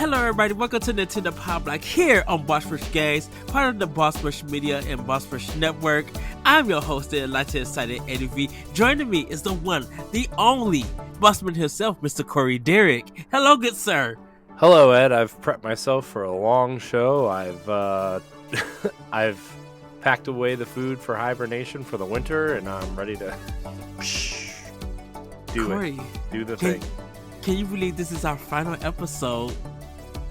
Hello, everybody. Welcome to Nintendo Power Black here on Boss Rush Games, part of the Boss Rush Media and Boss Rush Network. I'm your host, the Enlightened Excited Eddie V. Joining me is the one, the only Bossman himself, Mr. Corey Derrick. Hello, good sir. Hello, Ed. I've prepped myself for a long show. I've packed away the food for hibernation for the winter, and I'm ready to do the thing. Can you believe this is our final episode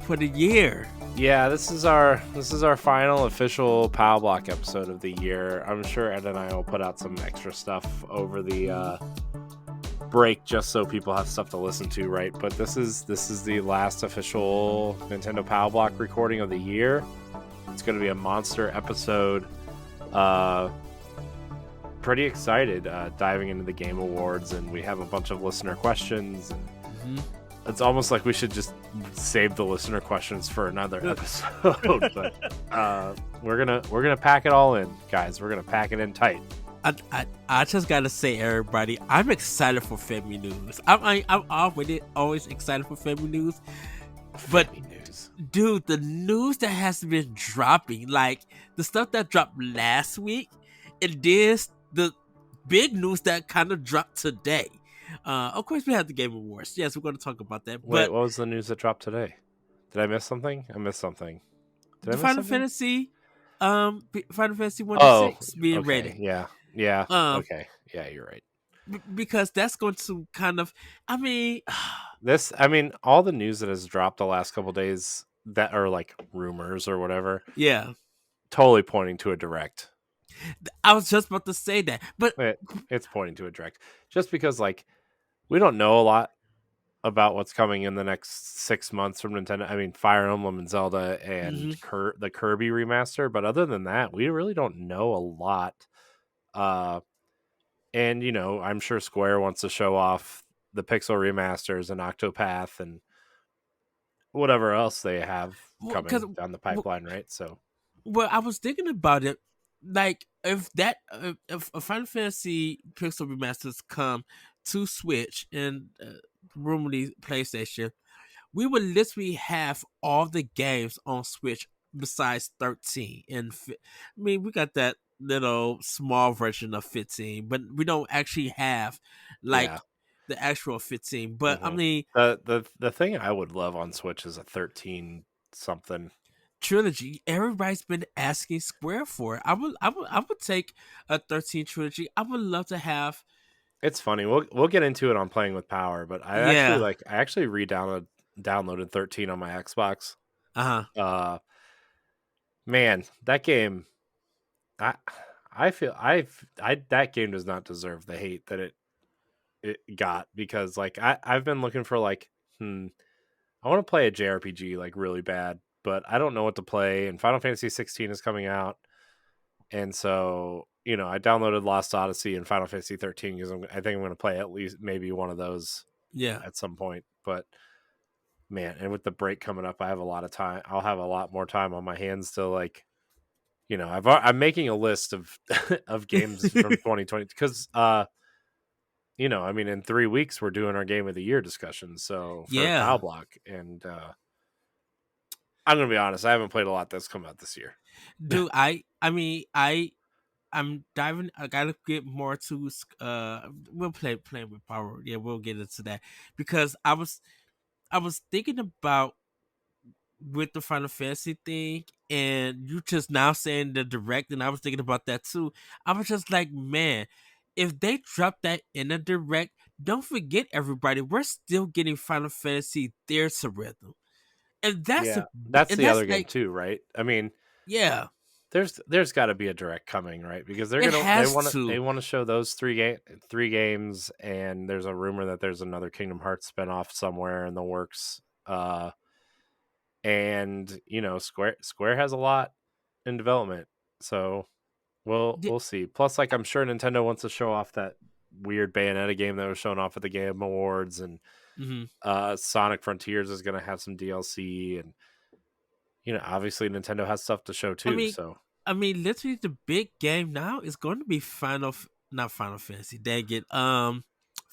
for the year? Yeah, this is our final official Power Block episode of the year. I'm sure Ed and I will put out some extra stuff over the break just so people have stuff to listen to, right? But this is the last official Nintendo Power Block recording of the year. It's going to be a monster episode. Pretty excited diving into the Game Awards, and we have a bunch of listener questions, and it's almost like we should just save the listener questions for another episode. But we're gonna pack it all in, guys. We're gonna pack it in tight. I just gotta say, everybody, I'm excited for Family News. I'm always excited for Family News. But dude, the news that has been dropping, like the stuff that dropped last week, and this the big news that kind of dropped today. Of course, we have the Game Awards. Yes, we're going to talk about that. Wait, what was the news that dropped today? Did I miss something? I missed something. Final Fantasy 1 to 6 being ready. Yeah. Okay. Yeah, you're right. Because that's going to kind of, all the news that has dropped the last couple days that are like rumors or whatever. Yeah. Totally pointing to a direct. I was just about to say that, but it's pointing to a direct. Just because, like, we don't know a lot about what's coming in the next 6 months from Nintendo. I mean, Fire Emblem and Zelda and the Kirby remaster, but other than that, we really don't know a lot. And I'm sure Square wants to show off the Pixel remasters and Octopath and whatever else they have coming down the pipeline, right? So, well, I was thinking about it. Like, if Final Fantasy Pixel remasters come to Switch and rumoredly PlayStation, we would literally have all the games on Switch besides 13. And we got that little small version of 15, but we don't actually have the actual 15. But I mean, the thing I would love on Switch is a 13 something trilogy. Everybody's been asking Square for it. I would take a 13 trilogy. I would love to have. It's funny. We'll get into it on Playing with Power, but I actually downloaded 13 on my Xbox. Man, that game, I feel that game does not deserve the hate that it got, because like I've been looking for I want to play a JRPG like really bad, but I don't know what to play, and Final Fantasy 16 is coming out, and so I downloaded Lost Odyssey and Final Fantasy 13 because I think I'm going to play at least maybe one of those at some point. But man, and with the break coming up, I have a lot of time. I'll have a lot more time on my hands to I'm making a list of of games from 2020 because in 3 weeks we're doing our Game of the Year discussion. So for Power Block, and I'm gonna be honest, I haven't played a lot that's come out this year. Dude, I'm diving. I gotta get more to. We'll playing with Power. Yeah, we'll get into that, because I was thinking about with the Final Fantasy thing, and you just now saying the direct, and I was thinking about that too. I was just like, man, if they drop that in a direct, don't forget, everybody, we're still getting Final Fantasy Theater Rhythm, and that's the other game too, right? I mean, yeah. There's got to be a direct coming, right? Because they want to show those three games, and there's a rumor that there's another Kingdom Hearts spinoff somewhere in the works. And Square has a lot in development, so we'll see. Plus, I'm sure Nintendo wants to show off that weird Bayonetta game that was shown off at the Game Awards, and Sonic Frontiers is going to have some DLC, and obviously Nintendo has stuff to show too. Literally the big game now is going to be not Final Fantasy. Dang it,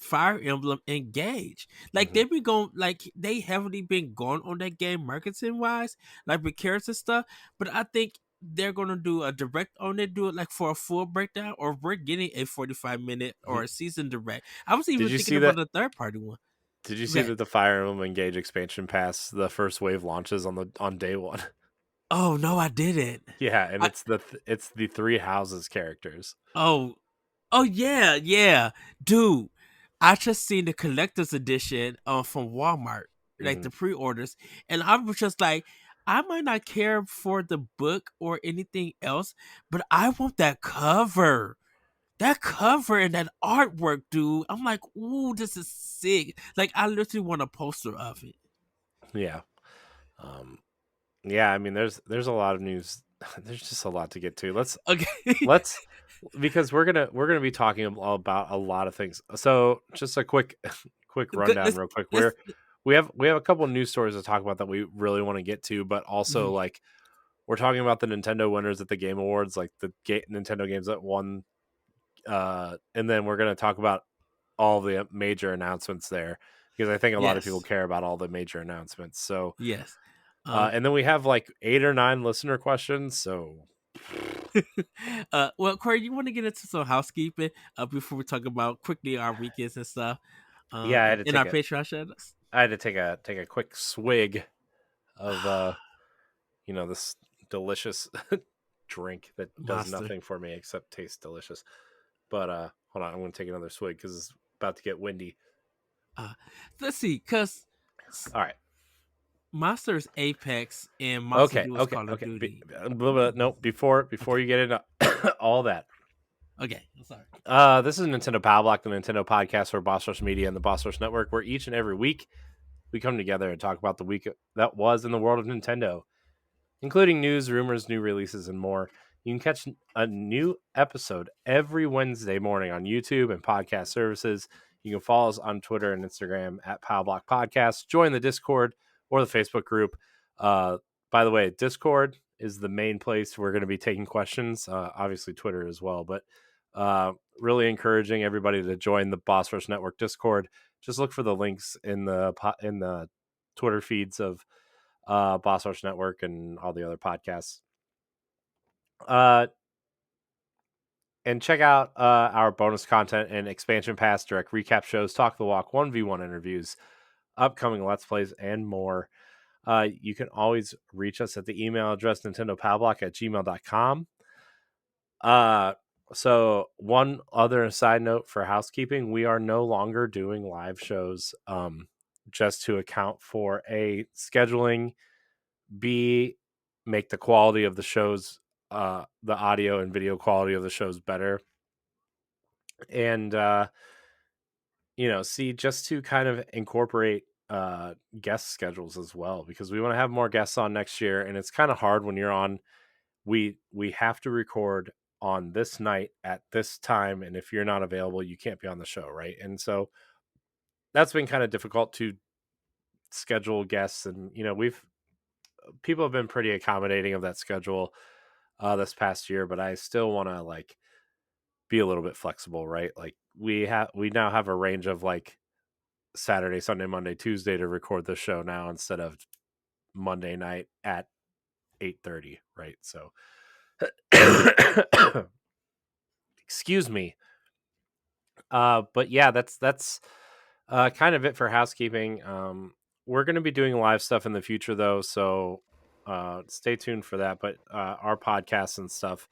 Fire Emblem Engage. Like Mhm. they've been going, like they heavily been going on that game marketing wise, like with carrots and stuff. But I think they're gonna do a direct on it, do it like for a full breakdown, or we're getting a 45-minute or Mhm. a season direct. I was Did even you thinking see about that? a third party one. Did you see Okay. that the Fire Emblem Engage expansion pass, the first wave launches on day one? Oh no, I didn't. Yeah, and I it's the three houses characters. oh oh yeah, yeah, dude. I just seen the collector's edition from Walmart, like Hmm. the pre-orders, and I was just like, I might not care for the book or anything else, but I want that cover. That cover and that artwork, dude. I'm like, ooh, this is sick. Like I literally want a poster of it. Yeah. Um, yeah, I mean there's a lot of news. There's just a lot to get to. Okay. Let's because we're gonna be talking about a lot of things. So just a quick Good. rundown, real quick. Let's We have a couple of news stories to talk about that we really want to get to, but also mhm. like we're talking about the Nintendo winners at the Game Awards, like the Nintendo games that won, and then we're gonna talk about all the major announcements there because I think a lot of people Yes. care about all the major announcements. So, Yes. Um and then we have like 8 or 9 listener questions. So, well, Corey, you want to get into some housekeeping before we talk about quickly our weekends and stuff yeah, in our Patreon channels? I had to take a quick swig of this delicious drink that does Monster. nothing for me except taste delicious. But hold on, I'm gonna take another swig because it's about to get windy. Uh, let's see, because All right. Monsters Apex and Monster Okay. Duels Okay. Call of Okay. Duty. No, before Okay. you get into all that, Okay. I'm sorry. this is Nintendo Power Block, the Nintendo podcast for Boss Rush Media and the Boss Rush Network, where each and every week we come together and talk about the week that was in the world of Nintendo, including news, rumors, new releases, and more. You can catch a new episode every Wednesday morning on YouTube and podcast services. You can follow us on Twitter and Instagram at Powblock Podcast. Join the Discord or the Facebook group. Uh, by the way, Discord is the main place we're going to be taking questions. Obviously, Twitter as well, but really encouraging everybody to join the Boss Rush Network Discord. Just look for the links in the Twitter feeds of Boss Rush Network and all the other podcasts. Uh, and check out our bonus content and expansion pass, direct recap shows, talk the walk, 1v1 interviews, upcoming let's plays, and more. You can always reach us at the email address nintendopowblock@gmail.com. Uh, so one other side note for housekeeping, we are no longer doing live shows, just to account for a scheduling, B, make the quality of the shows, the audio and video quality of the shows better, and C, just to kind of incorporate guest schedules as well, because we want to have more guests on next year, and it's kind of hard when you're on. We have to record on this night at this time, and if you're not available, you can't be on the show, right? And so that's been kind of difficult to schedule guests, and we've people have been pretty accommodating of that schedule this past year, but I still want to like be a little bit flexible, right? Like we now have a range of like Saturday, Sunday, Monday, Tuesday to record the show now instead of Monday night at 8:30, right? So excuse me. But yeah, that's kind of it for housekeeping. We're going to be doing live stuff in the future though, so stay tuned for that. But our podcasts and stuff,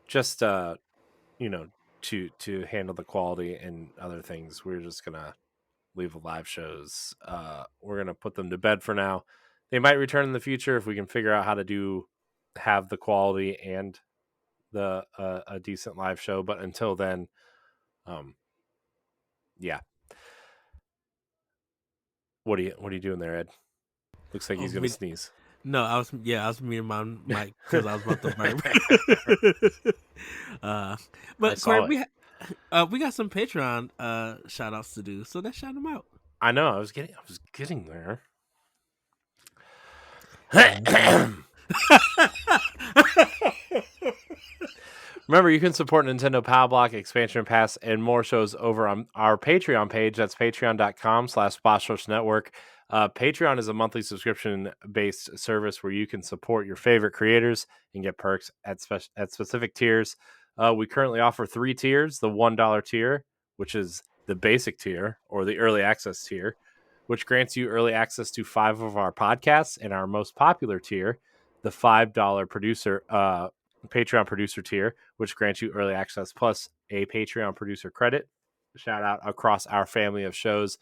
just you know, to handle the quality and other things, we're just gonna leave the live shows. We're gonna put them to bed for now. They might return in the future if we can figure out how to have the quality and the a decent live show. But until then, um, yeah. What are you doing there, Ed? Looks like Oh, he's gonna sneeze. no, I was muting my mic because I was about to burp. uh, I but Corey, saw it. we got some Patreon shout outs to do, so let's shout them out. I know. I was getting there. Remember, you can support Nintendo Power Block, Expansion Pass, and more shows over on our Patreon page. That's patreon.com/Boss Network. Patreon is a monthly subscription-based service where you can support your favorite creators and get perks at specific tiers. We currently offer 3 tiers: the $1 tier, which is the basic tier, or the early access tier, which grants you early access to 5 of our podcasts, and our most popular tier, the $5 Patreon producer tier, which grants you early access plus a Patreon producer credit. Shout out across our family of shows.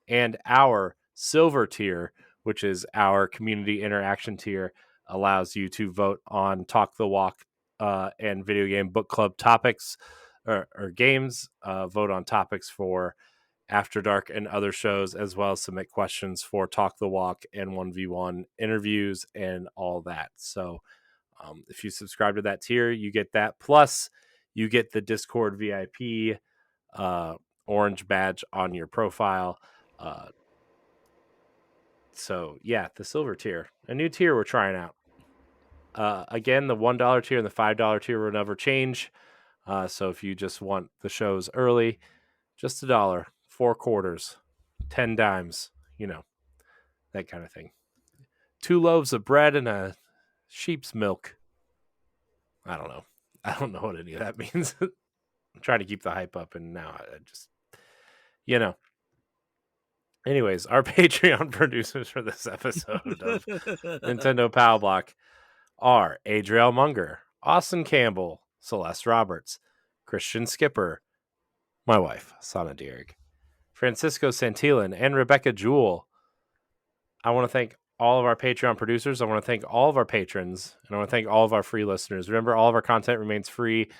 And our silver tier, which is our community interaction tier, allows you to vote on Talk the Walk and video game book club topics or games, vote on topics for After Dark and other shows, as well as submit questions for Talk the Walk and 1v1 interviews and all that. So if you subscribe to that tier, you get that. Plus, you get the Discord VIP orange badge on your profile. So, yeah, the silver tier, a new tier we're trying out. Again, the $1 tier and the $5 tier will never change. So if you just want the shows early, just $1, 4 quarters, 10 dimes, that kind of thing. 2 loaves of bread and a sheep's milk. I don't know. I don't know what any of that means. I'm trying to keep the hype up, and now I just, Anyways, our Patreon producers for this episode of Nintendo Power Block are Adriel Munger, Austin Campbell, Celeste Roberts, Christian Skipper, my wife, Sana Dierig, Francisco Santillan, and Rebecca Jewell. I want to thank all of our Patreon producers. I want to thank all of our patrons, and I want to thank all of our free listeners. Remember, all of our content remains free.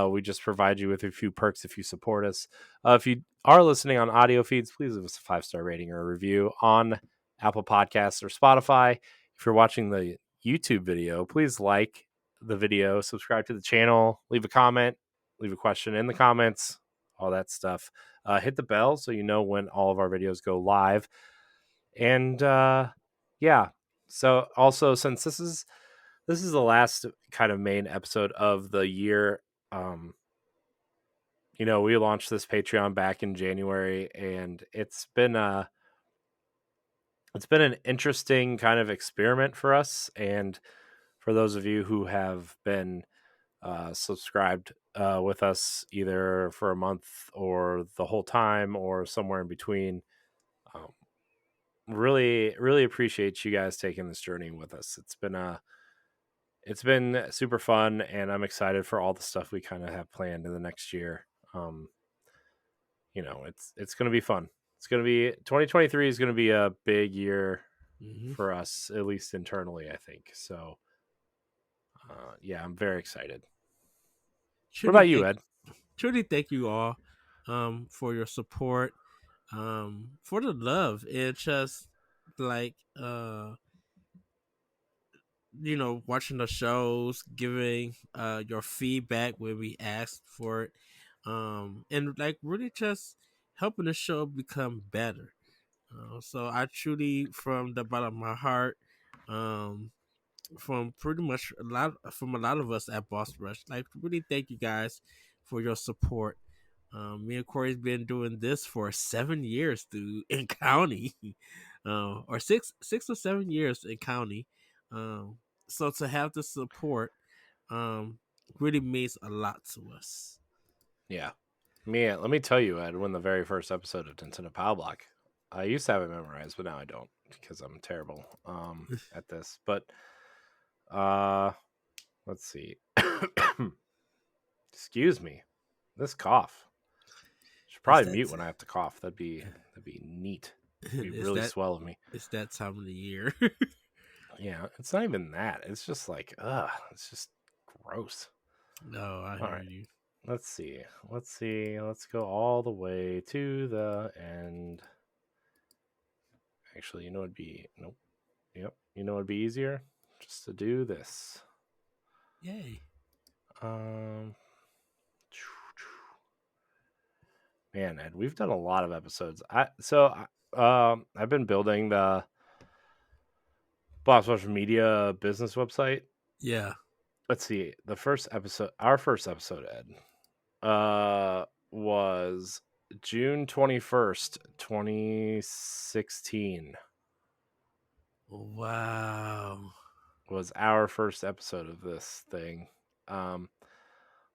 We just provide you with a few perks if you support us. If you are listening on audio feeds, please leave us a 5-star rating or a review on Apple Podcasts or Spotify. If you're watching the YouTube video, please like the video, subscribe to the channel, leave a comment, leave a question in the comments, all that stuff. Hit the bell so you know when all of our videos go live. And yeah, so also, since this is the last kind of main episode of the year, we launched this Patreon back in January, and it's been an interesting kind of experiment for us. And for those of you who have been subscribed with us either for a month or the whole time or somewhere in between, really, really appreciate you guys taking this journey with us. It's been super fun, and I'm excited for all the stuff we kind of have planned in the next year. It's going to be fun. It's going to be 2023 is going to be a big year for us, at least internally, I think. So, yeah, I'm very excited. What about you, Ed? Truly, thank you all for your support, for the love. It's just like watching the shows, giving your feedback when we asked for it, and like really just helping the show become better. So I truly, from the bottom of my heart, from pretty much a lot of us at Boss Rush, like really thank you guys for your support. Me and Corey's been doing this for 7 years, dude, in county, or 6 or 7 years in county. So to have the support, really means a lot to us. Yeah. Let me tell you, Ed, when the very first episode of Nintendo Power Block, I used to have it memorized, but now I don't because I'm terrible at this. But let's see. Excuse me. This cough. Should probably mute when I have to cough. That'd be neat. It'd be really swell of me. It's that time of the year. Yeah, it's not even that. It's just like, it's just gross. No, I hear you. Let's see. Let's go all the way to the end. Actually, it'd be nope. Yep. It'd be easier just to do this. Yay. Man, Ed, we've done a lot of episodes. I've been building the Boss Rush Media business website. Yeah. let's see. Our first episode, Ed, was June 21st, 2016 Wow. was our first episode of this thing. A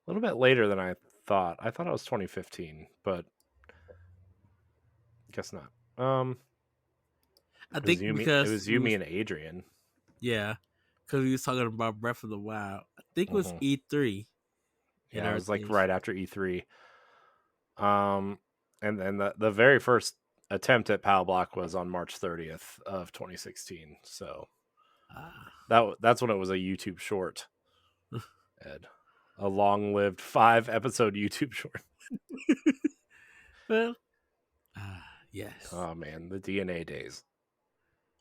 little bit later than I thought. I thought it was 2015, but guess not. I It was think you, me. It because was we you, me, was and Adrian. yeah, because we was talking about Breath of the Wild. I think it was Hmm. E3 and Yeah, it was like everything. right after E3. Um, and then the very first attempt at Pal Block was on March 30th of 2016. So Ah. that's when it was a YouTube short, Ed. A long-lived 5-episode YouTube short. Well, yes. Oh man, the DNA days.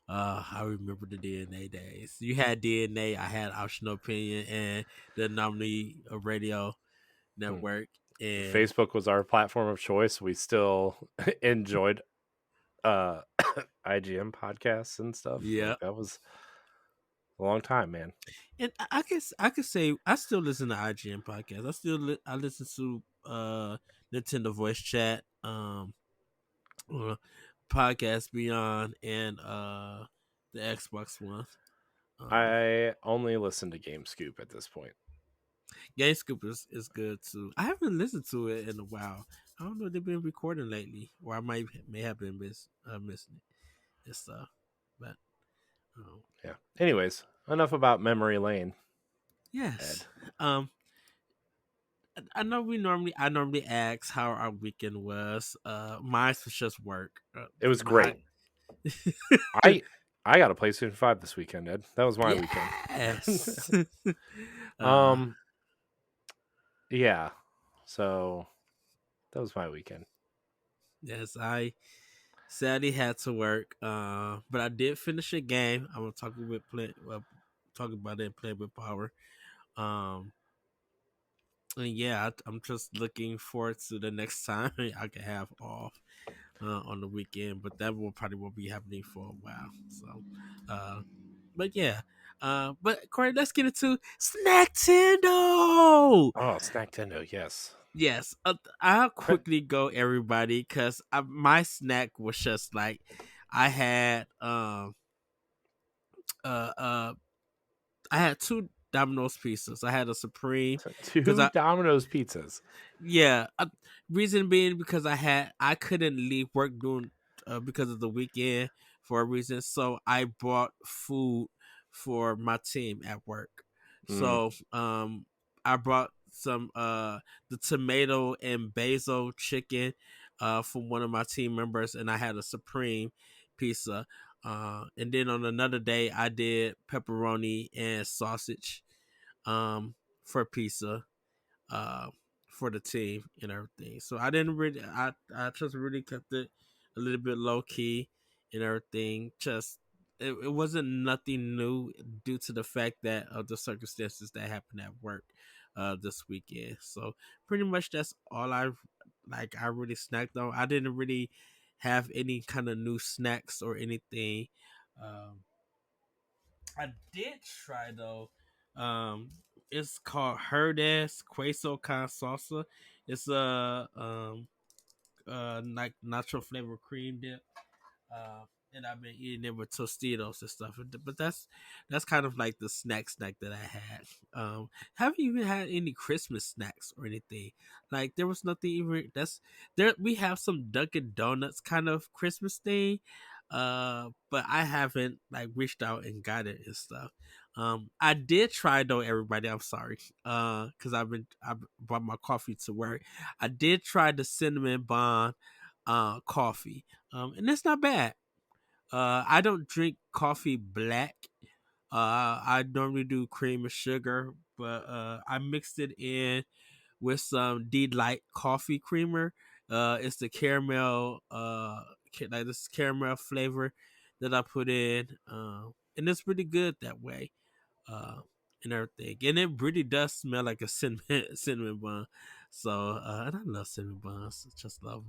I remember the DNA days. You had DNA, I had Optional Opinion, and the Nominee Radio Hmm. Network. And Facebook was our platform of choice. We still enjoyed uh IGM podcasts and stuff. yeah, Like that was a long time, man. and I guess I could say I still listen to IGN podcasts. I listen to Nintendo Voice Chat, uh, Podcast Beyond, and the Xbox One. Um, I only listen to Game Scoop at this point. Game Scoop is good too. I haven't listened to it in a while. I don't know if they've been recording lately, or I may have been missing it and stuff. But um, Yeah. Anyways, enough about memory lane, yes, Ed. um, I know I normally ask how our weekend was. Mine was just work. It was But I great. I I got a PlayStation 5 this weekend, Ed. That was my weekend. yes. uh, um yeah. So that was my weekend. yes, I sadly had to work. But I did finish a game. I'm gonna talk about it and play with power. Um, and yeah, I'm just looking forward to the next time I can have off on the weekend. But that will probably won't be happening for a while. So, uh, but yeah. But Corey, let's get into Snacktendo. Oh, Snacktendo, yes. Yes, I'll quickly go everybody because my snack was just like I had uh uh I had two Domino's pizzas. I had a Supreme because Two I Domino's pizzas. yeah reason being because I couldn't leave work during because of the weekend for a reason, so I bought food for my team at work. Mm. So I brought some the tomato and basil chicken from one of my team members, and I had a Supreme pizza. And then on another day I did pepperoni and sausage for pizza uh, for the team and everything. So I didn't really, I just really kept it a little bit low key and everything. Just it wasn't nothing new due to the fact that of the circumstances that happened at work this weekend. So pretty much that's all I really snacked on. I didn't really have any kind of new snacks or anything. Um, I did try though. It's called Herdes Queso con Salsa. It's a like nacho flavor cream dip. Uh, and I've been eating it with Tostitos and stuff. But that's kind of like the snack that I had. Haven't even had any Christmas snacks or anything. Like there was nothing even that's there. We have some Dunkin' Donuts kind of Christmas thing, but I haven't like reached out and got it and stuff. I did try though, everybody. I'm sorry, because I brought my coffee to work. I did try the cinnamon bun coffee, and it's not bad. I don't drink coffee black. I normally do cream and sugar, but I mixed it in with some Delight coffee creamer. It's the caramel, like this caramel flavor that I put in, and it's really good that way. Uh, and everything, and it really does smell like a cinnamon cinnamon bun. So, and I love cinnamon buns, just love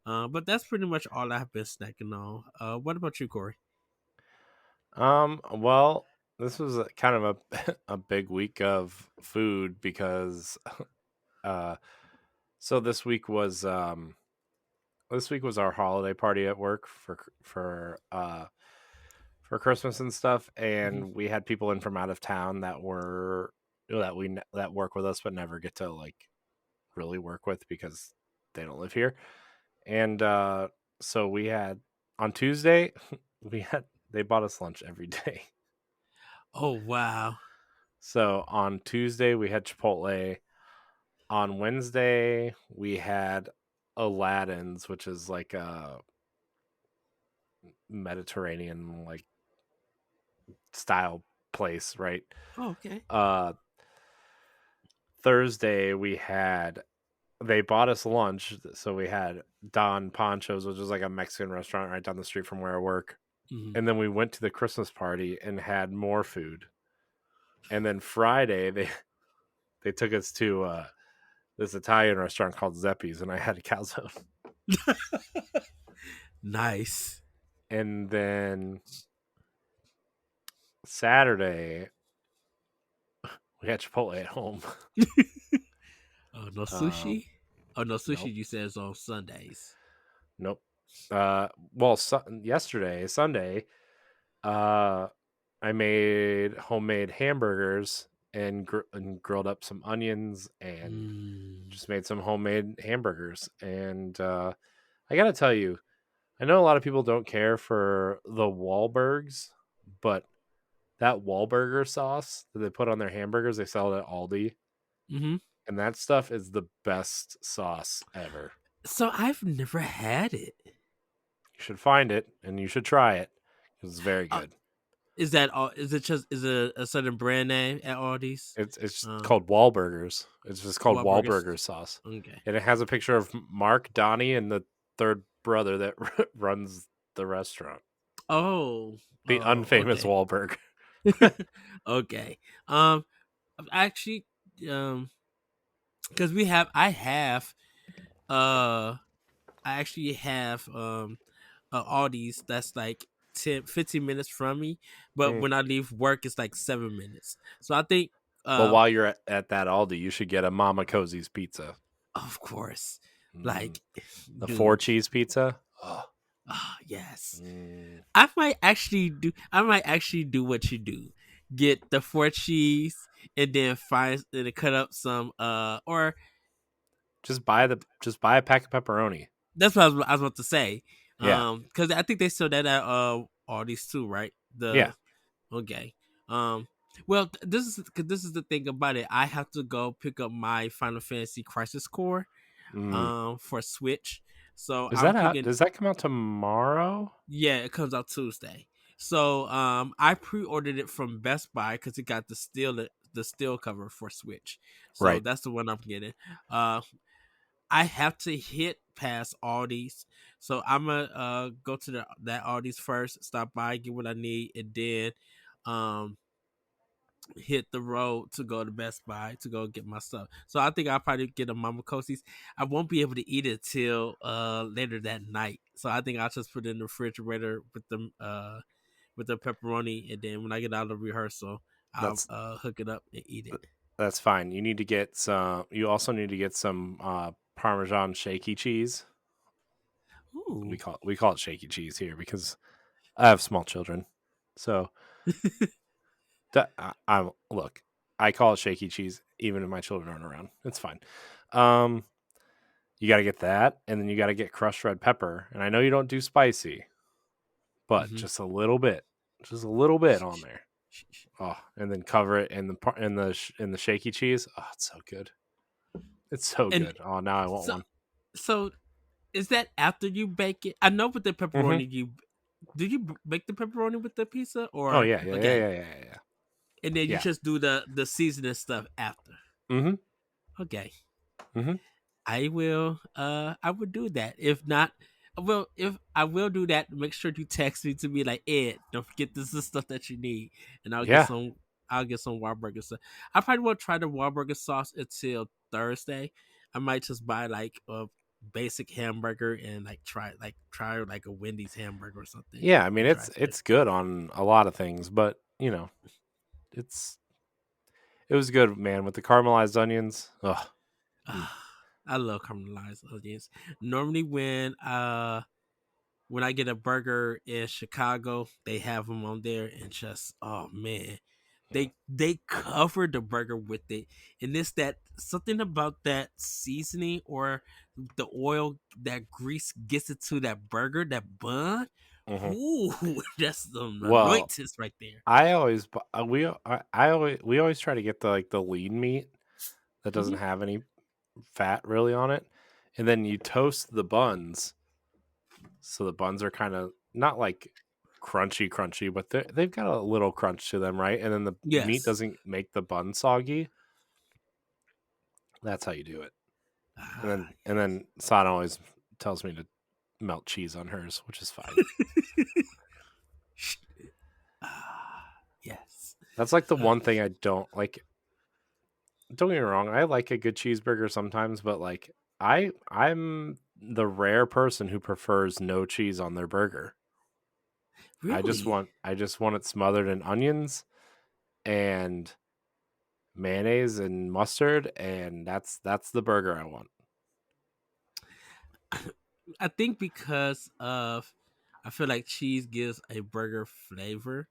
them. But that's pretty much all I've been snacking on. What about you, Corey? Well, this was kind of a a big week of food because uh so this week was our holiday party at work for Christmas and stuff, Hmm. and we had people in from out of town that were that work with us but never get to like really work with because they don't live here. And so we had on Tuesday we had they bought us lunch every day. Oh wow. So on Tuesday we had Chipotle. On Wednesday we had Aladdin's, which is like a Mediterranean like style place, right? Oh, okay. Uh Thursday we had they bought us lunch, so we had Don Pancho's, which is like a Mexican restaurant right down the street from where I work. Hmm. And then we went to the Christmas party and had more food. And then Friday they took us to this Italian restaurant called Zeppi's, and I had a calzone. Nice. And then Saturday we had Chipotle at home. Oh, no um, sushi. Oh, no sushi. nope, You said it's on Sundays. nope. Well, yesterday Sunday, uh, I made homemade hamburgers and grilled up some onions and Mm. just made some homemade hamburgers. And I gotta tell you, I know a lot of people don't care for the Wahlbergs, but that Wahlburger sauce that they put on their hamburgers, they sell it at Aldi, Hmm. and that stuff is the best sauce ever. So I've never had it. You should find it and you should try it because it's very Uh, good. is that all? Is it just is it a certain brand name at Aldi's? It's Um, called Wahlburgers. It's just called Wahlburgers. Wahlburger sauce, Okay. and it has a picture of Mark, Donnie, and the third brother that runs the restaurant, Oh. the Oh. unfamous Okay. Wahlberg. Okay. Um. Actually, um, because I have, uh, I actually have Aldi's that's like 10, 15 minutes from me, but Mm. when I leave work, it's like 7 minutes. So I think, Well, uh, while you're at that Aldi, you should get a Mama Cozy's pizza. of course, Mm. like, The four dude, cheese pizza. Oh. ah, yes, Mm. I might actually do what you do, get the four cheese and then find and cut up some, or Just buy a pack of pepperoni. that's what I was about to say, Yeah, because I think they sell that at Aldi's too, right? yeah. The Okay. Um. Well, this is the thing about it. I have to go pick up my Final Fantasy Crisis Core, Mm. for Switch. So Is I'm that out? picking. Does that come out tomorrow? Yeah, it comes out Tuesday. So I pre-ordered it from Best Buy because it got the steel cover for Switch. So Right. that's the one I'm getting. Uh, I have to hit past Aldi's. So I'm gonna go to that Aldi's first, stop by, get what I need, and then um hit the road to go to Best Buy to go get my stuff. So I think I'll probably get a Mama Kosi's. I won't be able to eat it till later that night. So I think I'll just put it in the refrigerator with the pepperoni, and then when I get out of rehearsal, I'll That's hook it up and eat it. that's fine. You need to get some. You also need to get some Parmesan shaky cheese. Ooh. We call it shaky cheese here because I have small children. So I'm look. I call it shaky cheese even if my children aren't around. It's fine. Um, you got to get that, and then you got to get crushed red pepper. And I know you don't do spicy, but Mm-hmm. just a little bit on there. Oh, and then cover it in the shaky cheese. Oh, it's so good. It's so And good. Oh, now I want so one. so is that after you bake it? I know with the Mm-hmm. pepperoni you did you bake the pepperoni with the pizza Oh or yeah, yeah, yeah, okay, yeah, yeah, yeah. and then you Yeah. just do the seasoning stuff after. Mm-hmm. Okay. Mm-hmm. I will do that. If not, well, if I will do that, make sure you text me to be like, Ed, don't forget this is stuff that you need, and Yeah. I'll get some Wahlburger stuff. I probably won't try the Wahlburger sauce until Thursday. I might just buy like a basic hamburger and like try like a Wendy's hamburger or something Yeah. I mean, and try that. it's good on a lot of things, but you know, it's it was good, man, with the caramelized onions. Ugh. Mm. Ah, I love caramelized onions. Normally, when I get a burger in Chicago, they have them on there, and just oh man, they cover the burger with it, and it's that something about that seasoning or the oil, that grease gets it to that burger, that bun. Mhm. Ooh, that's some Well, anointings right there. I always I always we always try to get the like the lean meat that doesn't Hmm. have any fat really on it, and then you toast the buns, so the buns are kind of not like crunchy, but they've got a little crunch to them, right? And then the meat Yes. doesn't make the bun soggy. That's how you do it. And Ah, then Sana always tells me to melt cheese on hers, which is fine. yes. That's like the Uh, one thing I don't like. Don't get me wrong, I like a good cheeseburger sometimes, but like I'm the rare person who prefers no cheese on their burger. really? I just want it smothered in onions and mayonnaise and mustard, and that's the burger I want. I think because of, I feel like cheese gives a burger flavor.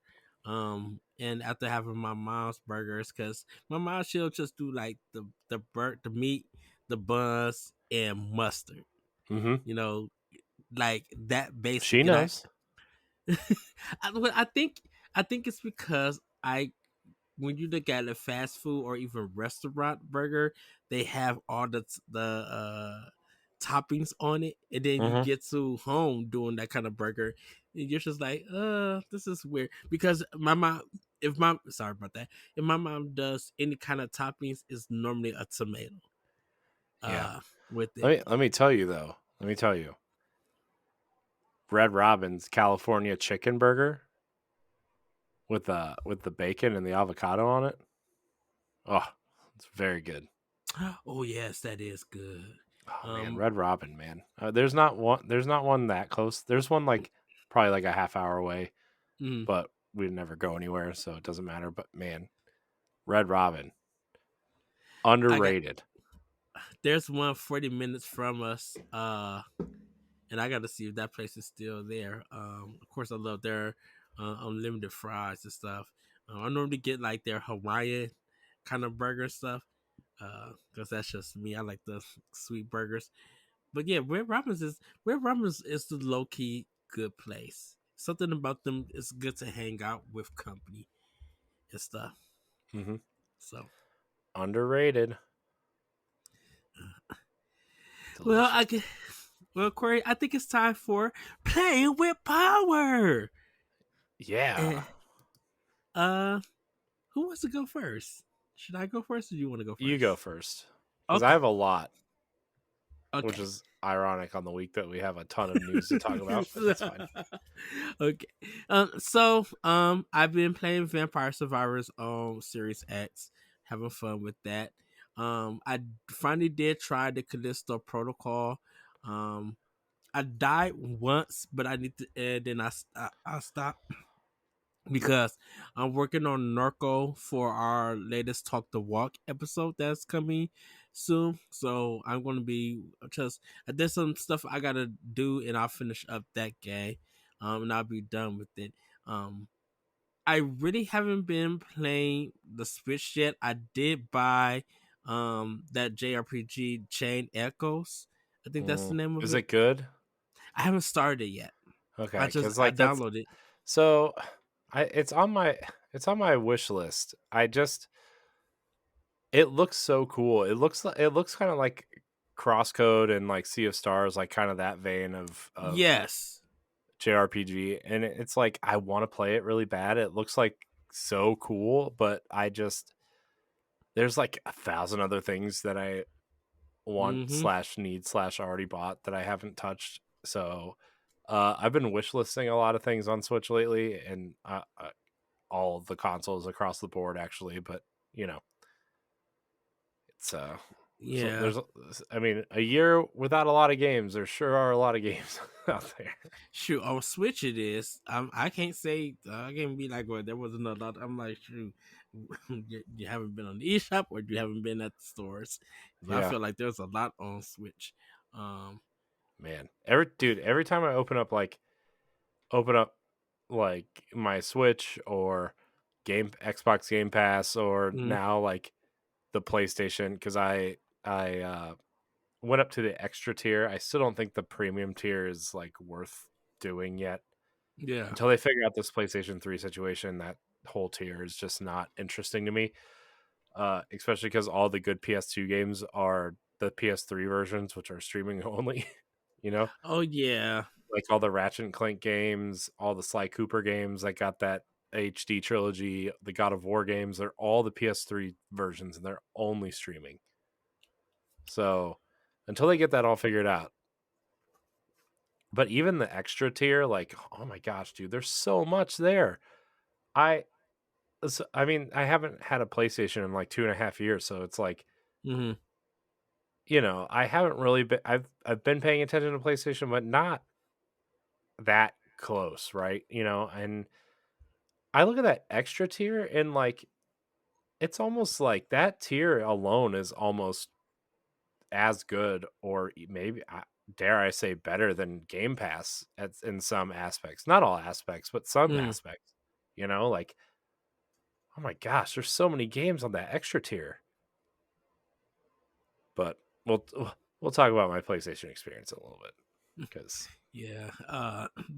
And after having my mom's burgers, because my mom, she'll just do like the meat, the buns, and mustard. Mhm. You know, like that She basic. And knows. I think it's because I, when you look at a fast food or even restaurant burger, they have all the toppings on it, and then you Mhm. get to home doing that kind of burger, and you're just like, this is weird. Because my mom, if my sorry about that, if my mom does any kind of toppings, it's normally a tomato, Yeah. with it. Let me tell you though. Let me tell you. Red Robin's California chicken burger with the bacon and the avocado on it. Oh, it's very good. Oh yes, that is good. Oh man, Um, Red Robin, man. There's not one that close. There's one like probably like a half hour away, mm, but we'd never go anywhere, so it doesn't matter. But man, Red Robin, I got underrated. there's one 40 minutes from us. And I got to see if that place is still there. Of course, I love their unlimited fries and stuff. I normally get like their Hawaiian kind of burger stuff, because that's just me. I like the sweet burgers. But yeah, Red Robin's is the low key good place. Something about them is good to hang out with company and stuff. Hmm. So, Underrated. well, Delicious. well, Corey, I think it's time for playing with power. Yeah. And uh, who wants to go first? Should I go first, or do you want to go You go first? first. Because I Okay. have a lot, which Okay. is ironic on the week that we have a ton of news to talk about, but that's fine. Okay. I've been playing Vampire Survivors on Series X, having fun with that. I finally did try the Callisto Protocol. Um, I died once, but I need to, and then I stopped because I'm working on Narco for our latest Talk the Walk episode that's coming soon. So I'm gonna be just, there's some stuff I gotta do, and I'll finish up that game, and I'll be done with it. Um, I really haven't been playing the Switch yet. I did buy that JRPG Chain Echoes. I think that's the name of Is it. it good? I haven't started it yet. Okay, because I like that's downloaded it. so. I it's on my wish list. I just it looks so cool. It looks kind of like Crosscode and like Sea of Stars, like kind of that vein of Yes. JRPG. And it's like I want to play it really bad. It looks like so cool, but I just there's like a thousand other things that I want Mm-hmm. slash need slash already bought that I haven't touched. So I've been wishlisting a lot of things on Switch lately, and all the consoles across the board actually. But you know, it's So Yeah. I mean, a year without a lot of games. There sure are a lot of games out there. Shoot, on Switch it is. I can't say I can't be like, well, there wasn't a lot. I'm like, shoot, you haven't been on the eShop or you haven't been at the stores. But I Yeah, feel like there's a lot on Switch. Um, man. Every time I open up like my Switch or game Xbox Game Pass or mm, now like the PlayStation, because I went up to the extra tier. I still don't think the premium tier is like worth doing yet. yeah. Until they figure out this PlayStation 3 situation, that whole tier is just not interesting to me. Especially because all the good PS2 games are the PS3 versions, which are streaming only. you know, Oh yeah. like all the Ratchet and Clank games, all the Sly Cooper games that got that HD trilogy, the God of War games, they're all the PS3 versions and they're only streaming. So until they get that all figured out, but even the extra tier, like, oh my gosh, dude, there's so much there. I I mean, I haven't had a PlayStation in like 2.5 years, so it's like, Hmm. I haven't really been. I've been paying attention to PlayStation, but not that close, right? And I look at that extra tier and like it's almost like that tier alone is almost as good, or maybe dare I say better than Game Pass in some aspects. Not all aspects, but some Mm. aspects. Like, oh my gosh, there's so many games on that extra tier. But we'll talk about my PlayStation experience in a little bit because Yeah.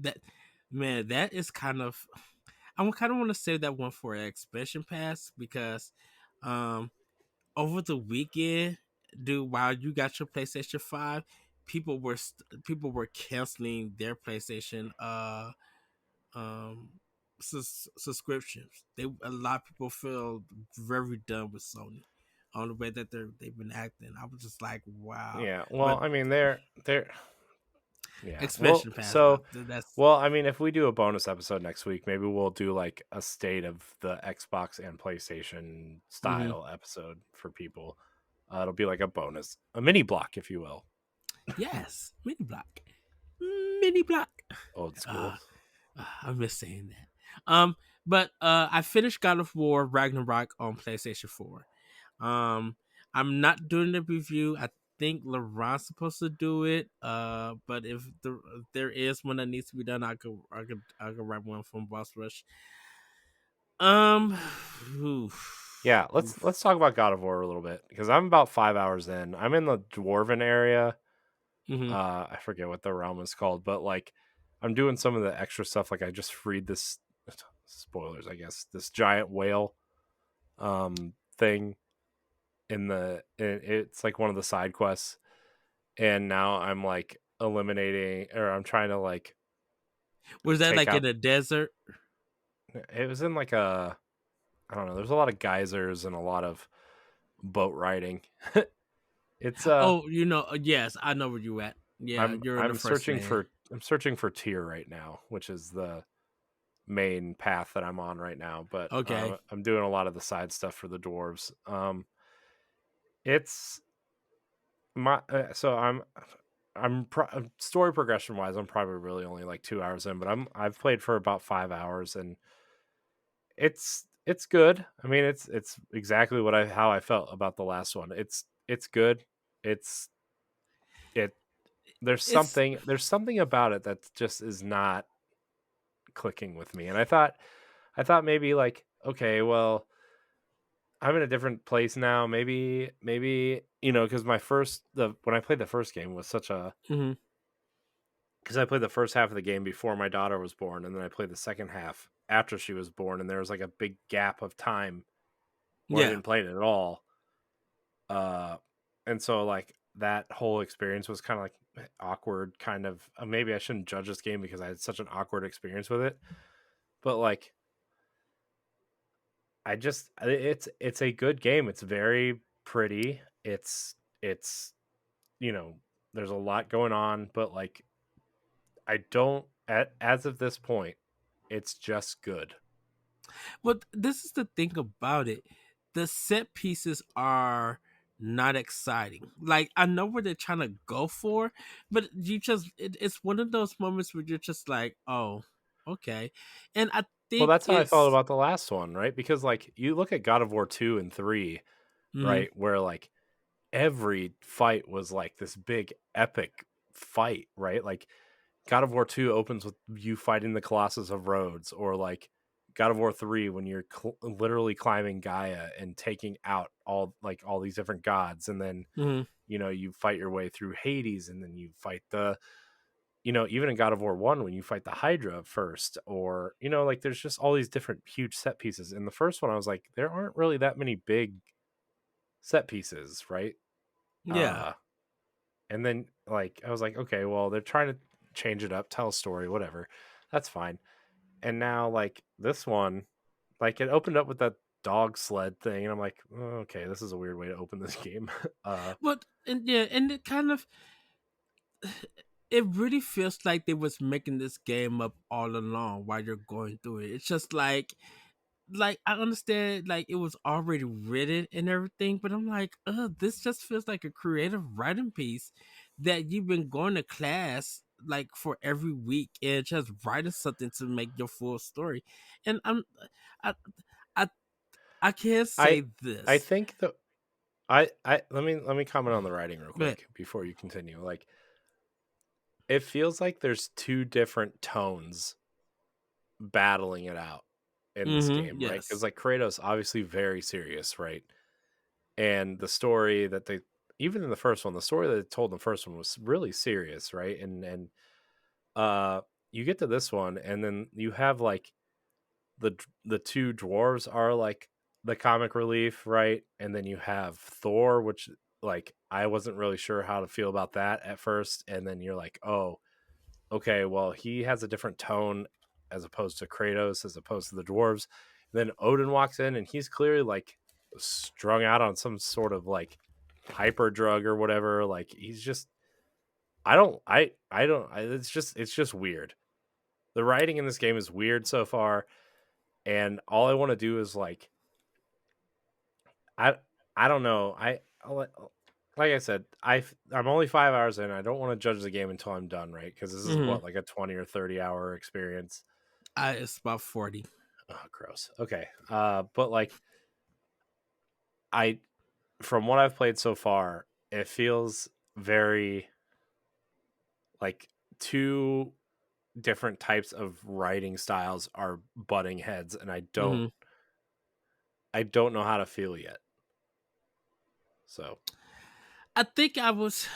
That man, that is kind of. I kind of want to save that one for an expansion pass because, um, over the weekend, dude, while you got your PlayStation 5, people were canceling their PlayStation um subscriptions. A lot of people feel very done with Sony on the way that they've been acting. I was just like, wow. yeah. But Well, I mean, they're yeah. expansion pass though, that's Well, I mean, if we do a bonus episode next week, maybe we'll do like a state of the Xbox and PlayStation hmm style episode for people. It'll be like a bonus, a mini block, if you will, yes, mini block. old school. Uh, I miss saying that. But I finished God of War Ragnarok on PlayStation 4. I'm not doing the review. I think LeBron's supposed to do it. But if there is one that needs to be done, I could write one from Boss Rush. Um, Yeah, let's oof. talk about God of War a little bit because I'm about 5 hours in. I'm in the Dwarven area. Hmm. I forget what the realm is called, but like I'm doing some of the extra stuff. Like I just freed this spoilers, I guess, this giant whale thing it's like one of the side quests, and now I'm like eliminating, or I'm trying to like Was that take like in out. the desert? It was in like a, I don't know, there's a lot of geysers and a lot of boat riding. it's Oh, yes, I know where you at. Yeah, you're in the I'm first searching land. for Tyr right now, which is the main path that I'm on right now, but Okay. I'm doing a lot of the side stuff for the dwarves. It's my so story progression wise, I'm probably really only like 2 hours in, but I've played for about 5 hours, and it's good. I mean, it's exactly how I felt about the last one. It's good. It's it. It's There's something about it that just is not clicking with me, and I thought maybe like, okay, well, I'm in a different place now. Maybe because when I played the first game was such a, mhm. because I played the first half of the game before my daughter was born, and then I played the second half after she was born, and there was like a big gap of time where I Yeah. didn't play it at all. Uh, and so like that whole experience was kind of like awkward. Kind of, maybe I shouldn't judge this game because I had such an awkward experience with it, but like it's a good game. It's very pretty. It's there's a lot going on, but like I don't as of this point, it's just good. But this is the thing about it. The set pieces are not exciting. Like I know where they're trying to go for, but it's one of those moments where you're just like, oh, okay. And I Well, think that's how I felt it's about the last one, right? Because like you look at God of War 2 and 3, mhm, right? Where like every fight was like this big epic fight, right? Like God of War 2 opens with you fighting the Colossus of Rhodes, or like God of War 3 when you're literally climbing Gaia and taking out all these different gods, and then mhm, you fight your way through Hades, and then you fight the even in God of War 1 when you fight the Hydra first, or like there's just all these different huge set pieces. In the first one I was like, there aren't really that many big set pieces, right? yeah. uh and then like I was like, okay, well, they're trying to change it up, tell a story, whatever, that's fine. And now like this one, like it opened up with that dog sled thing, and I'm like, "Oh, okay, this is a weird way to open this game." But and yeah, and it kind of it really feels like they was making this game up all along while you're going through it. It's just like I understand like it was already written and everything, but I'm like, this just feels like a creative writing piece that you've been going to class like for every week and just writing something to make your full story. And I I I can't I say I this. think the I let me comment on the writing real But quick before you continue. Like it feels like there's two different tones battling it out in this game, right? Because yes. like Kratos obviously very serious, right? And the story that they even in the first one, the story that they told in the first one was really serious, right? And uh you get to this one, and then you have like the two dwarves are like the comic relief, right? And then you have Thor, which like I wasn't really sure how to feel about that at first, and then you're like, oh, okay, well, he has a different tone as opposed to Kratos, as opposed to the dwarves. Then Odin walks in, and he's clearly like strung out on some sort of like hyper drug or whatever. Like he's just, I don't, it's just weird. The writing in this game is weird so far, and all I want to do is like, I, I don't know, like I said, I'm only 5 hours in. I don't want to judge the game until I'm done, right? Because this is Mm-hmm. what, like a 20 or 30 hour experience. It's about 40. Oh, gross. Okay. But like I from what I've played so far, it feels very like two different types of writing styles are butting heads, and Mm-hmm. I don't know how to feel yet. So, I think I was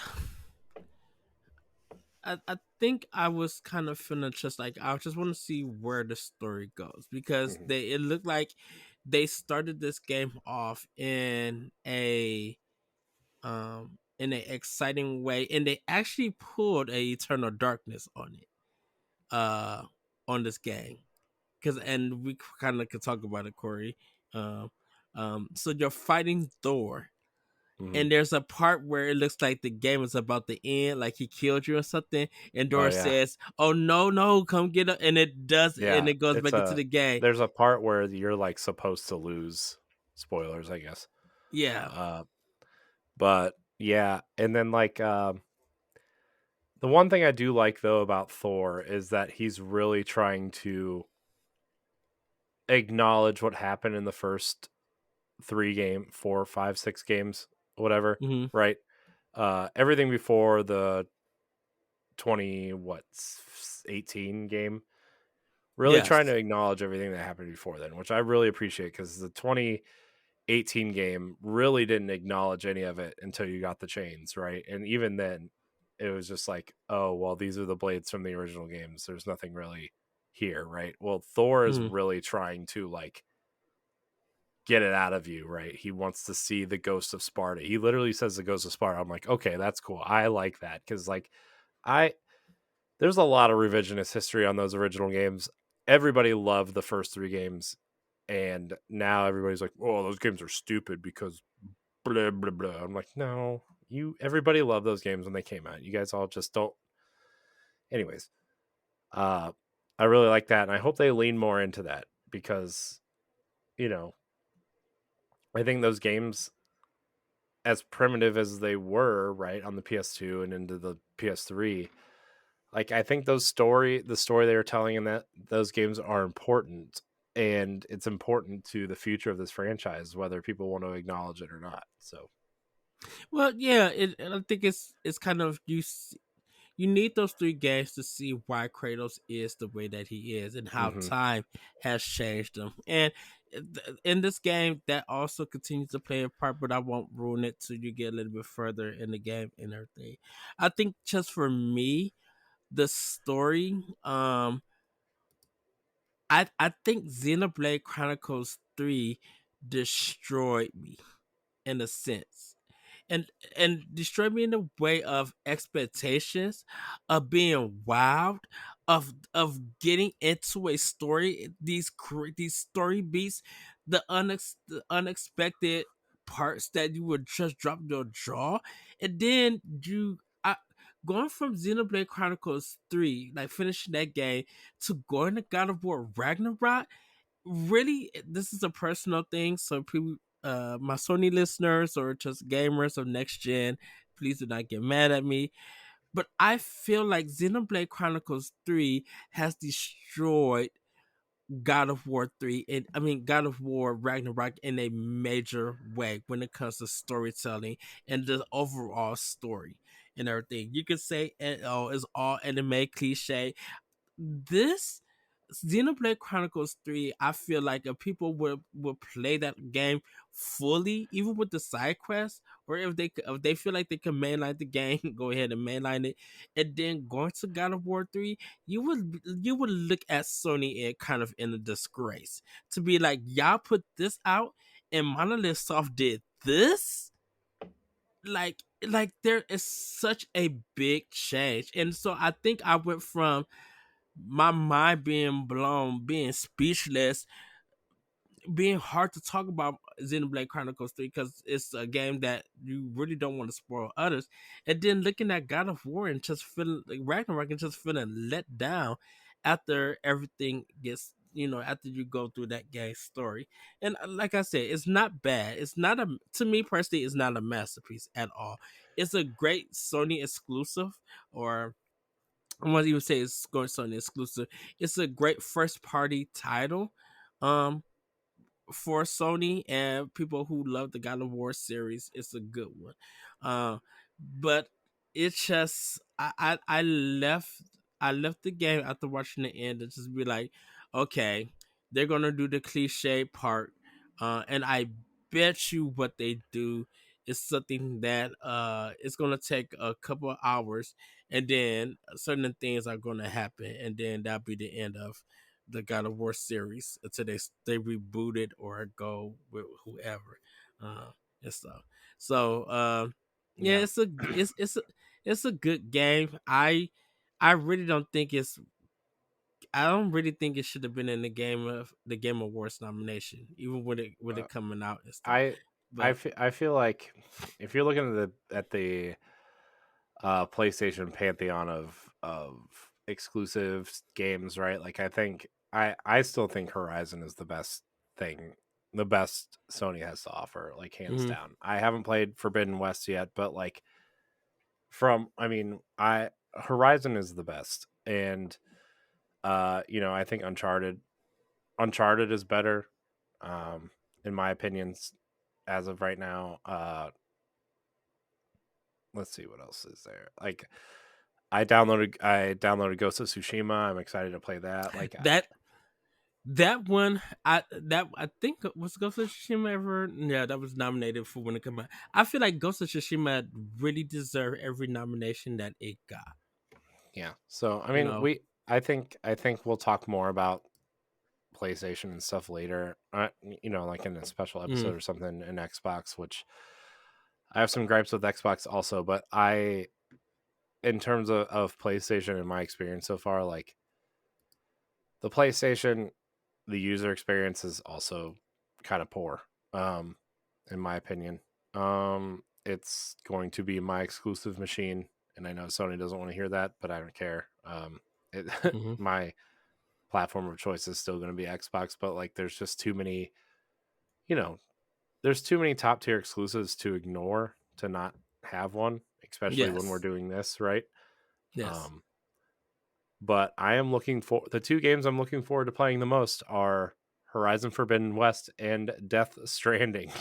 I think I was kind of feeling just like I just want to see where the story goes because mhm. it looked like they started this game off in an exciting way and they actually pulled a Eternal Darkness on it uh on this game because and we kind of could talk about it, Corey. Um, so you're fighting Thor Mhm. and there's a part where it looks like the game is about to end, like he killed you or something, and Oh Dora yeah. says, "Oh no, no, come get up," and it does, and Yeah, it goes it's back into a the game. there's a part where you're like supposed to lose. Spoilers, I guess. Yeah. Uh but yeah, and then like the one thing I do like though about Thor is that he's really trying to acknowledge what happened in the first 4, 5, 6 games, whatever, Hmm. right? Everything before the 18 game, really trying Yes. to acknowledge everything that happened before then, which I really appreciate because the 2018 game really didn't acknowledge any of it until you got the chains, right? And even then, it was just like, oh, well, these are the blades from the original games. There's nothing really here, right? Well, Thor is Hmm. really trying to like get it out of you, right? He wants to see the ghost of Sparta. He literally says the ghost of Sparta. I'm like, okay, that's cool. I like that because like I there's a lot of revisionist history on those original games. Everybody loved the first three games, and now everybody's like, "Oh, those games are stupid because blah blah blah." I'm like, no, everybody loved those games when they came out. You guys all just don't. Anyways, uh, I really like that, and I hope they lean more into that because you know I think those games as primitive as they were, right, on the PS2 and into the PS3, like I think the story they were telling in that those games are important, and it's important to the future of this franchise, whether people want to acknowledge it or not. So, Well, yeah, I think it's kind of you need those three games to see why Kratos is the way that he is and how hmm time has changed him. And in this game, that also continues to play a part, but I won't ruin it till you get a little bit further in the game and everything. I think just for me, the story, I think Xenoblade Chronicles 3 destroyed me in a sense, and destroy me in the way of expectations, of being wild, of getting into a story, these story beats, the unexpected parts that you would just drop your jaw, and then going from Xenoblade Chronicles 3, like finishing that game, to going to God of War Ragnarok. Really, this is a personal thing, so people, my Sony listeners or just gamers of next gen, please do not get mad at me. But I feel like Xenoblade Chronicles 3 has destroyed God of War 3, and I mean God of War Ragnarok, in a major way when it comes to storytelling and the overall story and everything. You could say, oh, it's all anime cliche. This Xenoblade Chronicles 3, I feel like if people would play that game fully, even with the side quests, or if they feel like they can mainline the game, go ahead and mainline it, and then going to God of War 3, you would look at Sony and kind of in a disgrace to be like, y'all put this out and Monolith Soft did this. Like there is such a big change, and so I think I went from my mind being blown, being speechless, being hard to talk about Xenoblade Chronicles 3 because it's a game that you really don't want to spoil others. And then looking at God of War and just feeling like Ragnarok and just feeling let down after everything gets, after you go through that game story. And like I said, it's not bad. It's not to me personally, it's not a masterpiece at all. It's a great Sony exclusive, or I won't even say it's going Sony exclusive. It's a great first party title. Um, for Sony and people who love the God of War series, it's a good one. But it's just I left the game after watching the end and just be like, okay, they're gonna do the cliche part, and I bet you what they do is something that it's gonna take a couple of hours, and then certain things are gonna happen, and then that'll be the end of the God of War series until they reboot it or go with whoever, uh, and stuff. So yeah, yeah, it's a good game. I really don't think it's. I don't really think it should have been in the Game Awards nomination, even with it uh, coming out and stuff. I But I feel like if you're looking at the PlayStation pantheon of exclusive games, right? Like I think I still think Horizon is the best thing, the best Sony has to offer, like hands mhm. down. I haven't played Forbidden West yet, but like from I mean, I Horizon is the best. And I think Uncharted is better um in my opinions as of right now. Let's see what else is there. Like I downloaded Ghost of Tsushima. I'm excited to play that. Like that That one, I think was Ghost of Tsushima ever. Yeah, that was nominated for when it came out. I feel like Ghost of Tsushima really deserved every nomination that it got. yeah. So I You mean, know, I think we'll talk more about PlayStation and stuff later. Like in a special mm, episode or something in Xbox, which I have some gripes with Xbox also, but in terms of PlayStation and my experience so far, like the PlayStation, the user experience is also kind of poor, um, in my opinion. It's going to be my exclusive machine, and I know Sony doesn't want to hear that, but I don't care. It, hmm my platform of choice is still going to be Xbox, but like, there's just too many, you know, there's too many top tier exclusives to ignore to not have one, especially when we're Yes. doing this, right? Yes. Um, but I am looking for the two games I'm looking forward to playing the most are Horizon Forbidden West and Death Stranding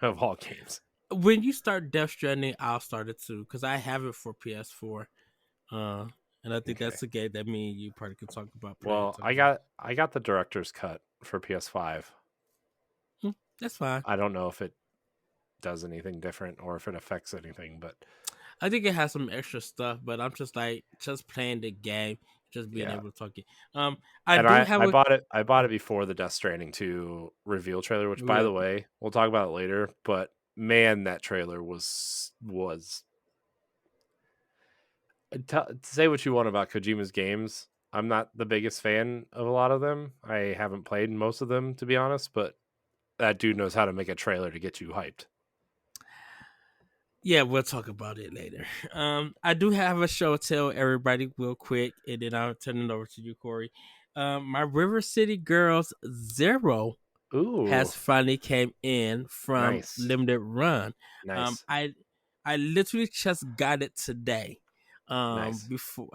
of all games. When you start Death Stranding, I'll start it too because I have it for PS4. Uh, and I think Okay. that's a game that me and you probably could talk about playing Well, together. I got the director's cut for PS5. Hmm, that's fine. I don't know if it does anything different or if it affects anything, but I think it has some extra stuff, but I'm just like just playing the game, just being yeah. able to talk it. I And do have I a bought it. I bought it before the Death Stranding 2 reveal trailer, which, by real. the way, we'll talk about it later. But man, that trailer was. Say what you want about Kojima's games. I'm not the biggest fan of a lot of them. I haven't played most of them, to be honest. But that dude knows how to make a trailer to get you hyped. Yeah, we'll talk about it later. I do have a show to tell everybody real quick, and then I'll turn it over to you, Corey. My River City Girls Zero Ooh, has finally came in from nice, limited run. Um, nice, I I literally just got it today. nice. Before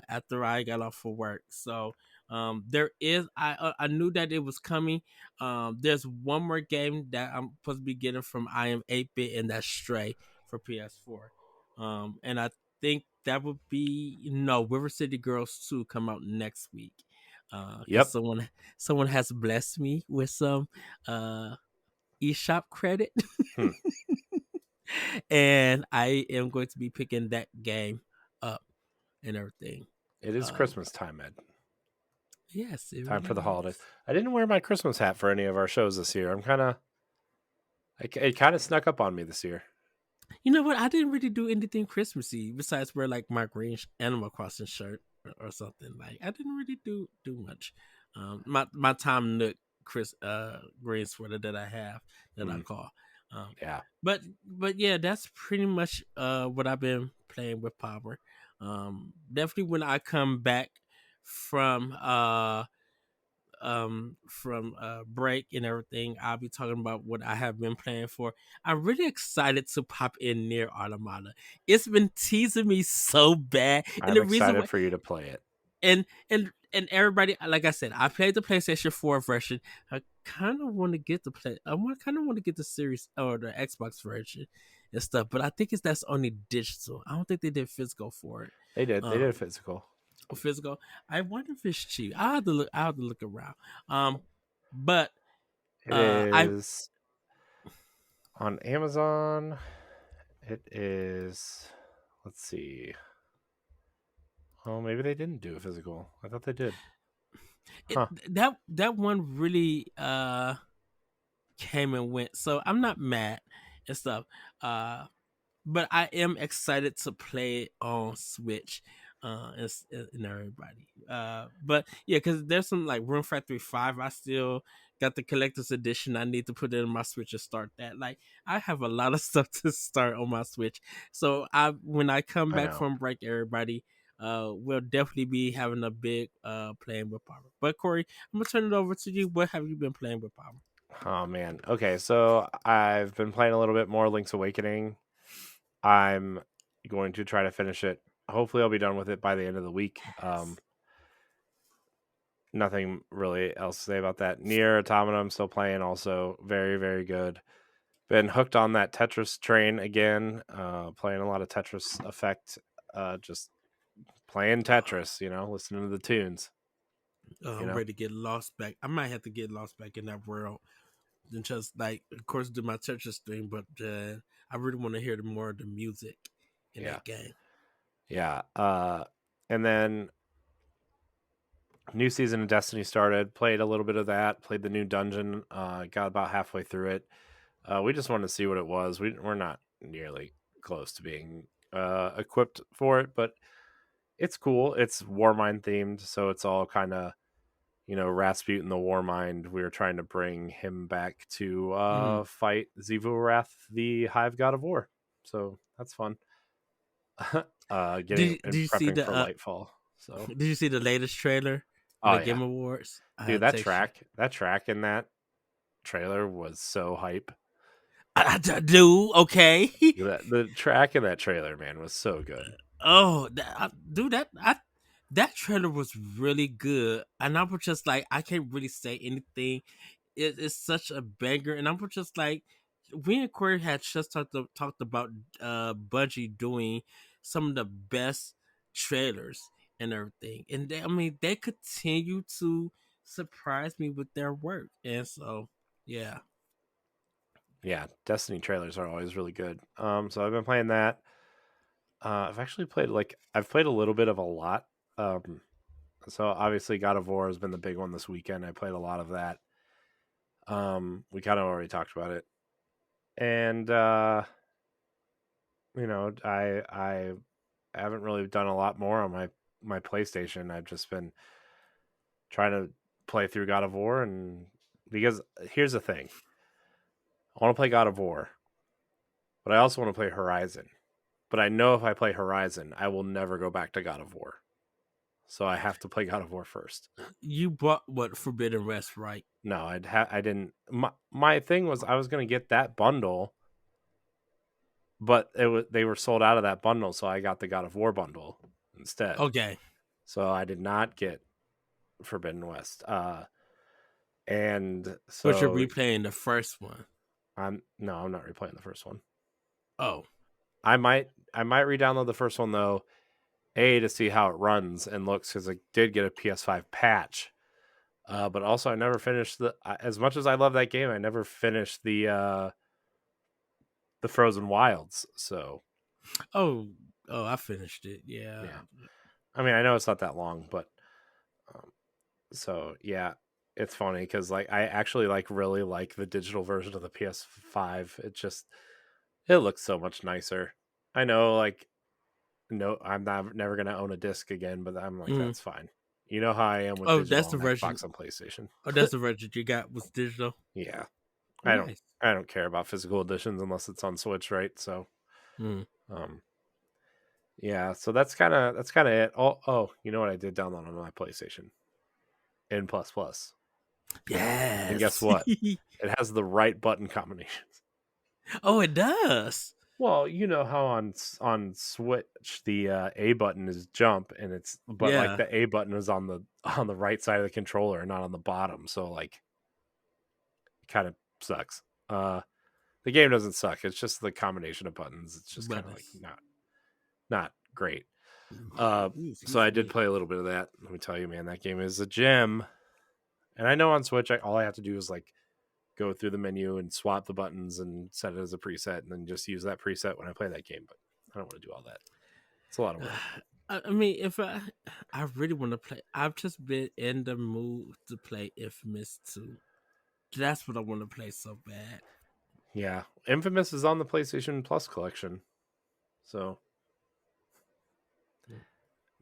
after I got off for work. So there is I knew that it was coming. There's one more game that I'm supposed to be getting from I am 8-bit, and that's Stray for PS4. And I think that would be no River City Girls 2 come out next week. Because Yep. someone has blessed me with some uh eShop credit, Hmm. and I am going to be picking that game up and everything. It is Um, Christmas time, Ed. yes, it Time for the really holidays. is. I didn't wear my Christmas hat for any of our shows this year. I'm kind of it kind of snuck up on me this year. You know what? I didn't really do anything Christmassy besides wear like my green Animal Crossing shirt or something. Like I didn't really do much. My Tom Nook green sweater that I have that I Mm, call. Um, yeah. but yeah, that's pretty much what I've been playing with Power. Definitely when I come back from break and everything, I'll be talking about what I have been playing for. I'm really excited to pop in near Automata. It's been teasing me so bad, and I'm the reason excited why, for you to play it. and everybody, like I said, I played the PlayStation 4 version. I kind of want to get the play. Kind of want to get the series or the Xbox version and stuff, but I think that's only digital. I don't think they did physical for it. They did. They did a Um, physical. physical. I wonder if it's cheap. I have to look. I have to look around. But It I is on Amazon. It is. Let's see. Oh, maybe they didn't do a physical. I thought they did. it, Huh. that one really came and went. So I'm not mad and stuff. Uh, but I am excited to play it on Switch. And everybody. But yeah, because there's some like Room Factory 5. I still got the collector's edition. I need to put it in my Switch and start that. Like I have a lot of stuff to start on my Switch. So I when I come I back know. from break, everybody, we'll definitely be having a big playing with Power. But Corey, I'm gonna turn it over to you. What have you been playing with Power? Oh man. Okay, so I've been playing a little bit more Link's Awakening. I'm going to try to finish it. Hopefully, I'll be done with it by the end of the week. Yes. Nothing really else to say about that. Near Automata, I'm still playing. Also, very very good. Been hooked on that Tetris train again. Playing a lot of Tetris Effect. Just playing Tetris. Listening to the tunes. You I'm know. ready to get lost back. I might have to get lost back in that world and just like, of course, do my Tetris thing. But I really want to hear more of the music in Yeah. that game. Yeah. And then new season of Destiny started. Played a little bit of that. Played the new dungeon. Got about halfway through it. We just wanted to see what it was. We're not nearly close to being equipped for it, but it's cool. It's Warmind themed, so it's all kind of Rasputin the Warmind. We were trying to bring him back to Mm. fight Zivurath, the Hive God of War. So that's fun. Getting Did and you see prepping the for Lightfall. So Did you see the latest trailer for oh the yeah, Game Awards? I dude, had to text you. that track in that trailer was so hype. I do. Okay. The track in that trailer, man, was so good. Oh, dude, that trailer was really good, and I was just like, I can't really say anything. It's such a banger, and I was just like, we and Corey had just talked about Bungie doing some of the best trailers and everything, and I mean, they continue to surprise me with their work, and so yeah. Yeah, Destiny trailers are always really good. So I've been playing that. I've actually played I've played a little bit of a lot. Um, so obviously God of War has been the big one this weekend. I played a lot of that. We kind of already talked about it, and I haven't really done a lot more on my PlayStation. I've just been trying to play through God of War, and because here's the thing, I want to play God of War, but I also want to play Horizon. But I know if I play Horizon, I will never go back to God of War. So I have to play God of War first. You bought what Forbidden West, right? No, I didn't. My thing was I was going to get that bundle, but they were sold out of that bundle, so I got the God of War bundle instead. Okay. So I did not get Forbidden West. And But you're so replaying the first one. I'm not replaying the first one. Oh. I might re-download the first one though, to see how it runs and looks, because I did get a PS5 patch. But also I never finished as much as I love that game, I never finished the Frozen Wilds. So Oh, I finished it. Yeah. yeah, I mean I know it's not that long, but um, so yeah, it's funny because like I actually really like the digital version of the PS5. It looks so much nicer. I know, like, no, I'm never gonna own a disc again, but I'm like, Mm. that's fine. You know how I am with Oh, digital that's on the version. Xbox and PlayStation. Oh, that's the version you got was digital. Yeah, I don't Nice. I don't care about physical editions unless it's on Switch, right? So, Mm. um, yeah, so that's kind of it. Oh, you know what I did download on my PlayStation? N plus plus, and guess Yes. what? It has the right button combinations. Oh, it does. Well, you know how on Switch the A button is jump, and but like Yeah. the A button is on the right side of the controller and not on the bottom, so like kind of sucks. The game doesn't suck. It's just the combination of buttons. It's just kind But of like not great. ooh, So excuse I did me. play a little bit of that. Let me tell you, man, that game is a gem. And I know on Switch, all I have to do is like go through the menu and swap the buttons and set it as a preset, and then just use that preset when I play that game. But I don't want to do all that. It's a lot of work. I mean, if I really want to play, I've just been in the mood to play Infamous 2. That's what I want to play so bad. Yeah, Infamous is on the PlayStation Plus collection. So,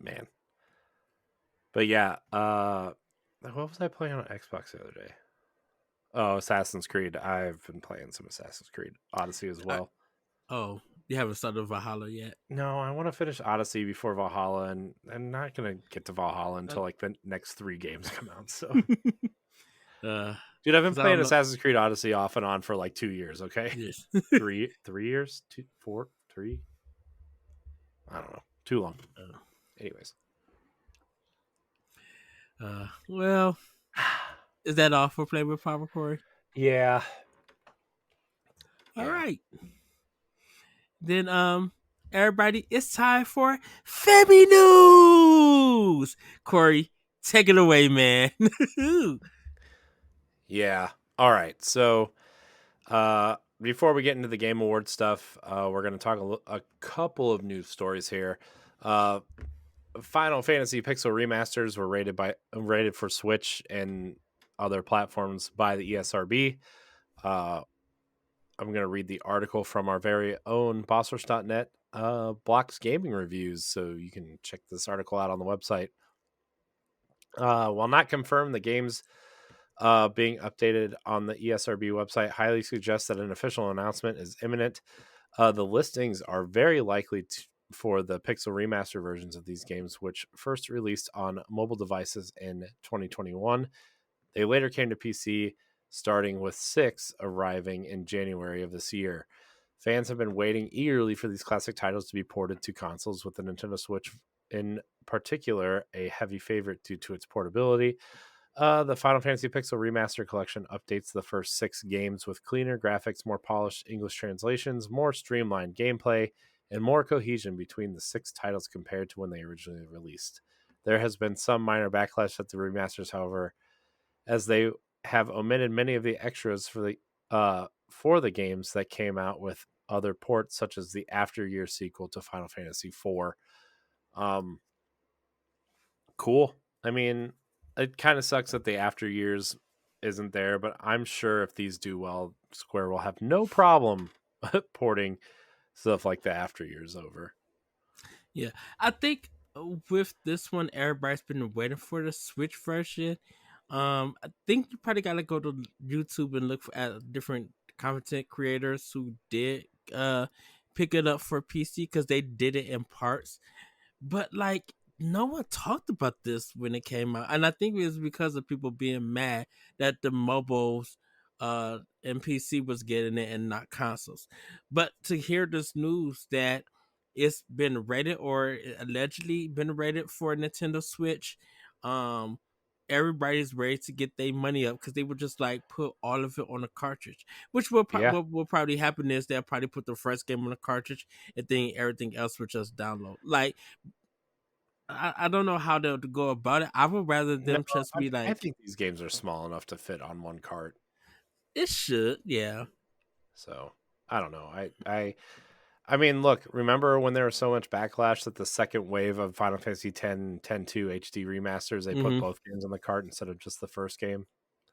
man. But yeah, what was I playing on Xbox the other day? Oh, Assassin's Creed. I've been playing some Assassin's Creed Odyssey as I, well. oh, you haven't started Valhalla yet? No, I want to finish Odyssey before Valhalla, and I'm not gonna get to Valhalla Uh, until like the next 3 games come out. So, dude, I've been Cause I playing don't know. Assassin's Creed Odyssey off and on for like 2 years. Okay, Yes. 3 years, 3. I don't know, too long. Anyways, Well, is that all for Play with Power Corey? yeah, All yeah. right. Then everybody, it's time for Febby News. Corey, take it away, man. Yeah. All right. So, before we get into the Game Award stuff, we're going to talk a couple of news stories here. Final Fantasy Pixel remasters were rated for Switch and other platforms by the ESRB. I'm going to read the article from our very own BossRush.net Blocks Gaming Reviews, so you can check this article out on the website. While not confirmed, the games being updated on the ESRB website highly suggests that an official announcement is imminent. The listings are very likely for the Pixel remaster versions of these games, which first released on mobile devices in 2021. They later came to PC, starting with 6 arriving in January of this year. Fans have been waiting eagerly for these classic titles to be ported to consoles, with the Nintendo Switch in particular a heavy favorite due to its portability. The Final Fantasy Pixel Remaster Collection updates the first 6 games with cleaner graphics, more polished English translations, more streamlined gameplay, and more cohesion between the 6 titles compared to when they originally released. There has been some minor backlash at the remasters, however, as they have omitted many of the extras for the games that came out with other ports, such as the After Year sequel to Final Fantasy IV. Um, cool. I mean, it kind of sucks that the After Years isn't there, but I'm sure if these do well, Square will have no problem porting stuff like the After Years over. Yeah, I think with this one, everybody's been waiting for the Switch version. I think you probably gotta go to YouTube and look at different content creators who did pick it up for PC because they did it in parts. But like no one talked about this when it came out, and I think it was because of people being mad that the mobiles and PC was getting it and not consoles. But to hear this news that it's been rated or allegedly been rated for Nintendo Switch, um everybody's ready to get their money up because they would just like put all of it on a cartridge, which Yeah. what will probably happen is they'll probably put the first game on a cartridge and then everything else will just download. Like I don't know how to go about it. I would rather No, them just be I like, think these games are small enough to fit on one cart. it should, yeah. So I don't know. I mean, look, remember when there was so much backlash that the second wave of Final Fantasy X-2 HD remasters, they put Hmm. both games on the cart instead of just the first game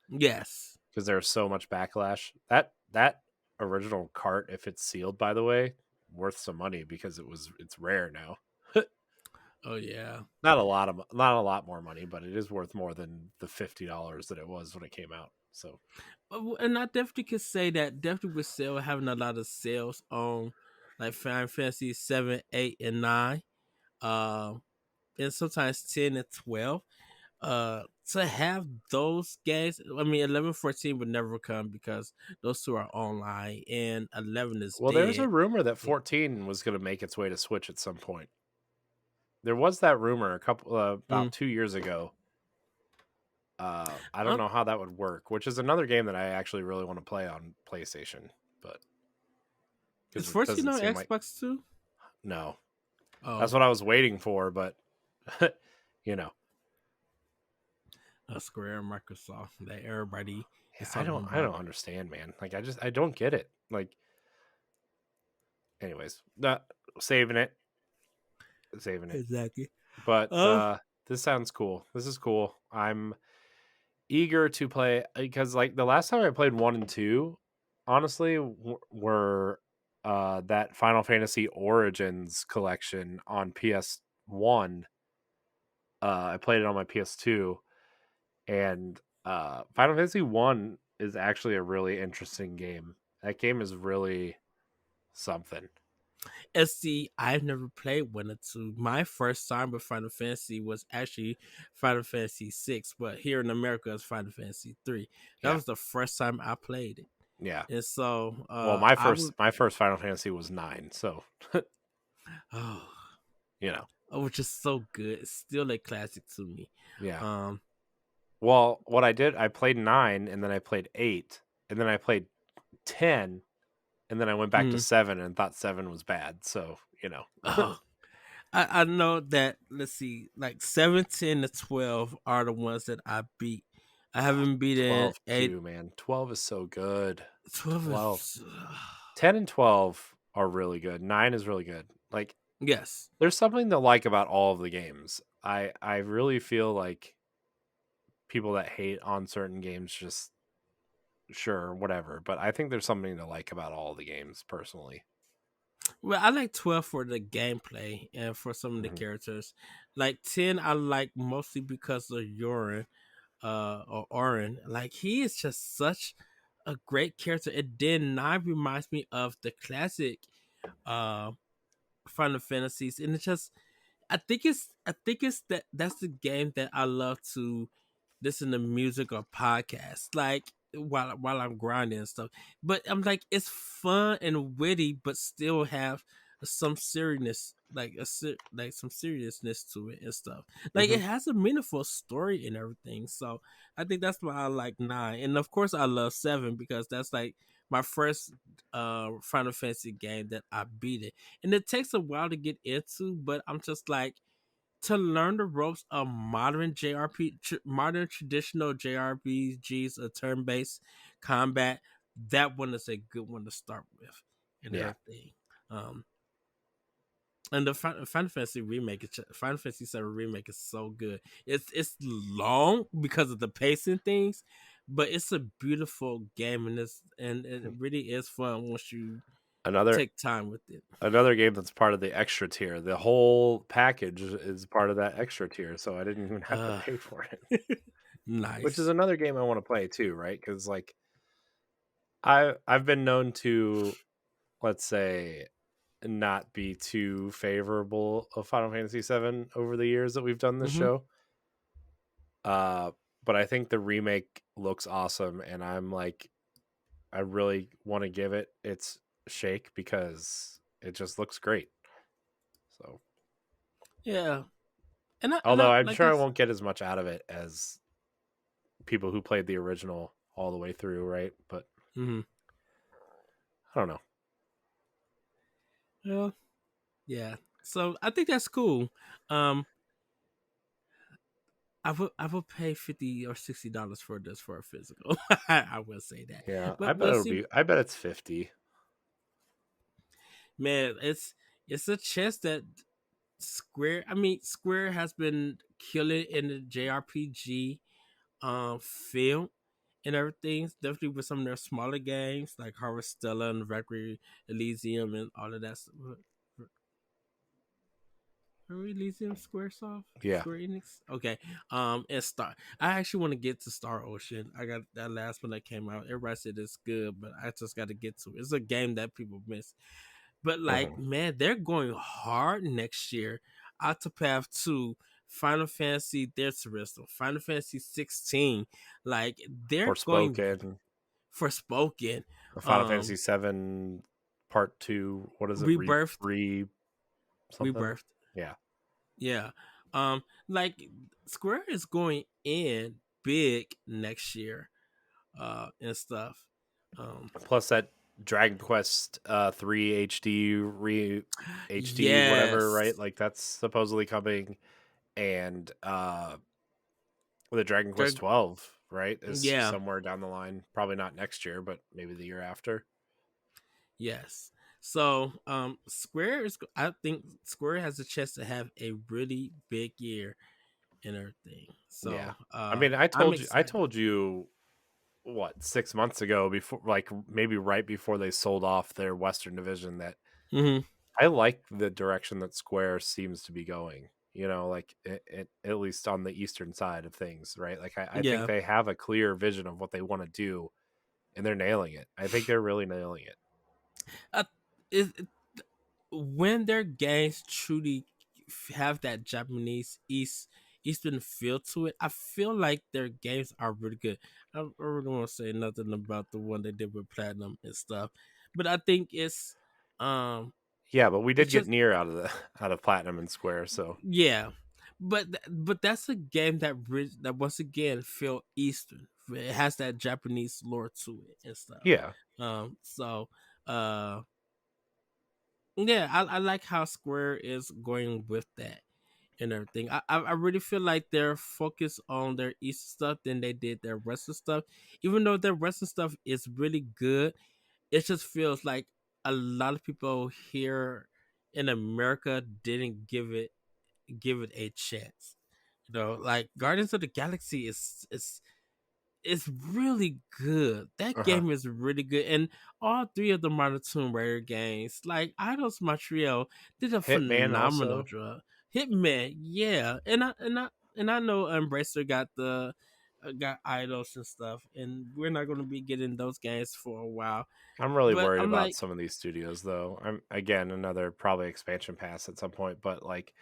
Yes. because there was so much backlash. That original cart, if it's sealed, by the way, worth some money because it's rare now. Oh yeah. Not a lot more money, but it is worth more than the $50 that it was when it came out. So And I definitely could say that definitely with sale having a lot of sales on like Final Fantasy 7, 8, and 9. Um and sometimes 10 and 12. To have those games, I mean 11, 14 would never come because those two are online and 11 is well, there's a dead. rumor that 14 was going to make its way to Switch at some point. There was that rumor a couple Mm. about 2 years ago. I don't Um, know how that would work, which is another game that I actually really want to play on PlayStation, but is because it 14 doesn't on seem like Xbox too? no, that's Oh, what I was waiting for, but you know, Square and Microsoft that everybody yeah, is talking I about. don't understand, man. Like I don't get it. Like, anyways, saving it. Exactly. But Um, this sounds cool. This is cool. I'm eager to play because like the last time I played 1 and 2 honestly were that Final Fantasy Origins collection on PS1. I played it on my PS2 and Final Fantasy 1 is actually a really interesting game. That game is really something. and see, I've never played one or two. My first time with Final Fantasy was actually Final Fantasy 6, but here in America it's Final Fantasy 3. That Yeah. was the first time I played it. Yeah. And so Well, I would my first Final Fantasy was 9, so oh, you know. which is so good. It's still a classic to me. Yeah. Um Well, what I did, I played 9 and then I played 8 and then I played 10 and then I went back to mm, 7 and thought 7 was bad. So, you know. oh, I know that let's see, like 17 to 12 are the ones that I beat. I Ah, haven't beaten 12 8. too, man. 12 is so good. 12 12. is 10 and 12 are really good. 9 is really good. Like yes. there's something to like about all of the games. I really feel like people that hate on certain games just sure, whatever, but I think there's something to like about all the games personally. Well, I like 12 for the gameplay and for some of the Mhm. characters. Like 10 I like mostly because of Yorin or Orin. Like he is just such a great character. And then 9 reminds me of the classic uh Final Fantasies, and it's just I think it's that's the game that I love to listen to music or podcasts. Like while I'm grinding and stuff. But I'm like, it's fun and witty, but still have some seriousness, like like some seriousness to it and stuff. Like Hmm. it has a meaningful story and everything. So I think that's why I like 9, and of course I love 7 because that's like my first Final Fantasy game that I beat it, and it takes a while to get into, but I'm just like to learn the ropes of modern modern traditional JRPGs, a turn-based combat. That one is a good one to start with, and Yeah. everything. Um, and the Final Fantasy remake, Final Fantasy 7 remake is so good. It's long because of the pacing things, but it's a beautiful game, and it really is fun once you Another take time with it. another game that's part of the extra tier. The whole package is part of that extra tier, so I didn't even have to Uh, pay for it. Which is nice. another game I want to play too, right? Because like I've been known to, let's say, not be too favorable of Final Fantasy VII over the years that we've done this Hmm. show. Uh, but I think the remake looks awesome, and I'm like, I really want to give it its shake because it just looks great. So, Yeah, and although I I'm like sure I us. won't get as much out of it as people who played the original all the way through, right? But Hmm. I don't know. Well, yeah. So I think that's cool. Um, I would pay $50 or $60 for this for a physical. I will say that, Yeah, I but bet we'll it'll see. be. I bet it's 50. Man, it's a chance that Square has been killing in the JRPG field and everything. Definitely with some of their smaller games like Harvestella and Valkyrie Elysium and all of that stuff. Elysium Squaresoft, Yeah. Square Enix. Okay, and Star. I actually want to get to Star Ocean. I got that last one that came out. Everybody said it's good, but I just got to get to it. It's a game that people miss. But like, Hmm. man, they're going hard next year. Octopath 2, Final Fantasy, there's Crystal, Final Fantasy 16. Like, they're going Forspoken, for Spoken, Final Fantasy 7 Part 2. What is it? Rebirthed, Re something? Rebirthed. Yeah. Yeah. Like Square is going in big next year, and stuff. Um, Plus that Dragon Quest 3 HD re HD whatever, right? yes. Like that's supposedly coming, and the Dragon Quest Drag- 12, right, is yeah. somewhere down the line. Probably not next year, but maybe the year after. Yes. So, Square is. I think Square has a chance to have a really big year and everything. Yeah. So, I mean, I'm I excited. told you what, 6 months ago, before, like maybe right before they sold off their Western division, that Hmm. I like the direction that Square seems to be going. Like at least on the eastern side of things, right? Like I think Yeah. they have a clear vision of what they want to do, and they're nailing it. I think they're really nailing it. Uh, when their games truly have that Japanese Eastern feel to it, I feel like their games are really good. I don't really want to say nothing about the one they did with Platinum and stuff, but I think um Yeah, but we did it's get just near out of the out of Platinum and Square, so yeah. But that's a game that once again feel Eastern. It has that Japanese lore to it and stuff. yeah. So uh yeah, I like how Square is going with that and everything. I really feel like they're focused on their East stuff than they did their Western stuff. Even though their Western stuff is really good, it just feels like a lot of people here in America didn't give it a chance. Like Guardians of the Galaxy is really good. That Uh-huh. game is really good, and all three of the modern Tomb Raider games, like Idols Montreal, did a Hitman phenomenal also. job. Hitman, yeah, and I know Embracer got the got Idols and stuff, and we're not going to be getting those games for a while. I'm really But worried I'm about like, some of these studios though. I'm again another probably expansion pass at some point, but like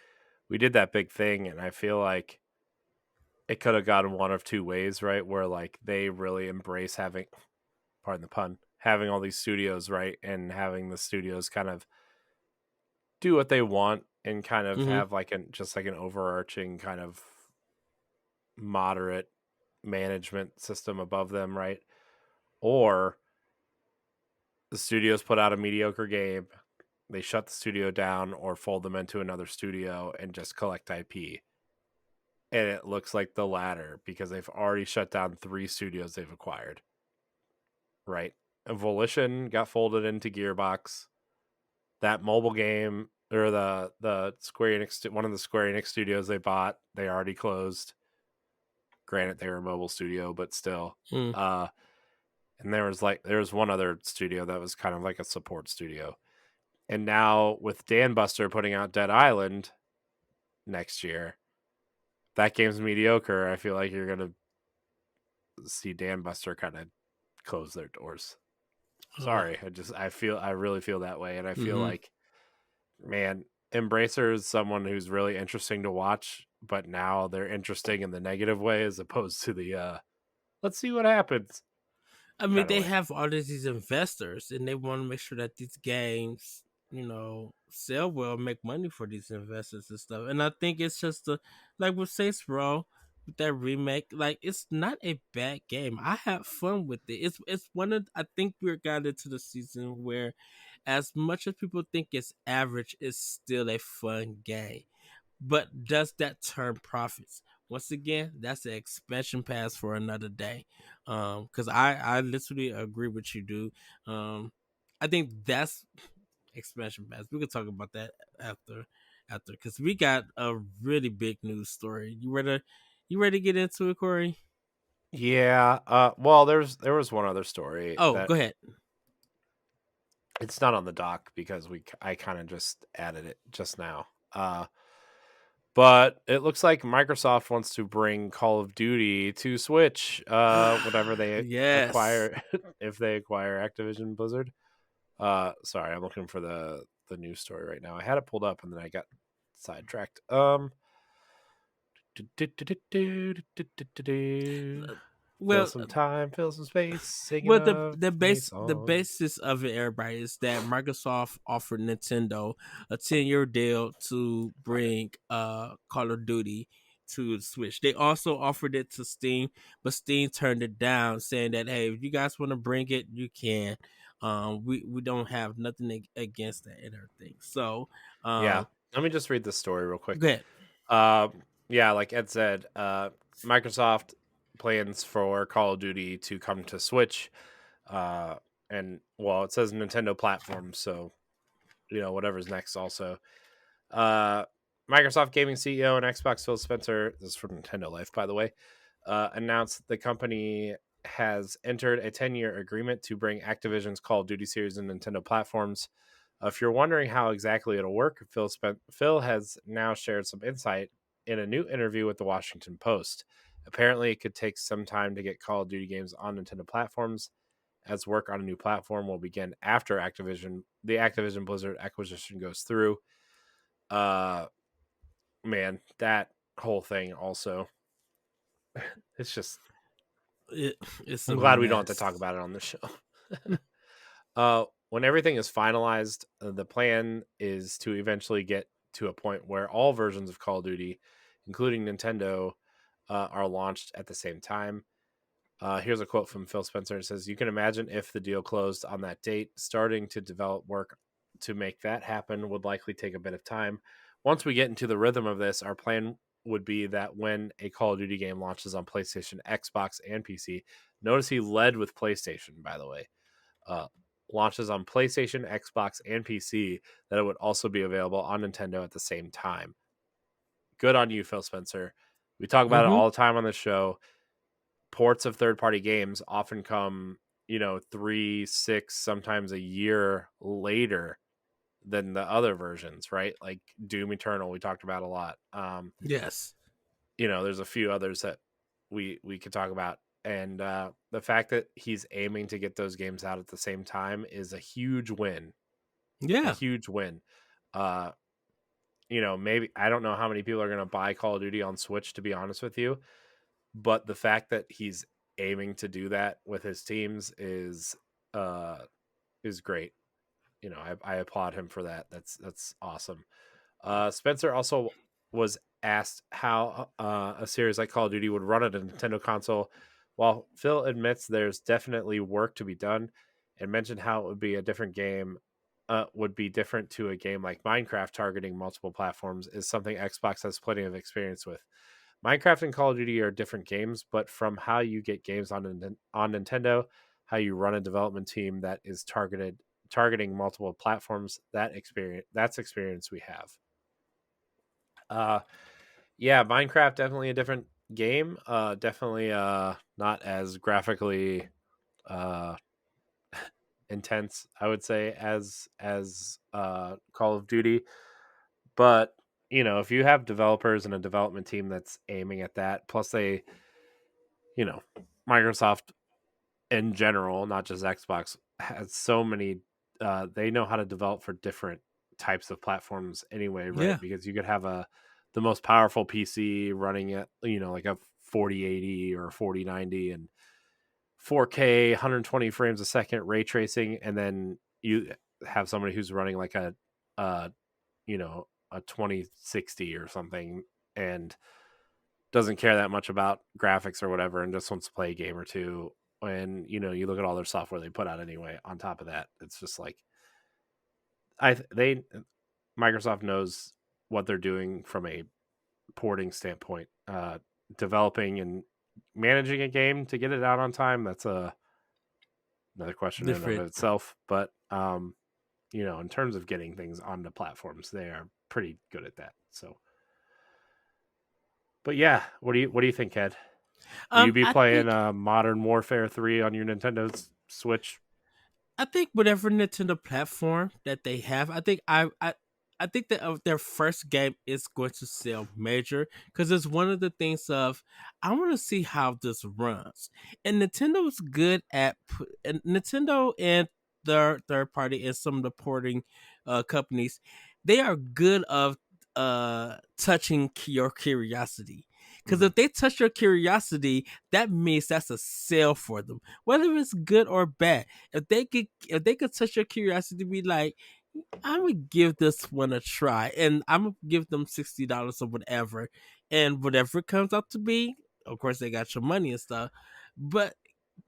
we did that big thing and I feel like it could have gone one of two ways, right? Where like they really embrace having, pardon the pun, having all these studios, right? And having the studios kind of do what they want and kind of Mm-hmm. have like just like an overarching kind of moderate management system above them, right? Or the studios put out a mediocre game, they shut the studio down or fold them into another studio and just collect IP. And it looks like the latter because they've already shut down 3 studios they've acquired, right? Volition got folded into Gearbox. That mobile game or the Square Enix, one of the Square Enix studios they bought, they already closed. Granted, they were a mobile studio, but still. Mm. And there was one other studio that was kind of like a support studio. And now with Dan Buster putting out Dead Island next year, that game's mediocre. I feel like you're gonna see Dan Buster kind of close their doors. Uh, Sorry, I really feel that way, and I feel mm-hmm. like, man, Embracer is someone who's really interesting to watch, but now they're interesting in the negative way as opposed to the let's see what happens I mean, kind of they way. have all of these investors, and they want to make sure that these games, sell well, make money for these investors and stuff. And I think it's just like with Saints Row, with that remake, like it's not a bad game. I had fun with it. It's one of I think we're got into the season where, as much as people think it's average, it's still a fun game. But does that turn profits? Once again, that's an expansion pass for another day. Because I literally agree with you, dude. I think that's expansion pass. We could talk about that after because we got a really big news story. You ready to get into it, Corey? Yeah. Well, there was one other story Oh, that go ahead. it's not on the doc because I kind of just added it just now. But it looks like Microsoft wants to bring Call of Duty to Switch, whenever they Yes. acquire if they acquire Activision Blizzard. Sorry, I'm looking for the news story right now. I had it pulled up and then I got sidetracked. Fill Well, some time, fill some space, singing Well, a funny the song. basis of it, everybody, is that Microsoft offered Nintendo a 10-year deal to bring Call of Duty to the Switch. They also offered it to Steam, but Steam turned it down, saying that hey, if you guys want to bring it, you can. We don't have nothing against that and everything. So, Yeah, um, let me just read this story real go quick. ahead. Yeah, like Ed said, Microsoft plans for Call of Duty to come to Switch, uh, and well, it says Nintendo platform, so whatever's next. Also, uh, Microsoft gaming CEO and Xbox Phil Spencer, this is from Nintendo Life, by the way, announced the company has entered a 10-year agreement to bring Activision's Call of Duty series and Nintendo platforms. If you're wondering how exactly it'll work, Phil has now shared some insight in a new interview with the Washington Post. Apparently, it could take some time to get Call of Duty games on Nintendo platforms, as work on a new platform will begin after the Activision Blizzard acquisition goes through. Uh, man, that whole thing also, it's just, It, it's I'm a glad we don't have to talk mess. about it on the show. When everything is finalized, the plan is to eventually get to a point where all versions of Call of Duty, including Nintendo, are launched at the same time. Here's a quote from Phil Spencer. It says, "You can imagine if the deal closed on that date, starting to develop work to make that happen would likely take a bit of time. Once we get into the rhythm of this, our plan would be that when a Call of Duty game launches on PlayStation, Xbox, and PC, notice he led with PlayStation, by the way, uh, launches on PlayStation, Xbox, and PC, that it would also be available on Nintendo at the same time. Good on you, Phil Spencer. We talk about it Mm-hmm. all the time on the show. Ports of third party games often come, 3, 6, sometimes a year later than the other versions, right? Like Doom Eternal, we talked about a lot. Yes. There's a few others that we could talk about. And the fact that he's aiming to get those games out at the same time is a huge win. A Yeah. huge win. Uh, Maybe I don't know how many people are going to buy Call of Duty on Switch, to be honest with you. but the fact that he's aiming to do that with his teams uh is great. You know, I applaud him for that. That's awesome. Spencer also was asked how a series like Call of Duty would run on a Nintendo console. While Phil admits there's definitely work to be done, and mentioned how it would be a different game, would be different to a game like Minecraft targeting multiple platforms, is something Xbox has plenty of experience with. Minecraft and Call of Duty are different games, but from how you get games on Nintendo, how you run a development team that is targeting multiple platforms, that's experience we have. Uh, yeah, Minecraft definitely a different game. Definitely not as graphically uh intense, I would say, as Call of Duty. But you know, if you have developers and a development team that's aiming at that, plus they, you know, Microsoft in general, not just Xbox, has so many. They know how to develop for different types of platforms anyway, right? Yeah, Because you could have the most powerful PC running at, you know, like a 4080 or 4090 and 4K 120 frames a second ray tracing, and then you have somebody who's running like a you know, a 2060 or something, and doesn't care that much about graphics or whatever, and just wants to play a game or two. And you know, you look at all their software they put out anyway. On top of that, it's just like they Microsoft knows what they're doing from a porting standpoint. Developing and managing a game to get it out on time, that's another question in and of different. itself. But you know, in terms of getting things onto platforms, they are pretty good at that. So, but yeah, what do you think, Ed? Will you be I playing think Modern Warfare 3 on your Nintendo Switch? I think whatever Nintendo platform that they have, I think that their first game is going to sell major because it's one of the things of I want to see how this runs. And Nintendo's good at and Nintendo and their third party and some of the porting companies, they are good of touching your curiosity. Because Mhm. if they touch your curiosity, that means that's a sale for them, whether it's good or bad. If they could touch your curiosity, be like, I'm gonna give this one a try, and I'm gonna give them $60 or whatever, and whatever it comes out to be. Of course, they got your money and stuff, but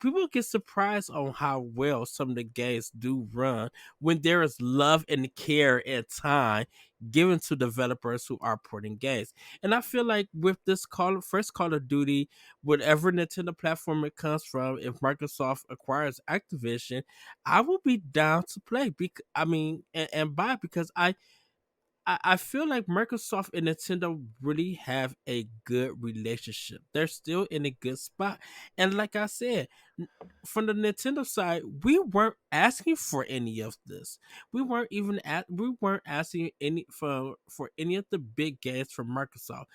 people get surprised on how well some of the games do run when there is love and care and time given to developers who are porting games. And I feel like with this first Call of Duty, whatever Nintendo platform it comes from, if Microsoft acquires Activision, I will be down to play. And buy because I feel like Microsoft and Nintendo really have a good relationship. They're still in a good spot. And like I said, from the Nintendo side, we weren't asking for any of this. We weren't asking any for any of the big games from Microsoft.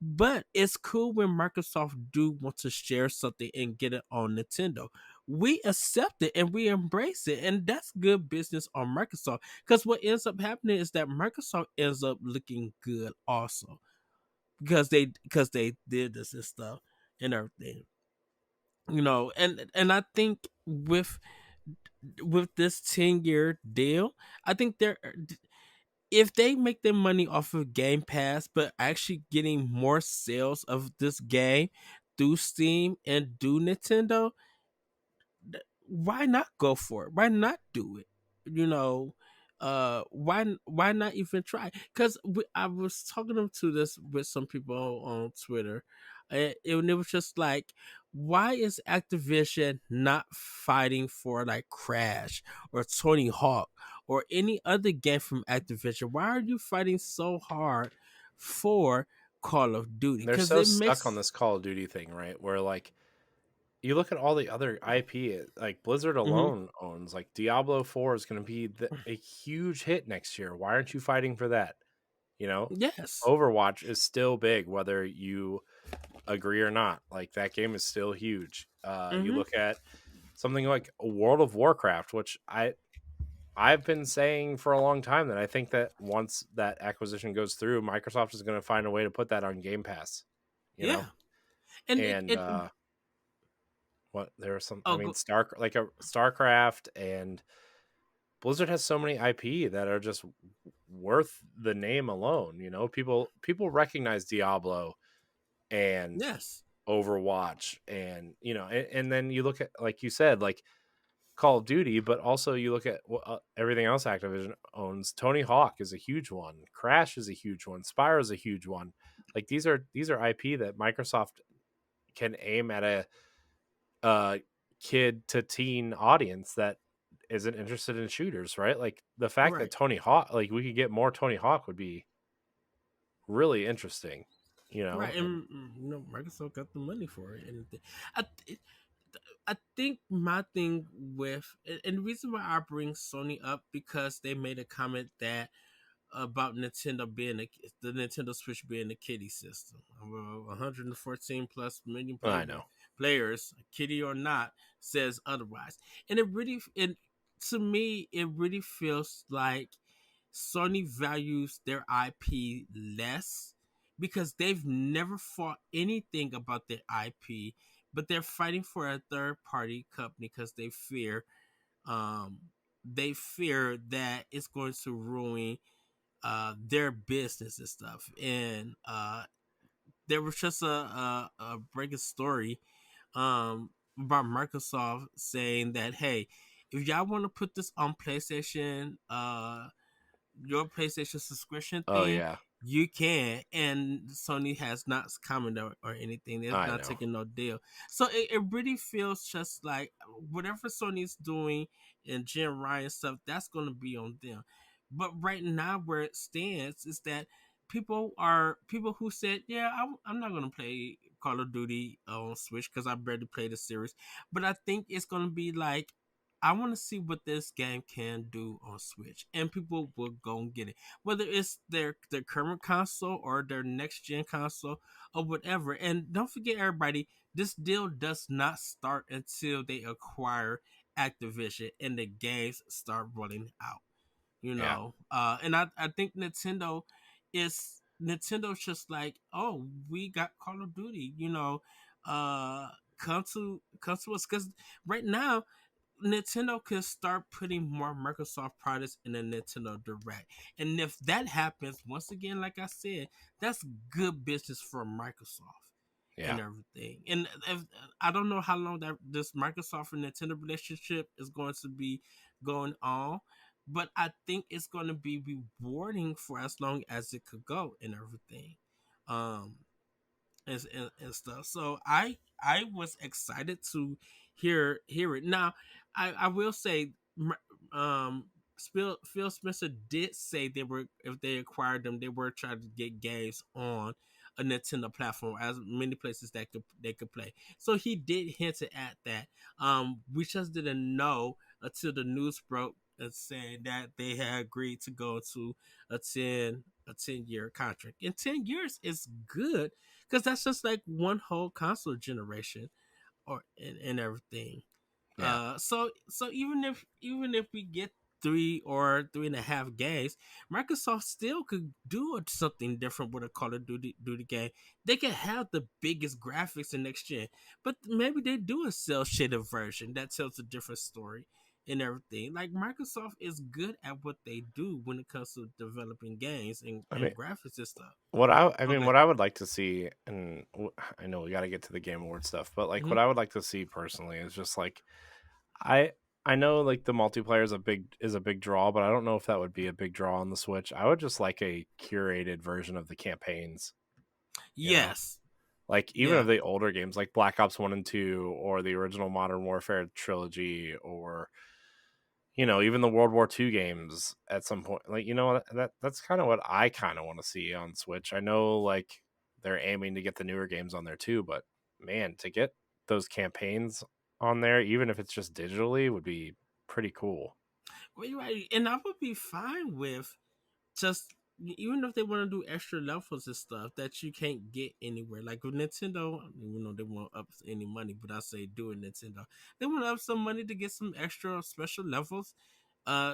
But it's cool when Microsoft do want to share something and get it on Nintendo. We accept it and we embrace it, and that's good business on Microsoft. Because what ends up happening is that Microsoft ends up looking good also because they did this and stuff and everything. And I think with this 10-year deal, I think they're if they make their money off of Game Pass, but actually getting more sales of this game through Steam and through Nintendo, why not go for it? Why not do it? You know, why not even try? Because I was talking to this with some people on Twitter, and it was just like, why is Activision not fighting for like Crash or Tony Hawk or any other game from Activision? Why are you fighting so hard for Call of Duty? They're Because so it stuck on makes this Call of Duty thing, right? Where like you look at all the other IP, like Blizzard mhm, alone owns, like Diablo 4 is going to be a huge hit next year. Why aren't you fighting for that? You know, yes. Overwatch is still big, whether you agree or not. Like that game is still huge. You Hmm. look at something like World of Warcraft, which I've been saying for a long time that I think that once that acquisition goes through, Microsoft is going to find a way to put that on Game Pass. You Yeah. know, And and what there are some. I oh, mean, StarCraft and Blizzard has so many IP that are just worth the name alone. You know, people recognize Diablo and yes, Overwatch, and and then you look at, like you said, like Call of Duty, but also you look at everything else Activision owns. Tony Hawk is a huge one. Crash is a huge one. Spyro is a huge one. Like these are IP that Microsoft can aim at a uh, kid to teen audience that isn't interested in shooters, right? Like the fact that right. Tony Hawk, like we could get more Tony Hawk would be really interesting, Right, and and Microsoft got the money for it, and I, th- I think my thing with and the reason why I bring Sony up because they made a comment that about Nintendo being the Nintendo Switch being a kiddie system. 114 plus million I know. players, kiddie or not, says otherwise, and to me it really feels like Sony values their IP less because they've never fought anything about their IP, but they're fighting for a third party company because um they fear that it's going to ruin their business and stuff. And there was just a breaking story about Microsoft saying that hey, if y'all want to put this on PlayStation, your PlayStation subscription Oh thing, yeah, you can. And Sony has not commented or anything. They're I not know. taking no deal. So it really feels just like whatever Sony's doing and Jim Ryan stuff, that's going to be on them. But right now, where it stands is that people who said, yeah, I'm not going to play Call of Duty on Switch because I barely play the series. But I think it's going to be like, I want to see what this game can do on Switch, and people will go and get it, whether it's their current console or their next gen console or whatever. And don't forget, everybody, this deal does not start until they acquire Activision and the games start rolling out. Yeah, And I think Nintendo's just like, oh, we got Call of Duty, uh, come to us because right now Nintendo could start putting more Microsoft products in the Nintendo Direct. And if that happens, once again, like I said, that's good business for Microsoft yeah. and everything. And I don't know how long that this Microsoft and Nintendo relationship is going to be going on, but I think it's going to be rewarding for as long as it could go and everything. Um, and stuff. So I was excited to hear it. Now, I will say, um, Phil Spencer did say they were if they acquired them, they were trying to get games on a Nintendo platform as many places that they could play. So he did hint at that. We just didn't know until the news broke and saying that they had agreed to go to a 10-year contract. And 10 years is good because that's just like one whole console generation or and everything. Yeah. So even if we get 3 or 3.5 games, Microsoft still could do something different with a Call of Duty game. They could have the biggest graphics in next gen, but maybe they do a cell shaded version that tells a different story and everything. Like Microsoft is good at what they do when it comes to developing games and, I mean, and graphics and stuff. what Okay. I would like to see, and I know we got to get to the Game Award stuff, but like Mm-hmm. what I would like to see personally is just like I I know like the multiplayer is a big draw, but I don't know if that would be a big draw on the Switch. I would just like a curated version of the campaigns, you know. Yes. Like even Yeah. of the older games like Black Ops 1 and 2 or the original Modern Warfare trilogy or even the World War II games at some point. Like, that's kind of what I kind of want to see on Switch. I know like they're aiming to get the newer games on there too, but man, to get those campaigns on there, even if it's just digitally, would be pretty cool. Well, you're right. And I would be fine with just even if they want to do extra levels and stuff that you can't get anywhere. Like with Nintendo, even though they won't up any money, but I say do it Nintendo. They want to up some money to get some extra special levels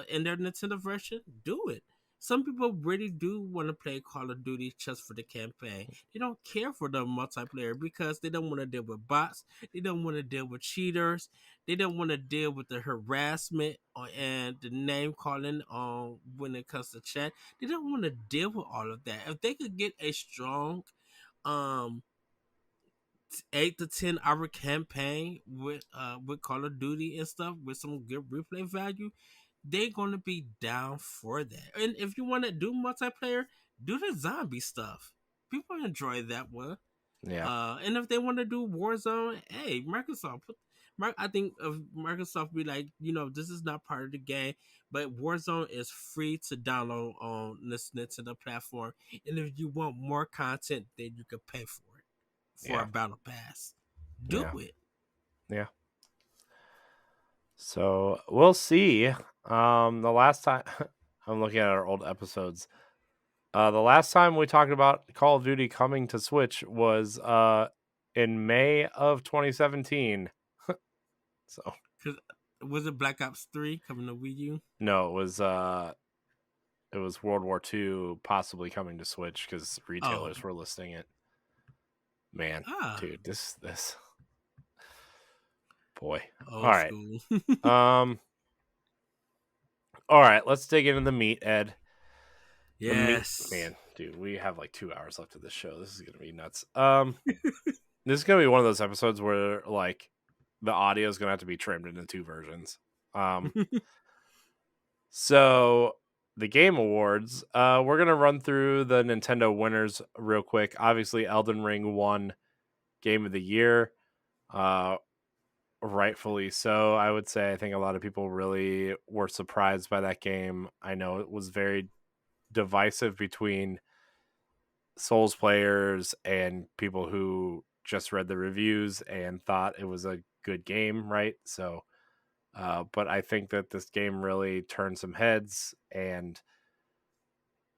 in their Nintendo version. Do it. some people really do want to play Call of Duty just for the campaign. They don't care for the multiplayer because they don't want to deal with bots. They don't want to deal with cheaters. They don't want to deal with the harassment and the name calling on when it comes to chat. They don't want to deal with all of that. If they could get a strong um 8 to 10 hour campaign with Call of Duty and stuff with some good replay value, they're gonna be down for that. And if you want to do multiplayer, do the zombie stuff. People enjoy that one. Yeah. And if they want to do Warzone, hey, Microsoft. I think of Microsoft be like, this is not part of the game, but Warzone is free to download on this Nintendo platform. And if you want more content, then you can pay for it for a Yeah. battle pass. Do Yeah. it. Yeah. So we'll see. The last time I'm looking at our old episodes. The last time we talked about Call of Duty coming to Switch was in May of 2017. So Cause was it Black Ops 3 coming to Wii U? no, it was World War II possibly coming to Switch because Oh, retailers were listing it. Man, ah, dude, this boy. All old right. school. Um all right, let's dig into the meat, Ed. The meat, Yes. man, dude, we have like 2 hours left of this show. This is going to be nuts. This is going to be one of those episodes where like the audio is going to have to be trimmed into 2 versions. So the Game Awards, we're going to run through the Nintendo winners real quick. Obviously Elden Ring won Game of the Year. Rightfully so, I would say. I think a lot of people really were surprised by that game. I know it was very divisive between Souls players and people who just read the reviews and thought it was a good game, right? So, but I think that this game really turned some heads, and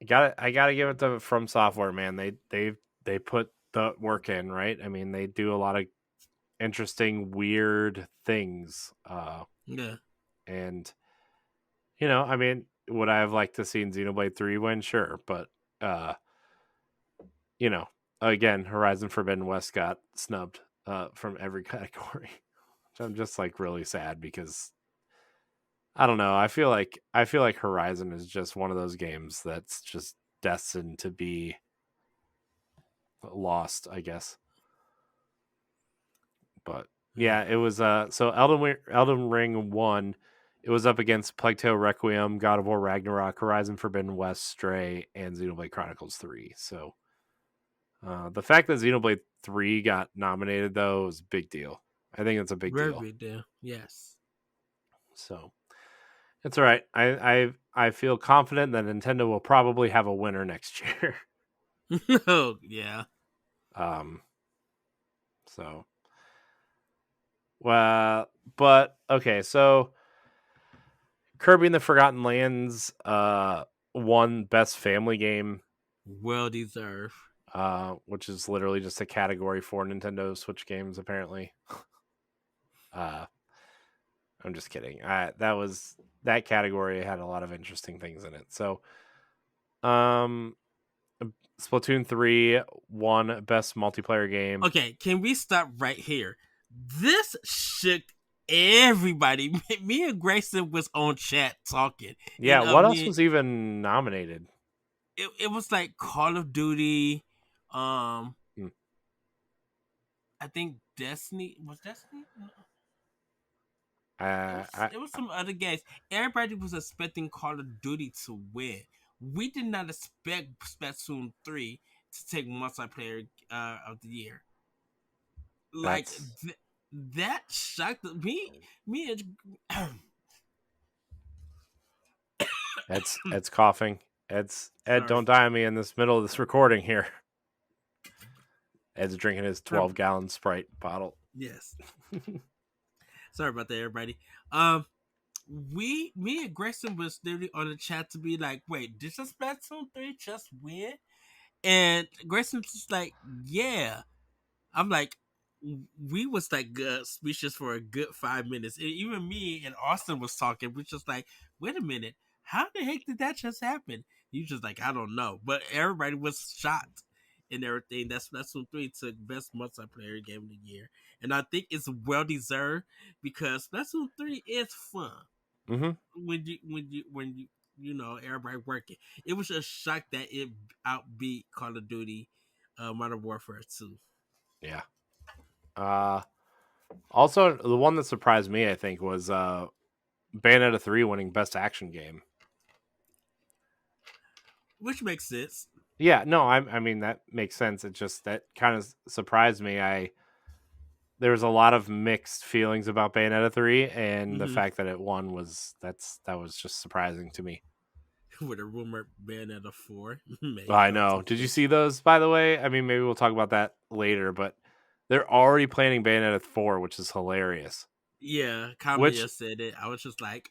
I gotta give it to From Software, man. They put the work in, right? I mean, they do a lot of interesting, weird things, Yeah. and I mean, would I have liked to seen Xenoblade 3 win? Sure, but uh, you know, again, Horizon Forbidden West got snubbed from every category. Which I'm just like really sad because I don't know. I feel like Horizon is just one of those games that's just destined to be lost, I guess. But Yeah. yeah, it was so Elden Ring won. It was up against Plague Tale Requiem, God of War Ragnarok, Horizon Forbidden West, Stray, and Xenoblade Chronicles 3. So the fact that Xenoblade 3 got nominated though is a big deal. I think it's a big Very deal. big deal. Yes. So it's all right. I feel confident that Nintendo will probably have a winner next year. Oh, yeah. um so well, but okay, so Kirby and the Forgotten Lands won Best Family Game, Well deserved. which is literally just a category for Nintendo Switch games, apparently. uh I'm just kidding. That category had a lot of interesting things in it. So um Splatoon 3 won Best Multiplayer Game. Okay, can we stop right here? This shook everybody. Me and Grayson was on chat talking. Yeah, And what else was even nominated? it was like Call of Duty, um Hmm. I think Destiny was Destiny? No. I It was some other games. Everybody was expecting Call of Duty to win. We did not expect Splatoon 3 to take multiplayer of the year. Like that's that shocked me. Me and Ed's coughing. Ed, sorry, don't die on me in this middle of this recording here. Ed's drinking his sorry. 12-gallon Sprite bottle. Yes, sorry about that, everybody. Me and Grayson was literally on the chat to be like, "Wait, did just Splatoon 3 just win?" And Grayson's just like, "Yeah." I'm like, we was like speechless for a good 5 minutes. And even me and Austin was talking. We just like, wait a minute, how the heck did that just happen? You just like, I don't know, but everybody was shocked and everything. That's Splatoon 3 took best multiplayer game of the year, and I think it's well deserved because Splatoon 3 is fun Mm-hmm. when you know everybody working. It was a shock that it outbeat Call of Duty, Modern Warfare 2. Yeah. Also, the one that surprised me, I think, was Bayonetta 3 winning Best Action Game. Which makes sense. Yeah, no, I mean that makes sense. It just that kind of surprised me. There was a lot of mixed feelings about Bayonetta 3, and the Hmm. fact that it won that was just surprising to me. With a rumored Bayonetta 4 may I come to know. Did you see fruition. those, by the way? I mean, maybe we'll talk about that later, but they're already planning Bayonetta 4, which is hilarious. Yeah, Which, Kamiya said it. I was just like,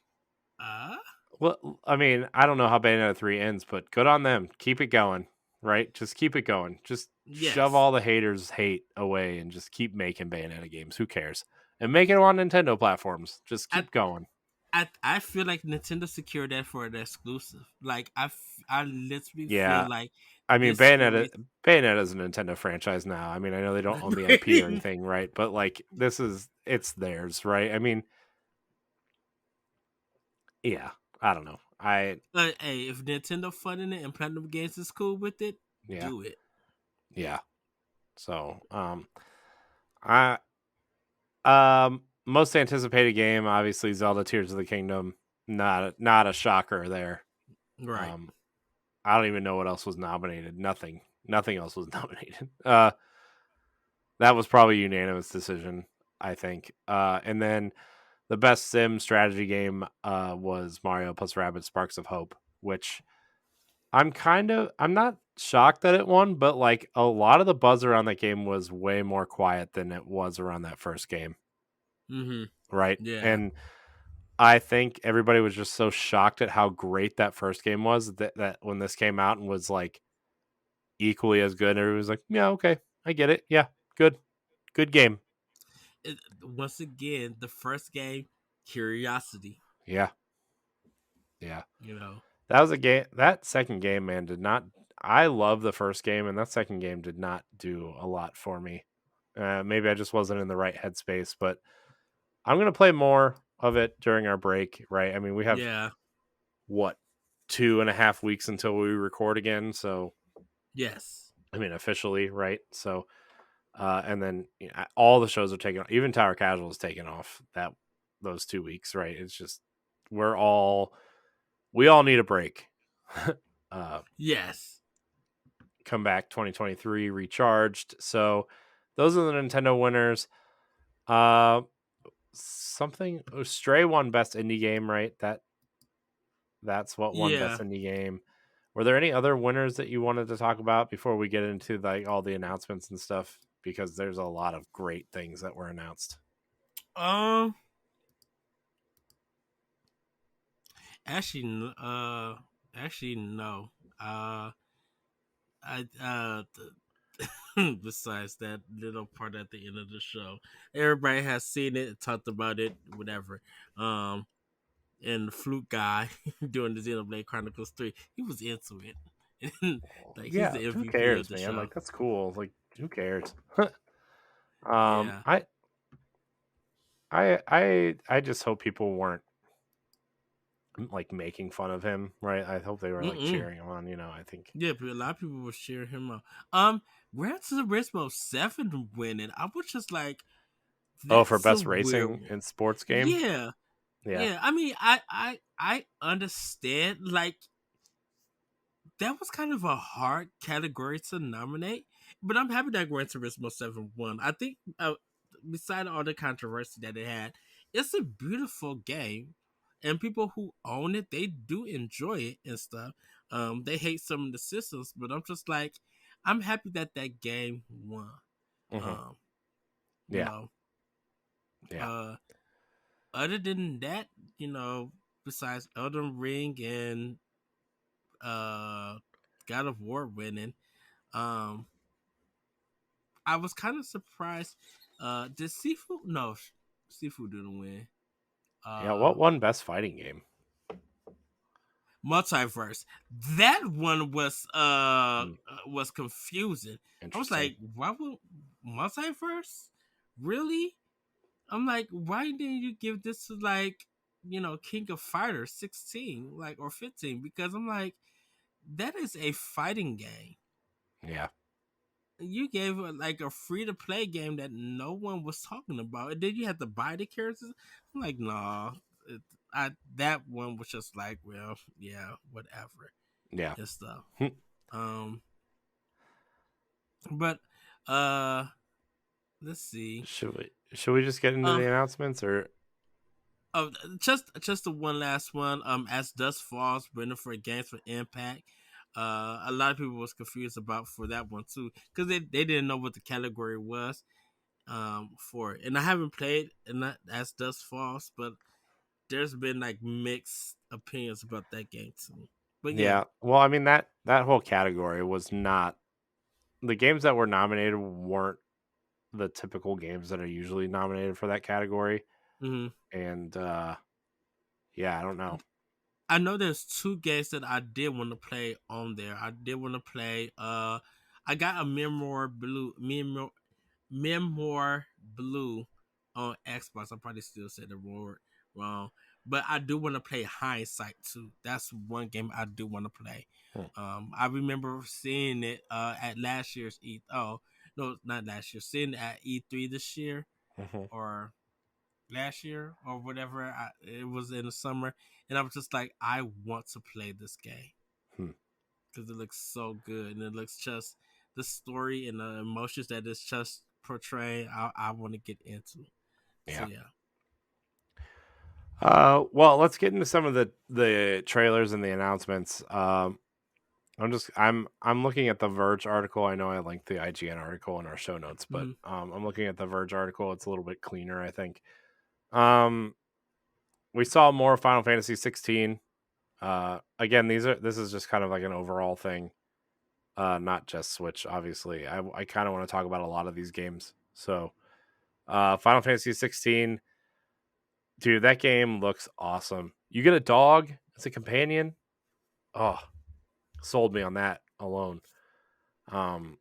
uh well, I mean, I don't know how Bayonetta 3 ends, but good on them. Keep it going, right? Just keep it going. Just shove yes. all the haters' hate away and just keep making Bayonetta games. Who cares? And make it on Nintendo platforms. Just I keep going. I feel like Nintendo secured that for an exclusive. Like I literally feel Yeah. like I mean, this story. Bayonetta is a Nintendo franchise now. I mean, I know they don't own the IP or anything, right? But like, it's theirs, right? I mean, yeah. I don't know. Hey, if Nintendo funding it and Platinum Games is cool with it, Yeah, do it. yeah. So, I most anticipated game, obviously Zelda Tears of the Kingdom. Not a shocker there. Right. Um, I don't even know what else was nominated. Nothing else was nominated. That was probably a unanimous decision, I think. And then the best sim strategy game was Mario plus Rabbids Sparks of Hope, which I'm not shocked that it won, but like a lot of the buzz around that game was way more quiet than it was around that first game, Mm-hmm. right? Yeah. And I think everybody was just so shocked at how great that first game was that when this came out and was like equally as good, everybody was like, "Yeah, okay, I get it. Yeah, good game." Once again, the first game, curiosity. Yeah, yeah. You know. That was a game. That second game, man, did not. I love the first game, and that second game did not do a lot for me. Maybe I just wasn't in the right headspace, but I'm gonna play more of it during our break. Right? I mean, we have Yeah. what 2.5 weeks until we record again. So, Yes. I mean, officially, right? So, and then all the shows are taken off. Even Tower Casual is taken off those 2 weeks, right? It's just we're all we all need a break. uh, Yes. Come back 2023 recharged. So those are the Nintendo winners. Uh, Stray won best indie game, right? That's what won best Yeah. indie game. Were there any other winners that you wanted to talk about before we get into like all the announcements and stuff? Because there's a lot of great things that were announced. Um. Actually, no. I besides that little part at the end of the show, everybody has seen it, talked about it, whatever. Um, and the flute guy doing the Xenoblade Chronicles 3, he was into it. Like he's Yeah, the who MVP of cares, the man? show. Like that's cool. Like who cares? Yeah. I I just hope people weren't like making fun of him, right? I hope they were like Mm-mm. cheering him on. I think. Yeah, but a lot of people were cheering him up. Gran Turismo 7 winning. I was just like, Oh, for that's a best weird racing one. in sports game. Yeah. Yeah. Yeah. I mean, I understand like that was kind of a hard category to nominate, but I'm happy that Gran Turismo 7 won. I think, beside all the controversy that it had, it's a beautiful game, and people who own it, they do enjoy it and stuff. They hate some of the systems, but I'm just like, I'm happy that that game won. Hmm. Um, you Yeah. know, Yeah. uh, other than that, you know, besides Elden Ring and uh, God of War winning, um, I was kind of surprised. Did Sifu? No, Sifu didn't win. Yeah. Uh, What won best fighting game? Multiverse. That one Hmm, was confusing. I was interesting. like, why would multiverse? Really? I'm like, why didn't you give this to like, King of Fighters 16, like, or 15? Because I'm like, that is a fighting game. Yeah. You gave like a free to play game that no one was talking about, and then you had to buy the characters. I'm like, nah. That one was just like, well, yeah, whatever Yeah. and stuff. Um, but let's see. Should we just get into Um, the announcements or oh, just the one last one. As Dust Falls, winner for Games for Impact. A lot of people was confused about for that one too, because they didn't know what the category was. For it. And I haven't played and that as Dust Falls, but there's been like mixed opinions about that game too. But yeah. yeah. Well, I mean that whole category was not the games that were nominated weren't the typical games that are usually nominated for that category. hmm And yeah, I don't know. I know there's two games that I did want to play on there. I did want to play I got a Memoir Blue on Xbox. I probably still said the word wrong. But I do want to play Hindsight too. That's one game I do want to play. Hmm. I remember seeing it at last year's E. Oh no, not last year. Seeing it at E3 this year Mhm. or last year or whatever. It was in the summer, and I was just like, I want to play this game Hmm. because it looks so good, and it looks just the story and the emotions that it's just portraying. I want to get into. So Yeah. yeah. Well, let's get into some of the trailers and the announcements. I'm looking at the Verge article. I know I linked the IGN article in our show notes, but Mm-hmm. I'm looking at the Verge article. It's a little bit cleaner, I think. Um, we saw more Final Fantasy 16. Again, this is just kind of like an overall thing, not just Switch. Obviously, I kind of want to talk about a lot of these games. So, Final Fantasy 16, dude, that game looks awesome. You get a dog as a companion. Oh, sold me on that alone. Um,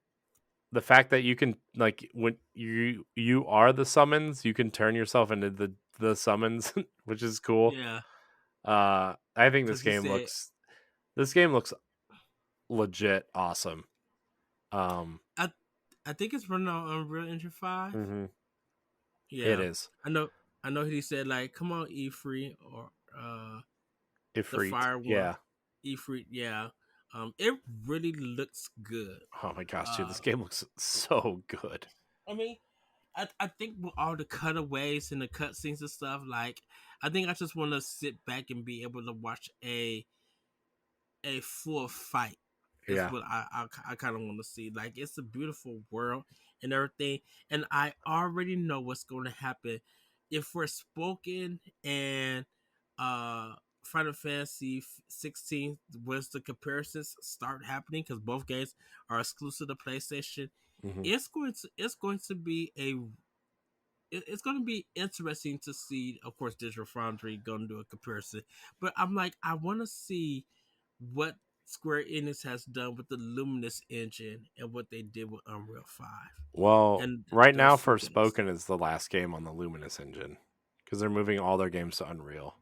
the fact that you can like when you are the summons, you can turn yourself into the summons, which is cool. Yeah, I think because he said this game looks legit awesome. Um, I I think it's running on Unreal Engine 5. mhm, it Yeah, is I know. I know he said like, "Come on, E3," or the Ifrit. fire one. Yeah. E3, yeah. It really looks good. Oh my gosh, dude, Uh, this game looks so good. I mean, I think with all the cutaways and the cutscenes and stuff, like I think I just want to sit back and be able to watch a full fight. Is Yeah. what I kind of want to see. Like it's a beautiful world and everything, and I already know what's going to happen if we're spoken and Final Fantasy 16 once the comparisons start happening because both games are exclusive to PlayStation. Hmm. It's going to be it's going to be interesting to see. Of course, Digital Foundry going to do a comparison, but I'm like, I want to see what Square Enix has done with the Luminous engine and what they did with Unreal 5 Well, and right now, those two games. Forspoken is the last game on the Luminous engine because they're moving all their games to Unreal.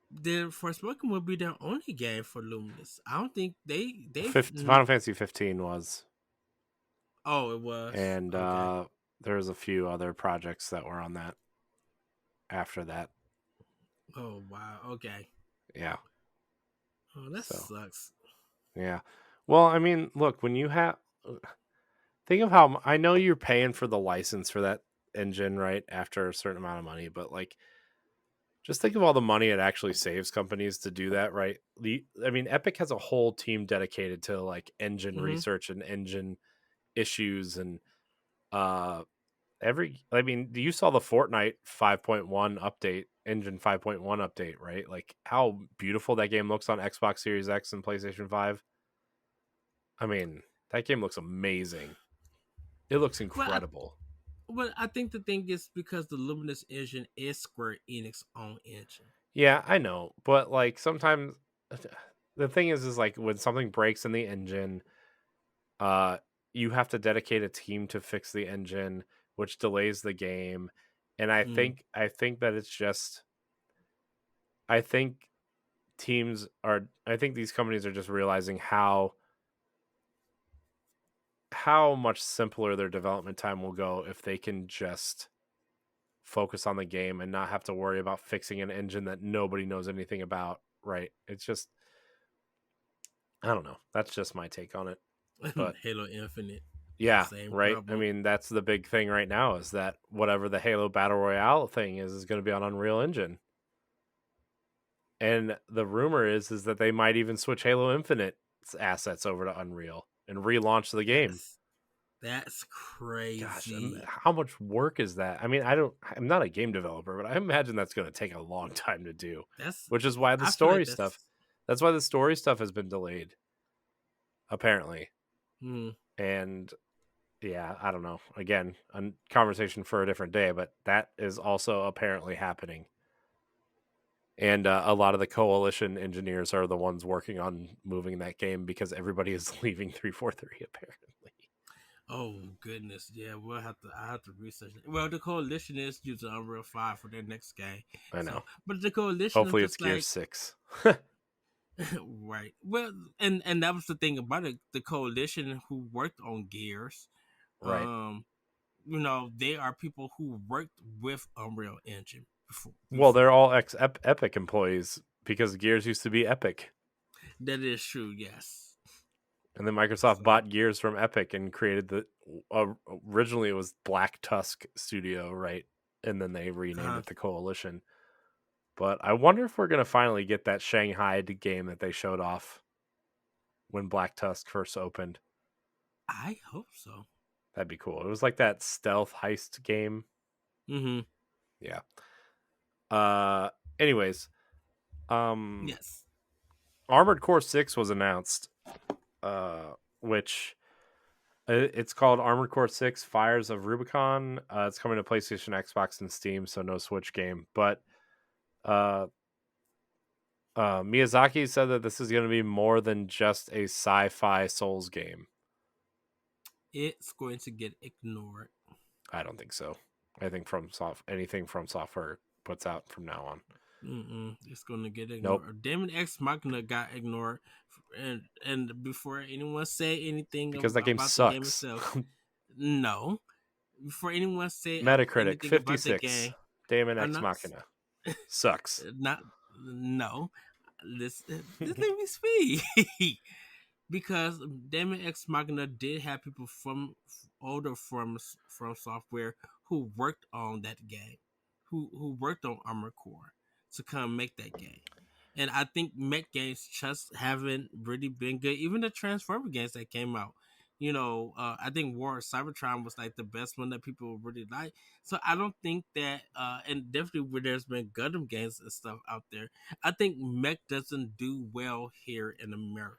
Then Forspoken will be their only game for Luminous. I don't think Final Fantasy 15 was, oh, it was and okay. there's a few other projects that were on that after that. Oh wow, okay. Yeah. Oh, that So sucks. yeah. Well, I mean, look, when you have think of how I know you're paying for the license for that engine, right? After a certain amount of money, but like just think of all the money it actually saves companies to do that, right? I mean, Epic has a whole team dedicated to like engine Mm-hmm. research and engine issues and uh I mean, you saw the Fortnite 5.1 update, engine 5.1 update, right? Like how beautiful that game looks on Xbox Series X and PlayStation 5. I mean, that game looks amazing. It looks Well, incredible. I think the thing is because the Luminous engine is Square Enix own engine. Yeah, I know, but like sometimes the thing is like when something breaks in the engine, uh, you have to dedicate a team to fix the engine, which delays the game. And Mm. I think that it's just I think I think these companies are just realizing how much simpler their development time will go if they can just focus on the game and not have to worry about fixing an engine that nobody knows anything about, right? It's just I don't know. That's just my take on it. But Halo Infinite, yeah, same right. I problem. mean, that's the big thing right now is that whatever the Halo Battle Royale thing is going to be on Unreal Engine. And the rumor is that they might even switch Halo Infinite assets over to Unreal and relaunch the game. That's Gosh, crazy. how much work is that? I mean, I'm not a game developer, but I imagine that's going to take a long time to do, That's which is why I feel like that's that's why the story stuff has been delayed, apparently. mm, And yeah, I don't know. Again, a conversation for a different day, but that is also apparently happening. And a lot of the coalition engineers are the ones working on moving that game because everybody is leaving 343 apparently. oh goodness, yeah. I have to research it. Well, the coalition is using Unreal 5 for their next game. I know. So, but the coalition is Hopefully it's just Gear like 6. right. Well, and that was the thing about it. The coalition who worked on Gears, Right. um, they are people who worked with Unreal Engine before. Well, they're Before. all ex Epic employees because Gears used to be Epic. That is true. Yes. And then Microsoft So, bought Gears from Epic and created originally it was Black Tusk Studio, right? And then they renamed uh, it the Coalition. But I wonder if we're going to finally get that Shanghai game that they showed off when Black Tusk first opened. I hope so. That'd be cool. It was like that stealth heist game. Mm-hmm. Yeah. Uh anyways, um Yes. Armored Core 6 was announced, which it's called Armored Core 6 Fires of Rubicon. It's coming to PlayStation, Xbox, and Steam, so no Switch game. But uh, Miyazaki said that this is going to be more than just a sci-fi Souls game. It's going to get ignored. I don't think so. I think anything from software puts out from now on. It's going to get Nope, ignored. Demon X Machina got ignored, and before anyone say anything because that game about the game sucks. itself, no. Before anyone say Metacritic anything about the 56. game, Daemon I'm X not Machina sucks. not no. Let me speak. Because Demon X Machina did have people from older from software who worked on that game, who worked on Armored Core to come make that game. And I think mech games just haven't really been good. Even the Transformer games that came out, I think War of Cybertron was like the best one that people really like. So I don't think that, and definitely where there's been Gundam games and stuff out there, I think mech doesn't do well here in America.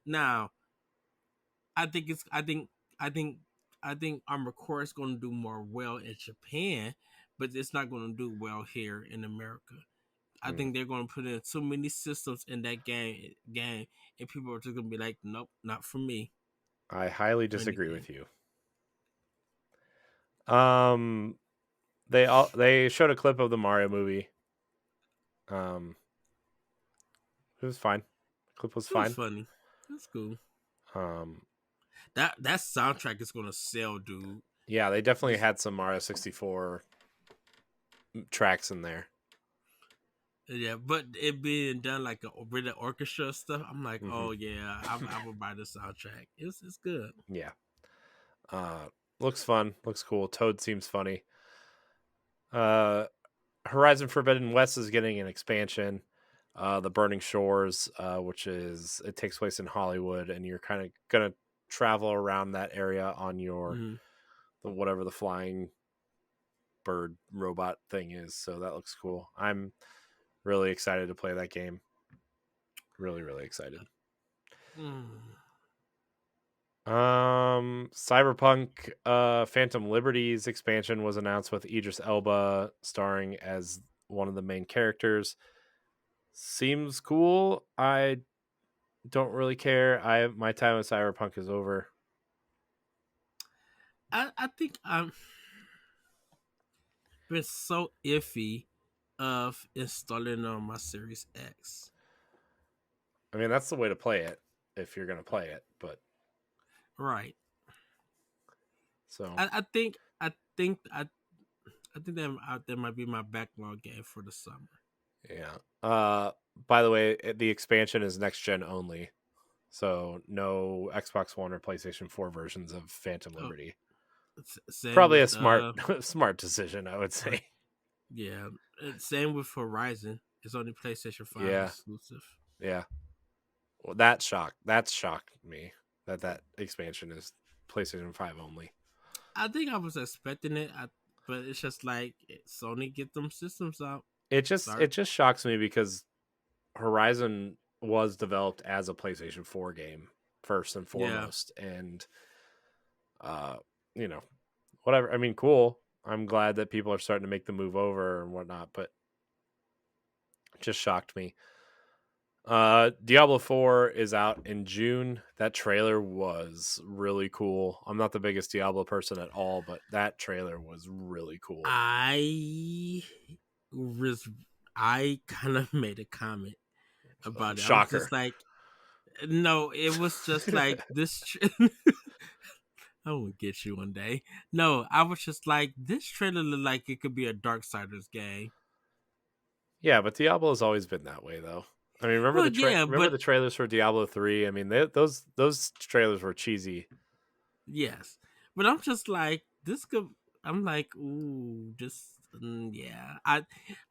Now, I think it's I think I think Armored Core is going to do more well in Japan, but it's not going to do well here in America. I Hmm. think they're going to put in so many systems in that game, and people are just going to be like, nope, not for me. I highly In the disagree game, with you. Um, they showed a clip of the Mario movie. Um, it was fine. Clip was it was fine. funny. That's cool. Um, That soundtrack is going to sell, dude. yeah, they definitely This had some Mario 64 tracks in there. Yeah, but it being done like a with the orchestra stuff, I'm like, Hmm. oh yeah, I would buy the soundtrack. It's good. Yeah. Looks fun. Looks cool. Toad seems funny. Uh, Horizon Forbidden West is getting an expansion. The Burning Shores, which is it takes place in Hollywood, and you're kind of gonna travel around that area on your Mm-hmm. whatever the flying bird robot thing is. So that looks cool. I'm really excited to play that game. Really, really excited. Mm. Cyberpunk Phantom Liberty's expansion was announced with Idris Elba starring as one of the main characters. Seems cool. I don't really care. My time with Cyberpunk is over. I think I'm been so iffy of installing on my Series X. I mean, that's the way to play it if you're gonna play it. But Right. so I think I think that might be my backlog game for the summer. yeah. By the way, the expansion is next gen only, so no Xbox One or PlayStation 4 versions of Phantom Oh, Liberty. same Probably with a smart decision, I would say. yeah, same with Horizon. It's only PlayStation 5 Yeah, exclusive. yeah. Well, that shocked me that expansion is PlayStation 5 only. I think I was expecting it, but it's just like Sony get them systems out. It Start. just shocks me because Horizon was developed as a PlayStation 4 game first and Yeah. foremost, and uh, you know, whatever. I mean, cool. I'm glad that people are starting to make the move over and whatnot, but it just shocked me. Diablo 4 is out in June. That trailer was really cool. I'm not the biggest Diablo person at all, but that trailer was really cool. I was I kind of made a comment about it. I was Shocker. just like, no, it was just like this. I will get you one day. No, I was just like, this trailer looked like it could be a Darksiders game. Yeah, but Diablo's always been that way though. I mean, Well, yeah, remember but the trailers for Diablo 3? I mean, those trailers were cheesy. yes, but I'm just like this could. I'm like, ooh, just yeah.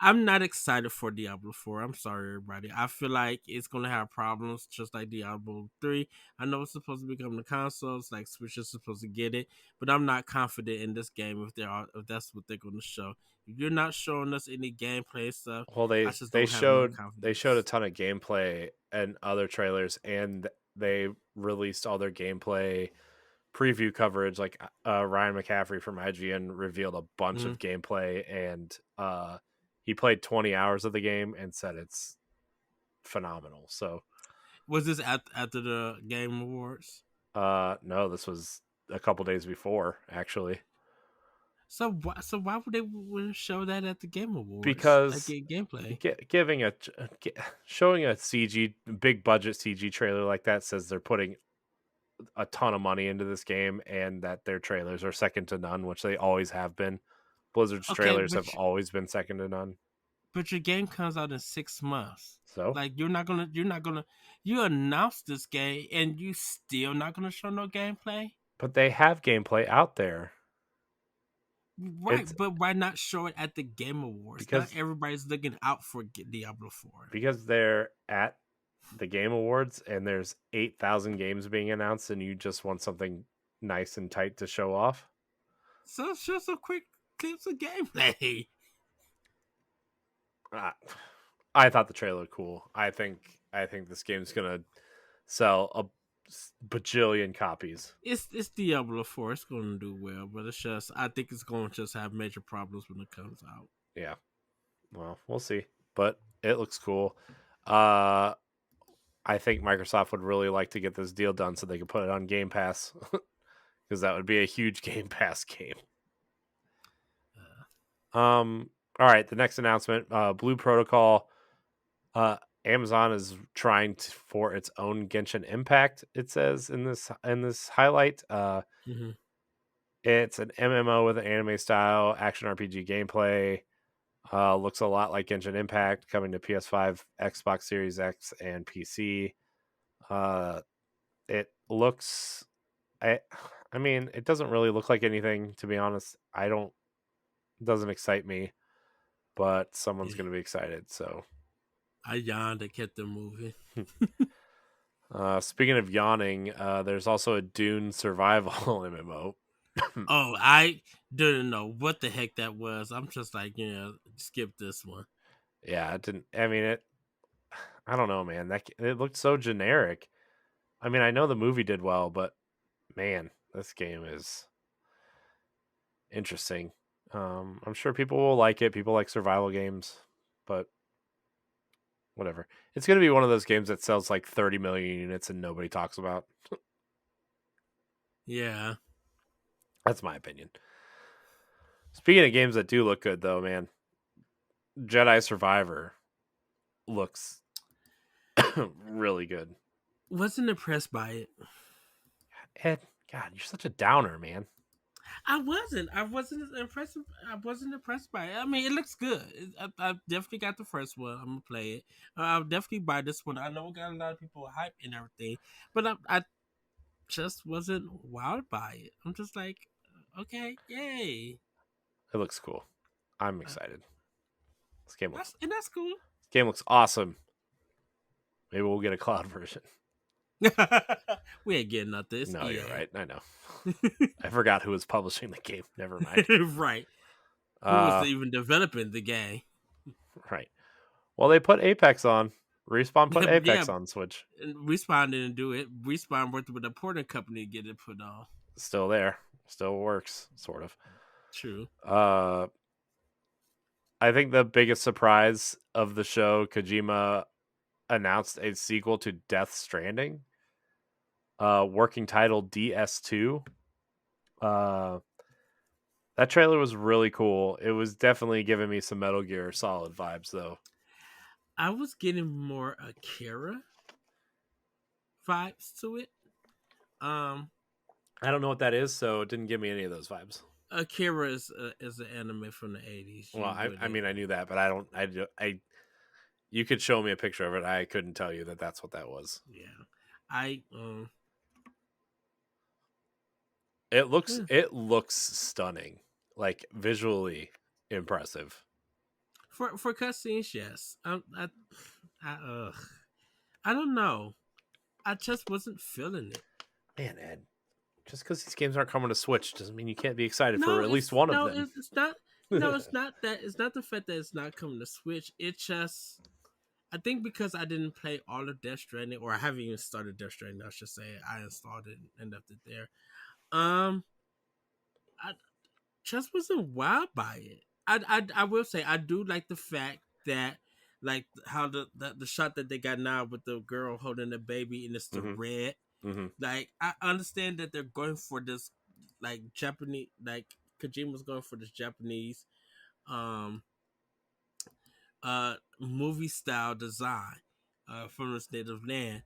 I'm not excited for Diablo 4. I'm sorry, everybody. I feel like it's gonna have problems, just like Diablo 3. I know it's supposed to become the consoles, like Switch is supposed to get it, but I'm not confident in this game if that's what they're gonna show. If you're not showing us any gameplay stuff, Well, I just don't have no they showed a confidence. ton of gameplay and other trailers, and they released all their gameplay preview coverage. Like Ryan McCaffrey from IGN revealed a bunch Mm-hmm. of gameplay, and he played 20 hours of the game and said it's phenomenal. So Was this after the Game Awards? no, this was a couple days before actually. So why would they wouldn't show that at the Game Awards? Like Because gameplay. giving showing a CG big budget CG trailer like that says they're putting a ton of money into this game and that their trailers are second to none, which they always have been. Blizzard's Okay, trailers have always been second to none. but your game comes out in 6 months. So, Like you're not gonna you announce this game and you still not gonna show no gameplay? but they have gameplay out there. Right, It's but why not show it at the Game Awards? Not because everybody's looking out for Diablo 4. they're at the Game Awards and there's 8,000 games being announced and you just want something nice and tight to show off. So show some quick clips of gameplay. Uh, I thought the trailer cool. I think this game's gonna sell a bajillion copies. It's Diablo 4. It's gonna do well, but it's just I think it's gonna just have major problems when it comes out. Yeah, well, we'll see, but it looks cool. Uh, I think Microsoft would really like to get this deal done so they can put it on Game Pass because that would be a huge Game Pass game. All right, the next announcement, Blue Protocol. Amazon is trying for its own Genshin Impact. It says in this highlight. Mm-hmm. It's an MMO with an anime style action RPG gameplay. Looks a lot like Genshin Impact, coming to PS5, Xbox Series X, and PC. It looks, I, I mean, it doesn't really look like anything, to be honest. I don't, it doesn't excite me, but someone's Yeah. going to be excited. So, I yawned. I kept them moving. speaking of yawning, there's also a Dune survival MMO. Oh, I didn't know what the heck that was. I'm just like, skip this one. Yeah, it didn't. I mean, it. I don't know, man. It looked so generic. I mean, I know the movie did well, but man, this game is interesting. I'm sure people will like it. People like survival games, but whatever. It's gonna be one of those games that sells like 30 million units and nobody talks about. Yeah. That's my opinion. Speaking of games that do look good, though, man, Jedi Survivor looks really good. Wasn't impressed by it. Ed, God, you're such a downer, man. I wasn't impressed. I wasn't impressed by it. I mean, it looks good. I definitely got the first one. I'm gonna play it. I'll definitely buy this one. I know we got a lot of people hype and everything, but I just wasn't wowed by it. I'm just like, okay, yay. It looks cool. I'm Uh, excited. that's cool. This game looks awesome. Maybe we'll get a cloud version. We ain't getting nothing. It's No, EA. you're right. I know. I forgot who was publishing the game. Never mind. Right. Who was even developing the game? Right. Well, they put Apex on. Respawn put Yeah, Apex on Switch. Respawn didn't do it. Respawn worked with a porting company to get it put on. Still there. Still works, sort of. True. I think the biggest surprise of the show, Kojima announced a sequel to Death Stranding. Working title DS2. That trailer was really cool. It was definitely giving me some Metal Gear Solid vibes, though. I was getting more Akira vibes to it. I don't know what that is, so it didn't give me any of those vibes. Akira is an anime from the 80s. Well, I mean, I knew that, but I you could show me a picture of it. I couldn't tell you that that's what that was. Yeah, It looks stunning, like visually impressive. for cutscenes, yes. I don't know. I just wasn't feeling it. Man, Ed, just because these games aren't coming to Switch doesn't mean you can't be excited No, for at least one of them. it's not. No, it's not that. It's not the fact that it's not coming to Switch. It's just I think because I didn't play all of Death Stranding, or I haven't even started Death Stranding. I should say I installed it and left it there. Um, I just wasn't wowed by it. I will say I do like the fact that like how the shot that they got now with the girl holding the baby and it's the Mm-hmm. red. Mm-hmm. Like I understand that they're going for this like Japanese, like Kojima's going for this Japanese um movie style design from its native land.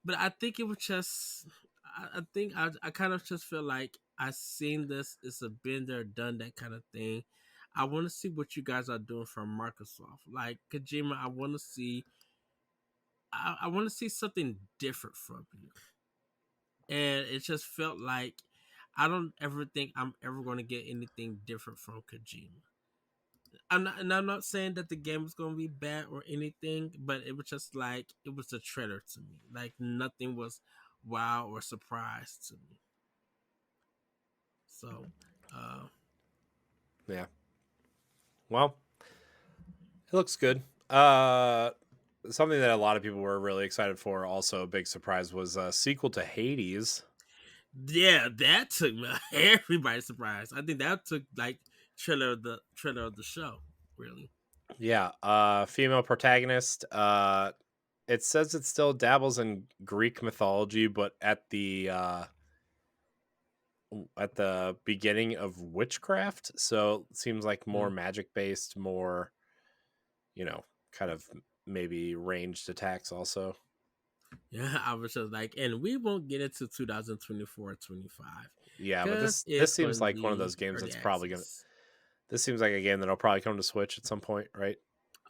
But I think it was just I think I kind of just feel like I seen this, it's a been there, done that kind of thing. I want to see what you guys are doing from Microsoft. Like Kojima, I want to see something different from you. And it just felt like I don't ever think I'm ever going to get anything different from Kojima. I'm not saying that the game was going to be bad or anything, but it was just like it was a trailer to me. Like nothing was wow or surprise to me. So, Yeah. Well, it looks good. Something that a lot of people were really excited for, also a big surprise, was a sequel to Hades. yeah, that took me everybody surprised. I think that took like trailer of the show, really. Yeah, female protagonist. It says it still dabbles in Greek mythology, but at the beginning of witchcraft, so it seems like more Mm. magic based, more, kind of maybe ranged attacks also. Yeah, I was just like, and we won't get it to 2024 25 Yeah, but because this it's seems going to like one of be those games early that's probably gonna. access. This seems like a game that'll probably come to Switch at some point, right?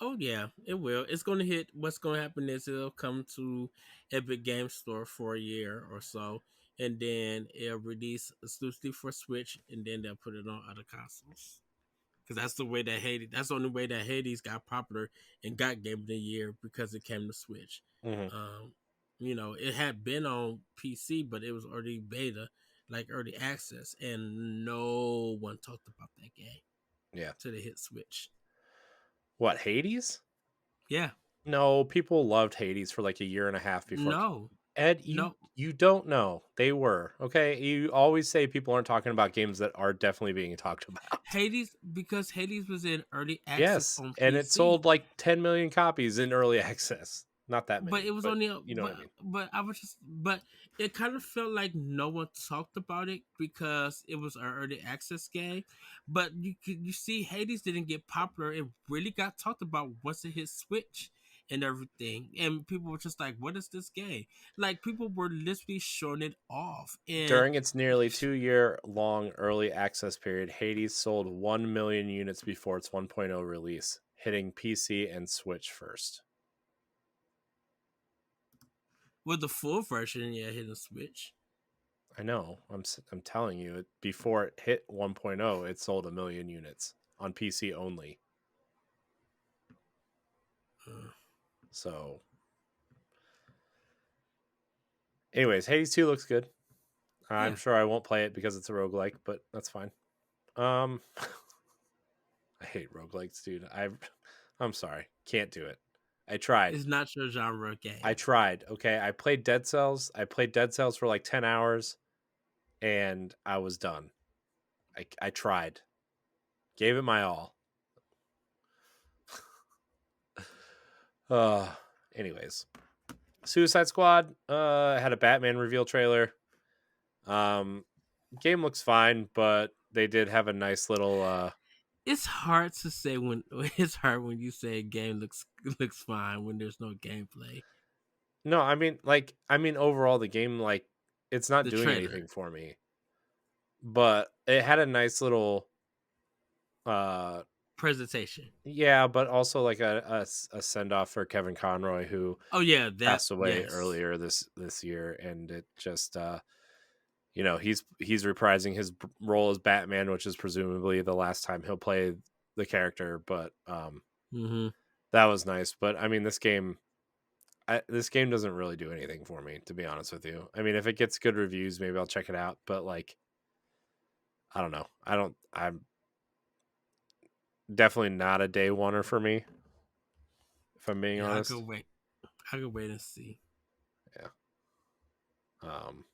Oh yeah, it will. It's going to hit. What's going to happen is it'll come to Epic Game Store for a year or so, and then it'll release exclusively for Switch, and then they'll put it on other consoles. Because that's the way that Hades. That's the only way that Hades got popular and got Game of the Year because it came to Switch. Mm-hmm. Um, it had been on PC, but it was already beta, like early access, and no one talked about that game Yeah. till they hit Switch. What, Hades? Yeah, No, people loved Hades for like a year and a half before. no. Ed, No, you don't know. They were. Okay? You always say people aren't talking about games that are definitely being talked about. Hades, because Hades was in early access Yes, on and it PC. sold like 10 million copies in early access. Not that But many, it was but only you know what I mean. but I was just but it kind of felt like no one talked about it because it was an early access game. But you see Hades didn't get popular. It really got talked about once it hit Switch and everything, and people were just like, what is this game? Like, people were literally showing it off. And During its nearly 2-year long early access period, Hades sold 1 million units before its 1.0 release, hitting PC and Switch first. with the full version, yeah, hitting Switch. I know. I'm telling you, before it hit 1.0, it sold 1 million units on PC only. Uh, So, anyways, Hades 2 looks good. I'm yeah, sure I won't play it because it's a roguelike, but that's fine. I hate roguelikes, dude. I'm sorry. Can't do it. I tried. it's not your genre game. I tried. Okay. I played Dead Cells. I played Dead Cells for like 10 hours and I was done. I tried. Gave it my all. Uh anyways. Suicide Squad had a Batman reveal trailer. Um Game looks fine, but they did have a nice little It's hard to say when it's hard when you say a game looks fine when there's no gameplay. no, I mean overall the game, like, it's not The doing trailer anything for me. But it had a nice little uh presentation. yeah, but also like a send off for Kevin Conroy, who Oh yeah, that passed away yes. earlier this year, and it just he's reprising his role as Batman, which is presumably the last time he'll play the character. But Mm-hmm. that was nice. But I mean, this game doesn't really do anything for me, to be honest with you. I mean, if it gets good reviews, maybe I'll check it out. But like, I don't know. I'm definitely not a day oneer for me, if I'm being Yeah, I honest. could wait. I could wait and see. Yeah. Um.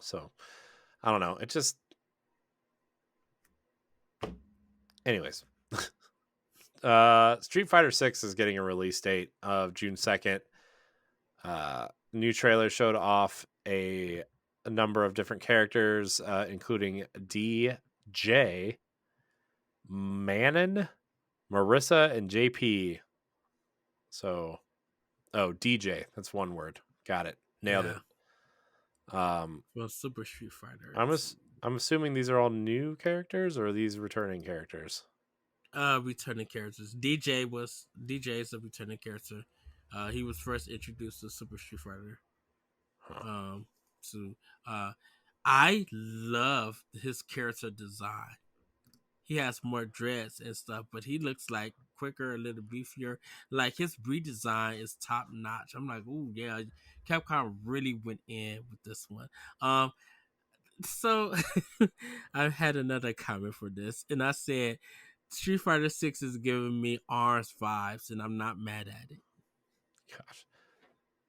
So I don't know. It just, anyways. Street Fighter 6 is getting a release date of June 2nd. New trailer showed off a number of different characters, including DJ, Manon, Marissa, and JP. So, oh, DJ, that's one word. Got it. Nailed Yeah, it. Um, well, Super Street Fighter. I'm I'm assuming these are all new characters, or are these returning characters? Returning characters. DJ is a returning character. He was first introduced to Super Street Fighter. Huh. Um, to I love his character design. He has more dreads and stuff, but he looks like quicker, a little beefier. Like, his redesign is top notch. I'm like, ooh yeah, Capcom really went in with this one. So I had another comment for this, and I said Street Fighter Six is giving me Arms vibes, and I'm not mad at it. Gosh.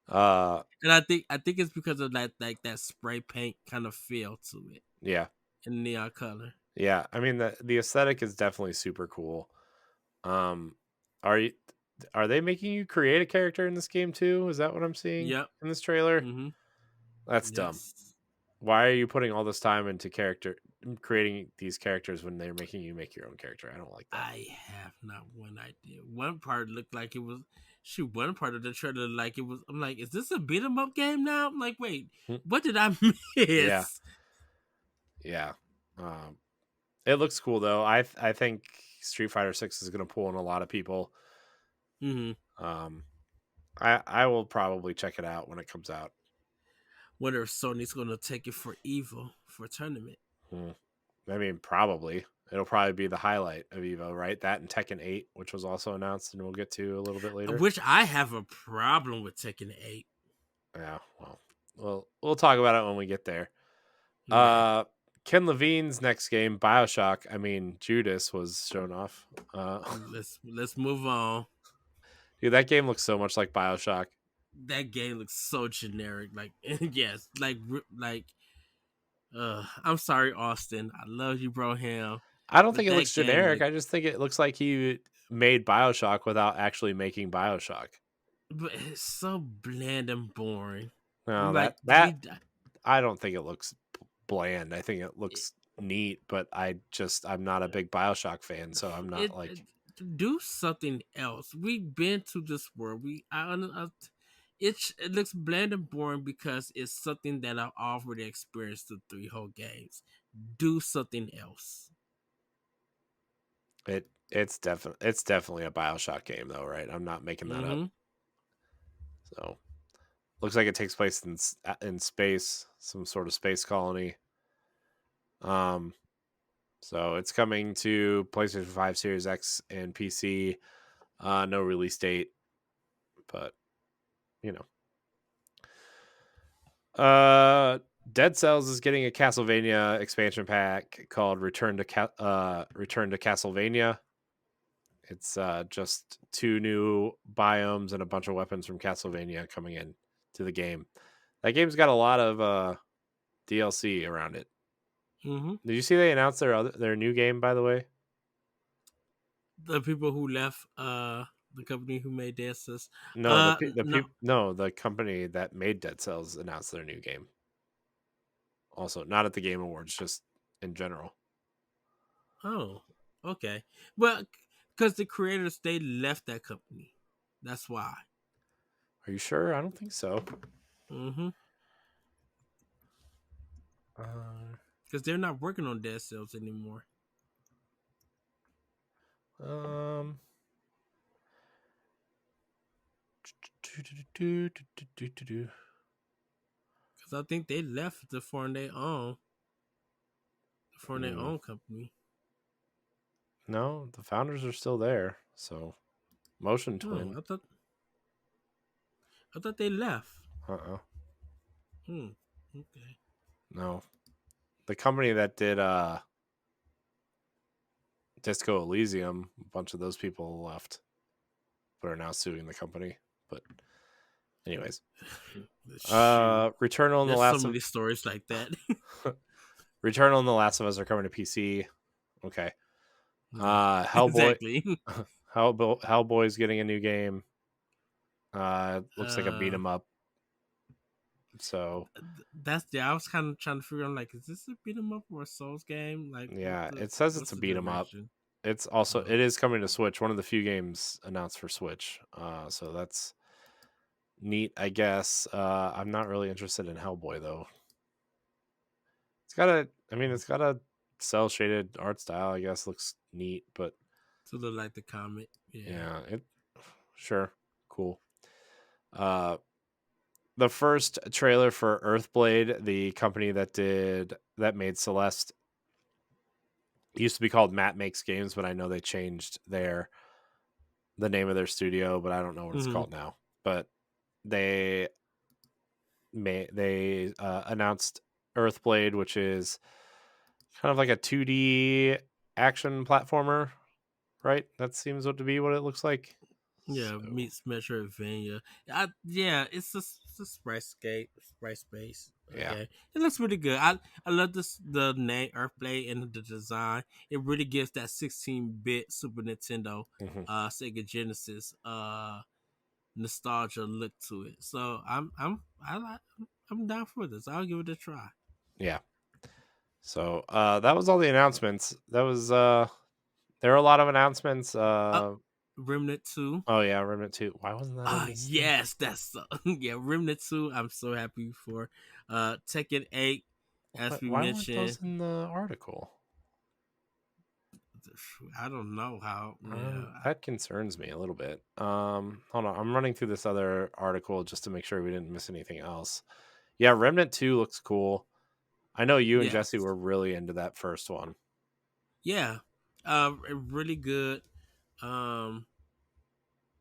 Uh, And I think it's because of that, like, that spray paint kind of feel to it yeah. in neon color. Yeah, I mean the aesthetic is definitely super cool. Um, are you are they making you create a character in this game too? Is that what I'm seeing Yep. in this trailer? Mm-hmm. That's dumb. Yes. Why are you putting all this time into character creating these characters when they're making you make your own character? I don't like that. I have not one idea. One part looked like it was. Shoot, one part of the trailer like it was. I'm like, is this a beat 'em up game now? I'm like, wait, Hmm. what did I Yeah, miss? yeah. Um, it looks cool though. I think Street Fighter 6 is going to pull in a lot of people. Mm-hmm. Um, I will probably check it out when it comes out. Wonder if Sony's gonna take it for Evo for a tournament. Hmm. I mean, probably. It'll probably be the highlight of Evo, right? That and Tekken 8, which was also announced, and we'll get to a little bit later. Which I have a problem with Tekken 8. Yeah, well, we'll talk about it when we get there. Right. Ken Levine's next game, Bioshock. I mean, Judas was shown off. Let's move on. Dude, that game looks so much like Bioshock. that game looks so generic. Like yes, I'm sorry, Austin. I love you, bro. Ham, I don't but think it that looks game generic. look, I just think it looks like he made BioShock without actually making BioShock. but it's so bland and boring. I'm No, like, that I don't think it looks bland. I think it it, looks neat, but I'm not a big BioShock fan, so I'm not it like do something else. We've been to this world. It looks bland and boring because it's something that I've already experienced through three whole games. Do something else. it's definitely a BioShock game though, right? I'm not making that up. Mm-hmm. So looks like it takes place in space, some sort of space colony. Um, so it's coming to PlayStation 5, Series X, and PC. No release date, but you know. Dead Cells is getting a Castlevania expansion pack called Return to Castlevania. It's just 2 new biomes and a bunch of weapons from Castlevania coming in to the game. That game's got a lot of DLC around it. Mm-hmm. Did you see they announced their new game, by the way? The people who left the company who made dances. No, No. the company that made Dead Cells announced their new game. Also, not at the Game Awards, just in general. Oh, okay. Well, because the creators they left that company. That's why. Are you sure? I don't think so. Mm-hmm. Uh, Because they're not working on Dead Cells anymore. um, Because I think they left to form their mm, own company. no, the founders are still there. So, Motion Oh, Twin. I thought they left. Uh-uh. Hmm. Okay. No. The company that did Disco Elysium, a bunch of those people left, but are now suing the company. But anyways, Shoot. Returnal and the There's so Last of many stories like that. Returnal and the Last of Us are coming to PC. Okay. Yeah, Hellboy exactly. Hellboy's getting a new game. Looks like a beat Uh, 'em up. So I was kind of trying to figure out like, is this a beat 'em up or a Souls game? Like, yeah, it says it's what's a the beat 'em up. direction? It Oh, is coming to Switch. One of the few games announced for Switch. So that's neat, I guess. I'm not really interested in Hellboy though. It's got a cell shaded art style. I guess looks neat, but to look like the comic. Yeah. yeah, it sure cool. Uh, the first trailer for Earthblade, the company that made Celeste, it used to be called Matt Makes Games, but I know they changed the name of their studio, but I don't know what it's Mm-hmm. called now. But they announced Earthblade, which is kind of like a 2D action platformer, right? That seems to be what it looks like. Yeah, So meets Metroidvania. It's a sprite space. yeah, Okay, it looks really good. I love the name Earthblade and the design. It really gives that 16-bit Super Nintendo, hmm Sega Genesis, nostalgia look to it. So I'm down for this. I'll give it a try. yeah. So that was all the announcements. That was there were a lot of announcements. Uh, Remnant 2. Oh yeah, Remnant 2. Why wasn't that on Ah, this thing? yes, that's yeah. Remnant 2. I'm so happy for. Tekken 8, as we Why weren't mentioned. those in the article? I don't know how. Yeah. That concerns me a little bit. Hold on, I'm running through this other article just to make sure we didn't miss anything else. Yeah, Remnant 2 looks cool. I know you and Jesse Yes. were really into that first one. Yeah. Really good. Um,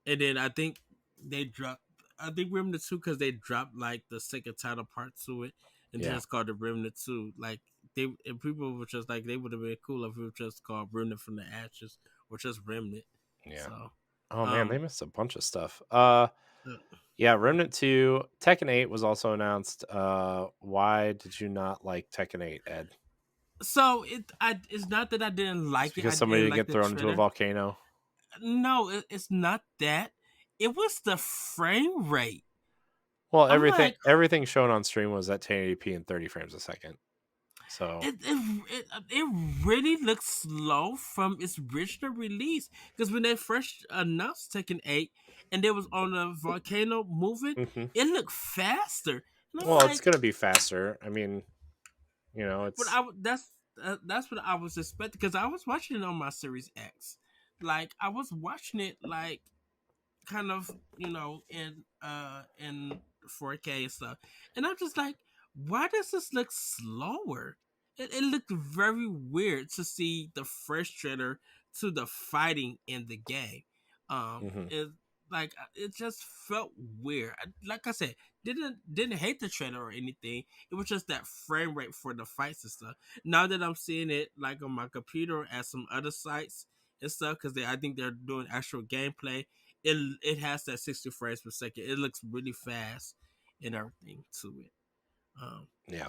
and then I think they dropped. I think Remnant 2 because they dropped like the second title part to it, and Yeah, just called it Remnant 2. Like and people were just like they would have been cool if it was just called Remnant from the Ashes or just Remnant. yeah. So, Oh man, they um, missed a bunch of stuff. uh, Yeah, Remnant 2, Tekken 8 was also announced. Why did you not like Tekken 8, Ed? So it's not that I didn't It's like it. I because somebody didn't didn't like get the thrown into a trailer. volcano. No, it's not that. It was the frame rate. Well, I'm like, everything shown on stream was at 1080p and 30 frames a second. So it really looks slow from its original release. Because when they first announced Tekken 8 and they was on a volcano moving, mhm. it looked faster. And I'm Well, it's like, gonna be faster. I mean, but it's that's what I was expecting because I was watching it on my Series X. Like I was watching it like kind of in 4K and stuff, and I'm just like, why does this look slower? It looked very weird to see the first trailer to the fighting in the game. mhm. It like it just felt weird. Like I said, didn't hate the trailer or anything. It was just that frame rate for the fights and stuff. Now that I'm seeing it like on my computer at some other sites and stuff, because I think they're doing actual gameplay, it has that 60 frames per second. It looks really fast and everything to it. Um, Yeah.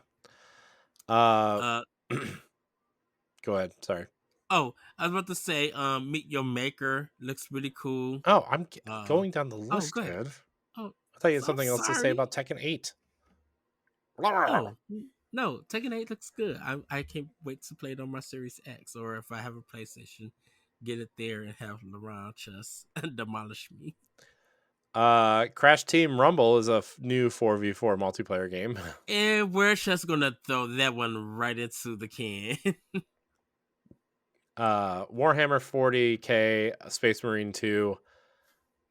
Uh, uh, go ahead. Sorry. oh, I was about to say, Meet Your Maker looks really cool. Oh, Uh, going down the oh, list, good. Ed. Oh, I thought you had I'm something else to say sorry. about Tekken 8. Oh, no, Tekken 8 looks good. I can't wait to play it on my Series X, or if I have a PlayStation, get it there and have LeBron just demolish me. Crash Team Rumble is a new 4v4 multiplayer game. And we're just gonna throw that one right into the can. Warhammer 40k Space Marine 2.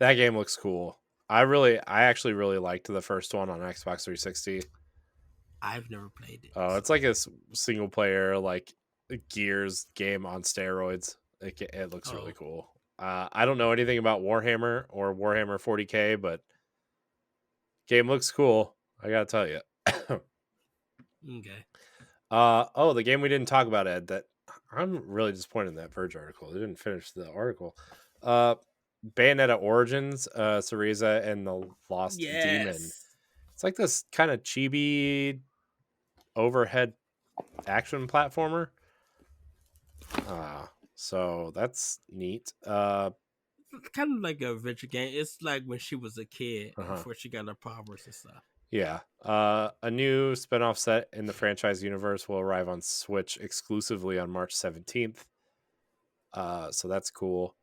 That game looks cool. I actually really liked the first one on Xbox 360. I've never played it. Oh, So. it's like a single player like Gears game on steroids. It looks really Oh, cool. I don't know anything about Warhammer or Warhammer 40k, but game looks cool. I gotta tell you. okay. The game we didn't talk about, Ed. That I'm really disappointed in that Verge article. They didn't finish the article. Bayonetta Origins, Cereza and the Lost Demon. Yes. It's like this kind of chibi overhead action platformer. So that's neat. It's kind of like a adventure game. It's like when she was a kid Uh-huh. before she got her powers and stuff. Yeah. A new spin-off set in the franchise universe will arrive on Switch exclusively on March 17th. So that's cool.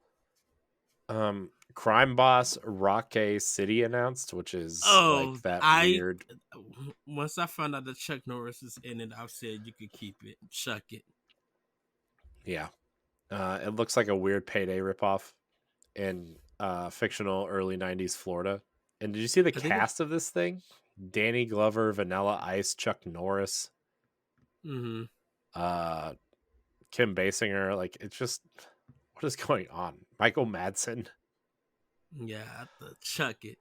Crime Boss Rockay City announced, which is Oh, like that I weird. once I found out that Chuck Norris is in it, I said you could keep it, chuck it. Yeah. It looks like a weird Payday ripoff in fictional early 90s Florida. And did you see the I think it. cast of this thing? Danny Glover, Vanilla Ice, Chuck Norris, Mm-hmm. uh, Kim Basinger. Like, it's just, what is going on? Michael Madsen. Yeah, I have to chuck it.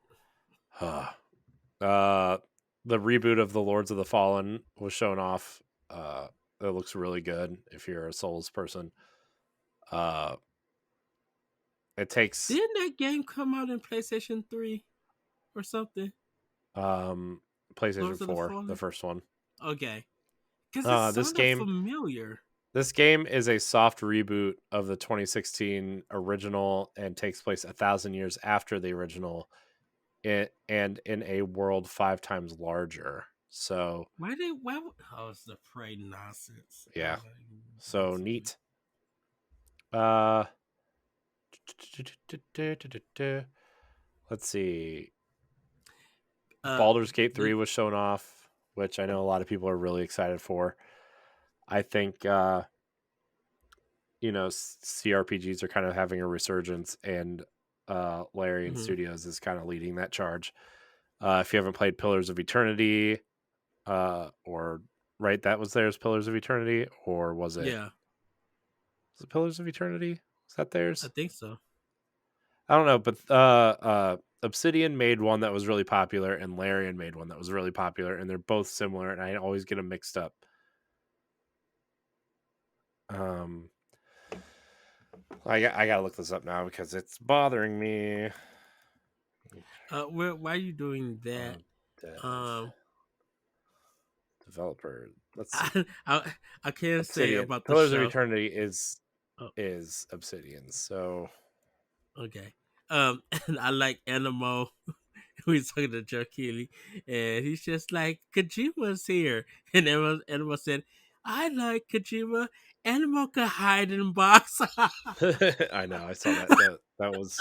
uh, the reboot of The Lords of the Fallen was shown off. It looks really good if you're a Souls person. It takes Didn't that game come out in PlayStation 3 or something? PlayStation Lords of the 4, the Fallen. first one. Okay, because it This sounded game familiar. This game is a soft reboot of the 2016 original and takes place 1,000 years after the original, and in a world 5 times larger. So Why they? Why? Oh, it's the prey nonsense. yeah, so Nonsense. neat. Uh, let's see. Uh, Baldur's Gate the 3 was shown off, which I know a lot of people are really excited for. I think CRPGs are kind of having a resurgence, and Larian mhm. Studios is kind of leading that charge. If you haven't played Pillars of Eternity, or right, that was theirs, Pillars of Eternity, or Yeah, was it Pillars of Eternity? Was that I theirs? think so. I don't know, but Obsidian made one that was really popular, and Larian made one that was really popular, and they're both similar, and I always get them mixed up. Um, I gotta look this up now because it's bothering me. Why are you doing that? Dev Um, developer. Let's see. I can't say Obsidian. about the Pillars of show. Eternity Oh, is Obsidian. So okay. And I like Animo. We talking to Joe Keely, and he's just like Kojima's here, and Animo said, "I like Kojima. Animo could hide in box." I know. I saw that. That was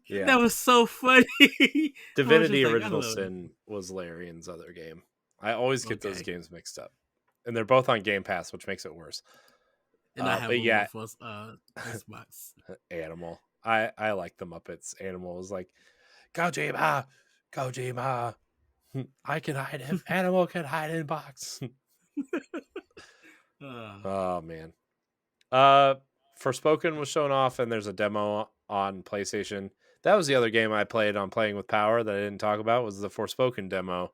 yeah. That was so funny. I was just Divinity like, I Original love it. Sin was Larian's other game. I always get those Okay, games mixed up, and they're both on Game Pass, which makes it worse. and I have But them yeah, both on Xbox. Animal. I like the Muppets. Animal was like Kojima, Kojima. I can hide him. Animal can hide in box. Uh, Oh man. Uh, Forspoken was shown off, and there's a demo on PlayStation. That was the other game I played on Playing with Power that I didn't talk about was the Forspoken demo.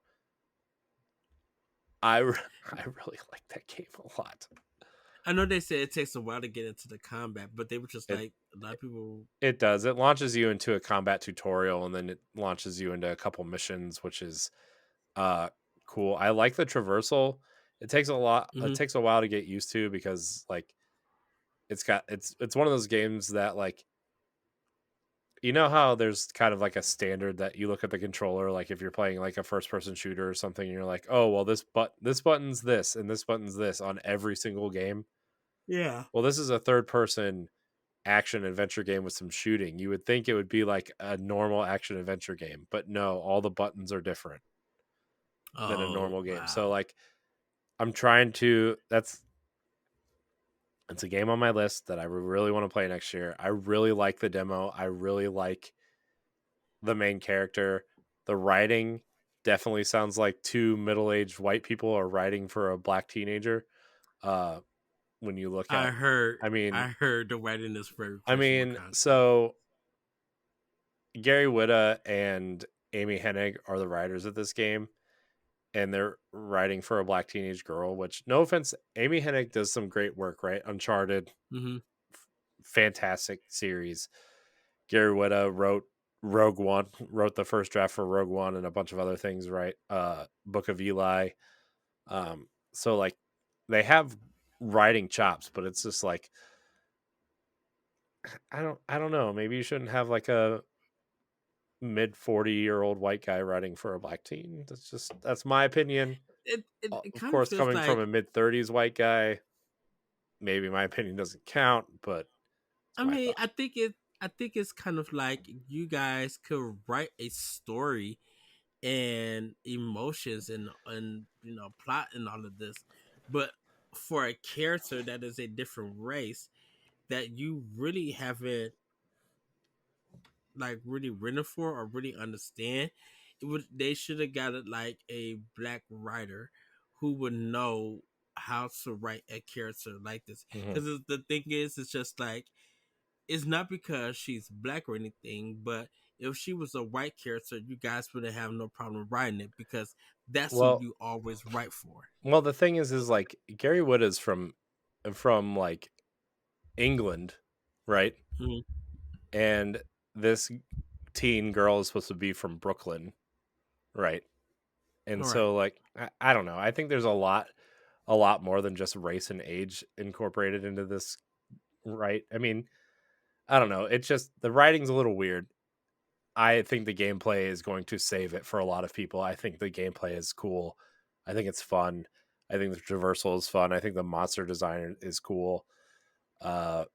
I really like that game a lot. I know they said it takes a while to get into the combat, but they were just It like a lot of people. it does. It launches you into a combat tutorial, and then it launches you into a couple missions, which is uh cool. I like the traversal. It takes a lot. It Hmm. takes a while to get used to because like it's one of those games that like you know how there's kind of like a standard that you look at the controller like if you're playing like a first person shooter or something and you're like oh well this button's this and this button's this on every single game. Yeah. Well, this is a third person action adventure game with some shooting. You would think it would be like a normal action adventure game, but no, all the buttons are different than a Oh normal game. So wow. like I'm trying to that's it's a game on my list that I really want to play next year. I really like the demo. I really like the main character. The writing definitely sounds like two middle-aged white people are writing for a black teenager. Uh, when you look I at, heard. I mean, I heard the writing is very I questionable mean, content. so Gary Whitta and Amy Hennig are the writers of this game, and they're writing for a black teenage girl. Which, no offense, Amy Hennig does some great work. Right, Uncharted, Hmm. fantastic series. Gary Whitta wrote Rogue One, wrote the first draft for Rogue One and a bunch of other things, right? Book of Eli. So like they have writing chops, but it's just like I don't know. Maybe you shouldn't have like a mid 40-year-old white guy writing for a black teen. That's my opinion. It Of kind of course, feels coming from like. a mid 30s white guy, maybe my opinion doesn't count, but it's I my mean, thought. I think it's kind of like you guys could write a story and emotions and plot and all of this, but for a character that is a different race that you really haven't like really written for or really understand, they should have got it like a black writer who would know how to write a character like this. Mhm. Because the thing is, it's just like it's not because she's black or anything, but if she was a white character, you guys wouldn't have no problem writing it because that's who Well, you always write for. the thing is like Gary Wood is from like England, right? Mm-hmm. And this teen girl is supposed to be from Brooklyn, right? And All right. so like I don't know. I think there's a lot more than just race and age incorporated into this, right? I mean, I don't know. It's just the writing's a little weird. I think the gameplay is going to save it for a lot of people. I think the gameplay is cool. I think it's fun. I think the traversal is fun. I think the monster design is cool. Uh,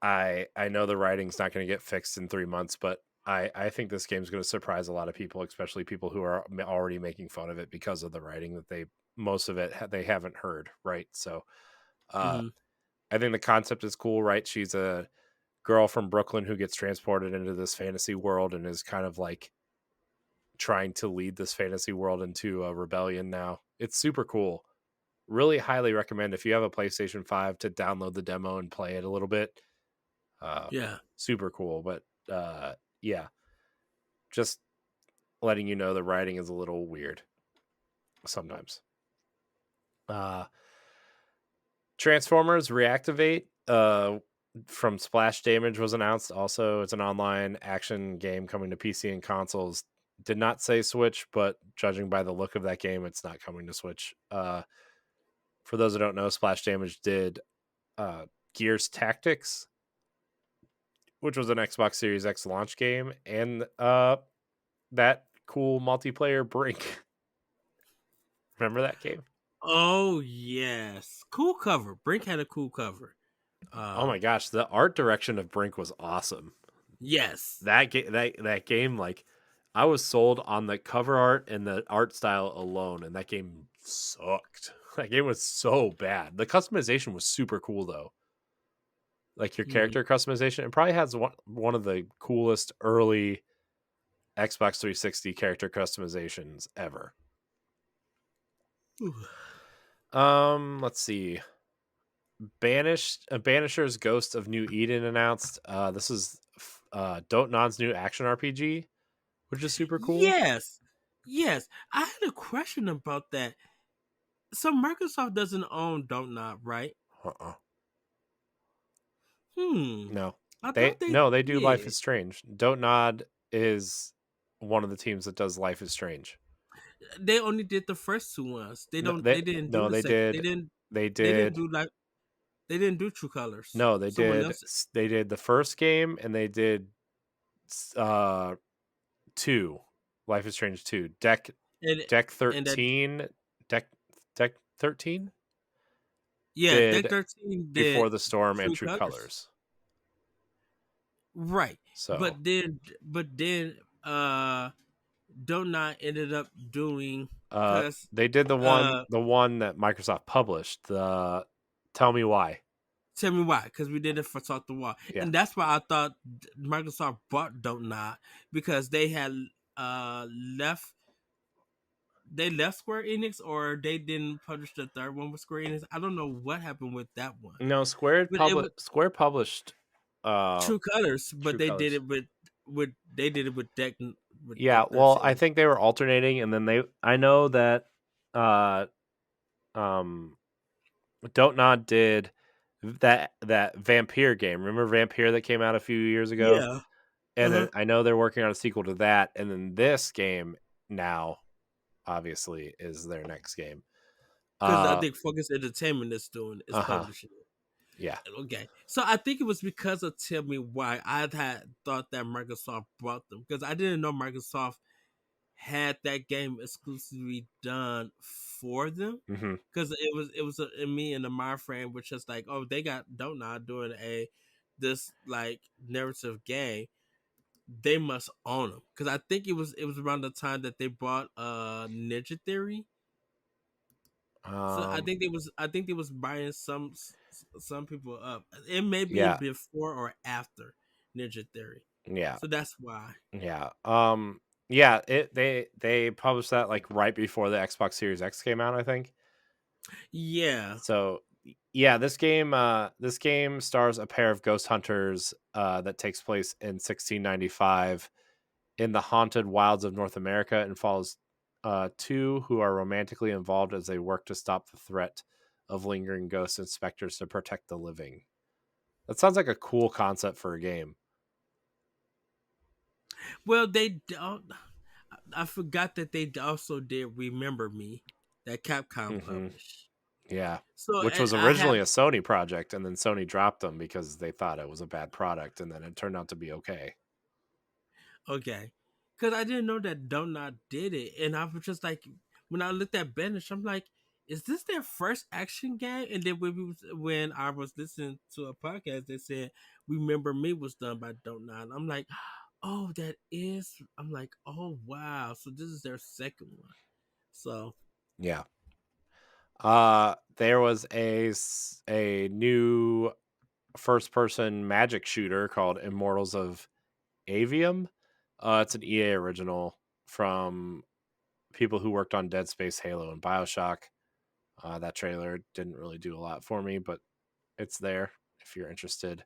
I know the writing's not going to get fixed in 3 months, but I think this game's going to surprise a lot of people, especially people who are already making fun of it because of the writing that they most of it they haven't heard, right? So uh, Mm-hmm. I think the concept is cool, right? She's a girl from Brooklyn who gets transported into this fantasy world and is kind of like trying to lead this fantasy world into a rebellion now. It's super cool. Really highly recommend if you have a PlayStation 5 to download the demo and play it a little bit. Uh, Yeah. Super cool, but yeah, just letting you know the writing is a little weird sometimes. Uh, Transformers Reactivate. from Splash Damage was announced. Also, it's an online action game coming to PC and consoles. Did not say Switch, but judging by the look of that game, it's not coming to Switch. For those who don't know, Splash Damage did uh, Gears Tactics, which was an Xbox Series X launch game, and that cool multiplayer Brink. Remember that game? Oh yes, cool cover. Brink had a cool cover. Oh my gosh, the art direction of Brink was awesome. Yes. That game, like, I was sold on the cover art and the art style alone, and that game sucked. That game was so bad. The customization was super cool though. Like your Hmm. character customization, it probably has one of the coolest early Xbox 360 character customizations ever. Let's see. Banisher's Ghost of New Eden announced. This is Dontnod's new action RPG, which is super cool. Yes. Yes. I had a question about that. So Microsoft doesn't own Don't Not, right? Uh-uh. Hmm. No, I they thought they no they do Life did. is Strange. Dontnod is one of the teams that does Life is Strange. They only did the first two ones. They No, don't. they They didn't do no the they second. did they They didn't did do like. They didn't do True Colors. no they Someone did else. they did the first game, and they did uh 2 Life is Strange 2 And deck and that 13 deck deck 13 yeah, Deck did 13 did Before the Storm and True True Colors. Colors. Right. So But then Don't Not ended up doing uh because they did uh the one that Microsoft published, the Tell Me Why. tell me why, because we did it for Talk the Wall. Yeah. And that's why I thought Microsoft bought Don't Not because they had uh left they left Square Enix or they didn't publish the third one with Square Enix. I don't know what happened with that one. No, But it was Square published True Colors, but True they did Colors. it with they did it with Deck Yeah, well, I 13. think they were alternating, and then I know that uh um Don't Nod did that Vampire game. Remember Vampire that came out a few years ago? Yeah. And Uh-huh. then I know they're working on a sequel to that, and then this game now obviously is their next game. Because I Uh think Focus Entertainment is uh-huh. publishing it. Yeah. Okay, so I think it was because of Tell Me Why I had thought that Microsoft brought them because I didn't know Microsoft had that game exclusively done for them Mhm. because me and the my friend was just like, oh, they got Don't Not doing this like narrative game. They must own them because I think it was around the time that they bought Ninja Theory. So Um I think they was buying some people up. It may be yeah. before or after Ninja Theory. Yeah. So that's why. Yeah. Yeah, they published that like right before the Xbox Series X came out, I think. Yeah. So yeah, this game stars a pair of ghost hunters that takes place in 1695 in the haunted wilds of North America, and follows two who are romantically involved as they work to stop the threat of lingering ghost and specters to protect the living. That sounds like a cool concept for a game. Well, they don't. I forgot that they also did Remember Me, that Capcom Hmm. published. Yeah. So Which and was I originally have a Sony project, and then Sony dropped them because they thought it was a bad product, and then it turned out to be okay. okay, because I didn't know that Don't Not did it, and I was just like, when I looked at Banish, I'm like, is this their first action game? And then when I was listening to a podcast, they said Remember Me was done by Don't Not. I'm like, oh, that is. I'm like, oh wow, so this is their second one. So Yeah. There was a new first person magic shooter called Immortals of Avium. It's an EA original from people who worked on Dead Space, Halo, and BioShock. That trailer didn't really do a lot for me, but it's there if you're interested.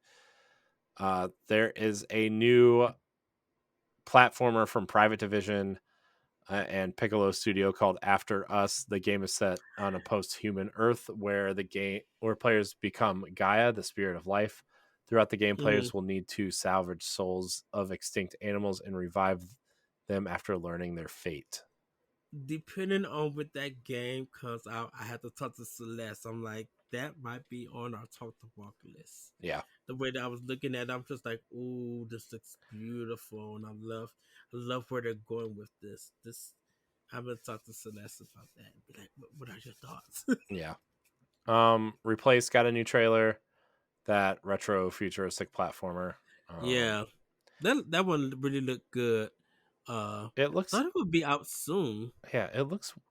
There is a new platformer from Private Division and Piccolo Studio called After Us. The game is set on a post-human Earth where players become Gaia, the spirit of life. Throughout the game, Mhm. players will need to salvage souls of extinct animals and revive them after learning their fate. Depending on what that game comes out, I have to talk to Celeste. I'm like, that might be on our talk to walk list. Yeah. The way that I was looking at it, I'm just like, ooh, this looks beautiful, and I love where they're going with this. I'm gonna talk to Celeste about that. Be like, what are your thoughts? Yeah. Replace got a new trailer. That retro futuristic platformer. Yeah, that one really looked good. It looks Thought it would be out soon. yeah,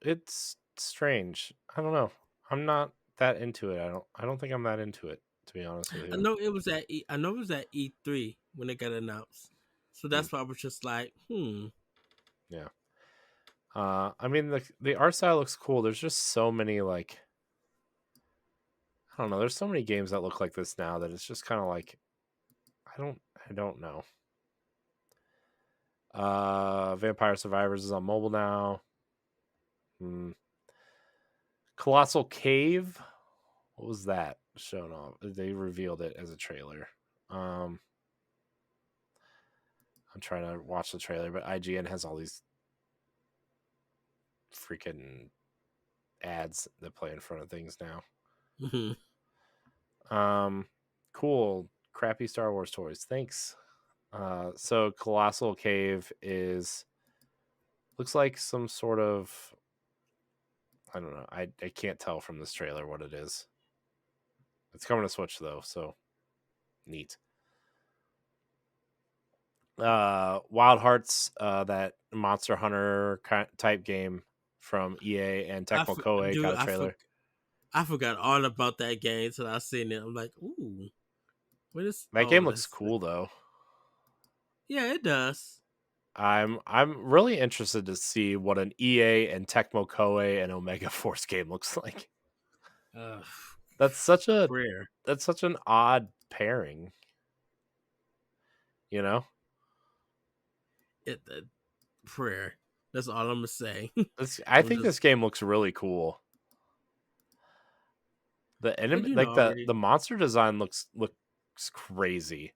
it's strange. I don't know. I'm not that into it. I don't think I'm that into it, to be honest with you. I know it was at E3 when it got announced. So Hmm. that's why I was just like, Yeah. I mean the art style looks cool. There's just so many like I don't know, there's so many games that look like this now that it's just kind of like I don't know. Vampire Survivors is on mobile now. Hmm. Colossal Cave. What was that shown off? They revealed it as a trailer. Um I'm trying to watch the trailer, but IGN has all these freaking ads that play in front of things now. hmm. Um, cool, crappy Star Wars toys. Thanks. So Colossal Cave is looks like some sort of I don't know. I can't tell from this trailer what it is. It's coming to Switch though, so neat. Wild Hearts, that Monster Hunter type game from EA and Tecmo Koei Dude, got a trailer. I forgot all about that game until I seen it. I'm like, ooh, what is? That game Oh, looks that's cool though. yeah, it does. I'm really interested to see what an EA and Tecmo Koei and Omega Force game looks like. Uh, That's such a prayer, that's such an odd pairing, you know? it prayer. That's all I'm gonna say. I I'm think this just, game looks really cool. The but enemy you know like already. the monster design looks crazy.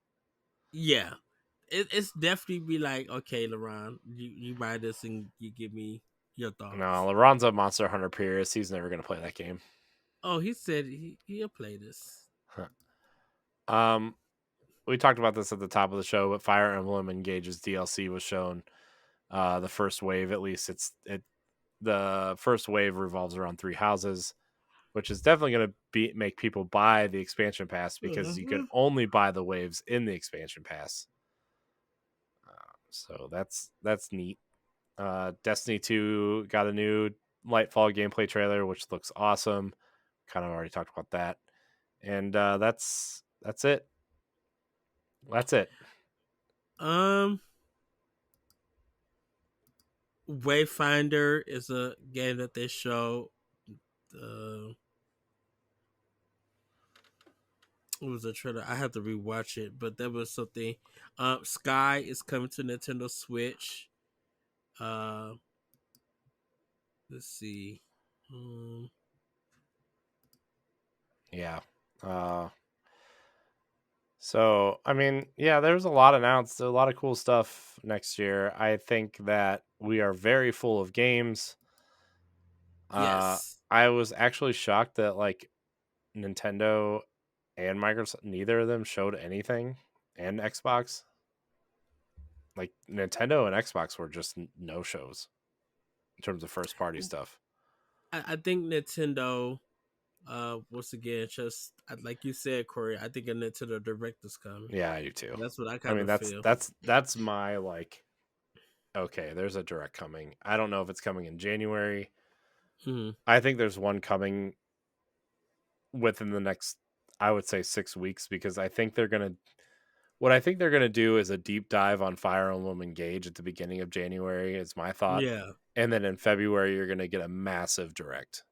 Yeah, it's definitely be like, okay, LeBron, you buy this and you give me your No, thoughts. LeBron's a Monster Hunter purist. He's never gonna play that game. Oh, he said he'll play this. um, we talked about this at the top of the show, but Fire Emblem Engage's DLC was shown. The first wave, at least, the first wave revolves around three houses, which is definitely going to be make people buy the expansion pass because you can Uh-huh. only buy the waves in the expansion pass. So that's neat. Destiny 2 got a new Lightfall gameplay trailer, which looks awesome. Kind of already talked about that, and that's it. That's it. Um, Wayfinder is a game that they show. Uh, it was a trailer. I have to rewatch it, but that was something. Sky is coming to Nintendo Switch. Uh, let's see. Um, Yeah. Uh, so I mean, yeah, there's a lot announced, a lot of cool stuff next year. I think that we are very full of games. Uh, yes. I was actually shocked that like Nintendo and Microsoft, neither of them showed anything, and Xbox. Like Nintendo and Xbox were just no shows in terms of first party stuff. I think Nintendo. Once again, just like you said, Corey. I think a Nintendo Direct is coming. Yeah, I do too. That's what I I kind mean, of that's feel. that's that's my like. Okay, there's a direct coming. I don't know if it's coming in January. Hmm. I think there's one coming within the next, I would say, 6 weeks because I think they're gonna. What I think they're gonna do is a deep dive on Fire Emblem Engage at the beginning of January. Is my thought, Yeah. and then in February you're gonna get a massive direct.